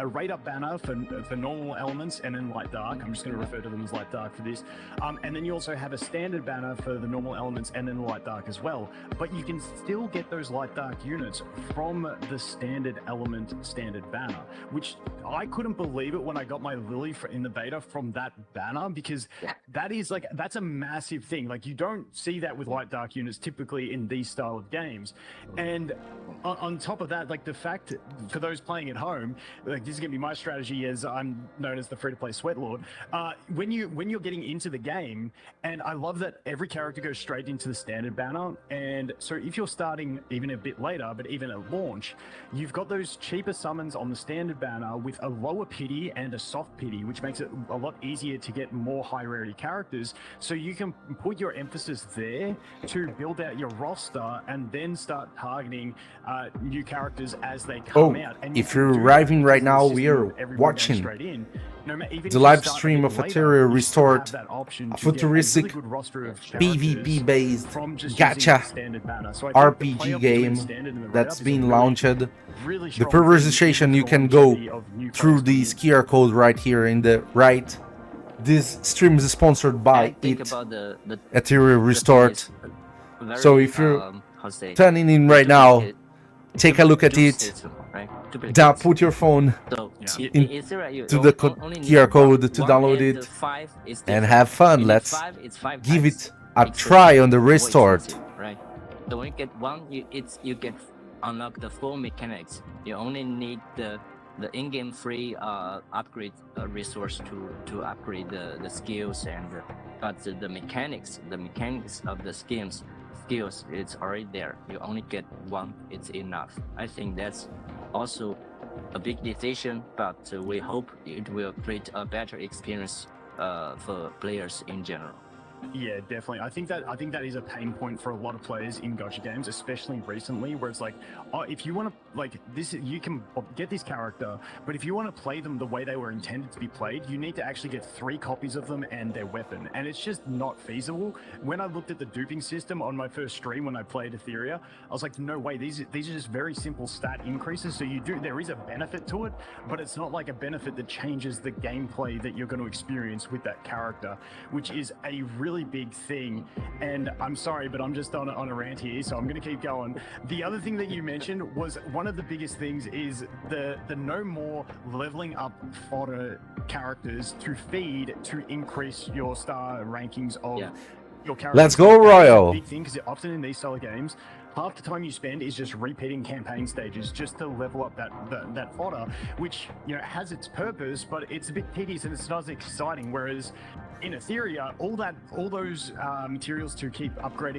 S16: rate up banner for normal elements and then light dark. I'm just going to refer to them as light dark for this. And then you also have a standard banner for the normal elements and then light dark as well. But you can still get those light dark units from the standard element standard banner, which I couldn't believe it when I got my Lily in the beta from that banner, because that is like, that's a massive thing. Like, you don't see that with light dark units typically in these style of games. And on top of that, like, the fact for those playing at home, like, this is gonna be my strategy as I'm known as the free-to-play sweat lord. When you're getting into the game, and I love that every character goes straight into the standard banner. And so if you're starting even a bit later, but even at launch, you've got those cheaper summons on the standard banner with a lower pity and a soft pity, which makes it a lot easier to get more high rarity characters. So you can put your emphasis there to build out your roster and then start targeting new characters as they come out. And
S2: if you're arriving right now, we are watching the live stream of Etheria Restored, a futuristic PvP based gacha RPG game that's been launched. The per registration, you can go through this QR code right here in the right. This stream is sponsored by Etheria Restored. So if you're turning in right now, take a look at it. Now put your phone into the QR code to download it and have fun. Let's give it a try on the Restored.
S13: Right. So when you get one, you get unlock the full mechanics. You only need the in-game free upgrade resource to upgrade the skills, and but the mechanics of the skins skills, it's already there. You only get one, it's enough. I think that's also a big decision, but we hope it will create a better experience for players in general.
S16: Yeah, definitely. I think that is a pain point for a lot of players in gacha games, especially recently, where it's like, oh, if you want to like this, you can get this character, but if you want to play them the way they were intended to be played, you need to actually get 3 copies of them and their weapon, and it's just not feasible. When I looked at the duping system on my first stream when I played Etheria, I was like, no way, these are just very simple stat increases. So there is a benefit to it, but it's not like a benefit that changes the gameplay that you're going to experience with that character, which is a really big thing. And I'm sorry, but I'm just on a rant here, so I'm going to keep going. The other thing that you mentioned was one of the biggest things is the no more leveling up fodder characters to feed to increase your star rankings of your characters.
S2: Let's go, Royal.
S16: Big thing, because often in these style of games, half the time you spend is just repeating campaign stages just to level up that fodder, which has its purpose, but it's a bit tedious and it's not as exciting. Whereas in Etheria, all those materials to keep upgrading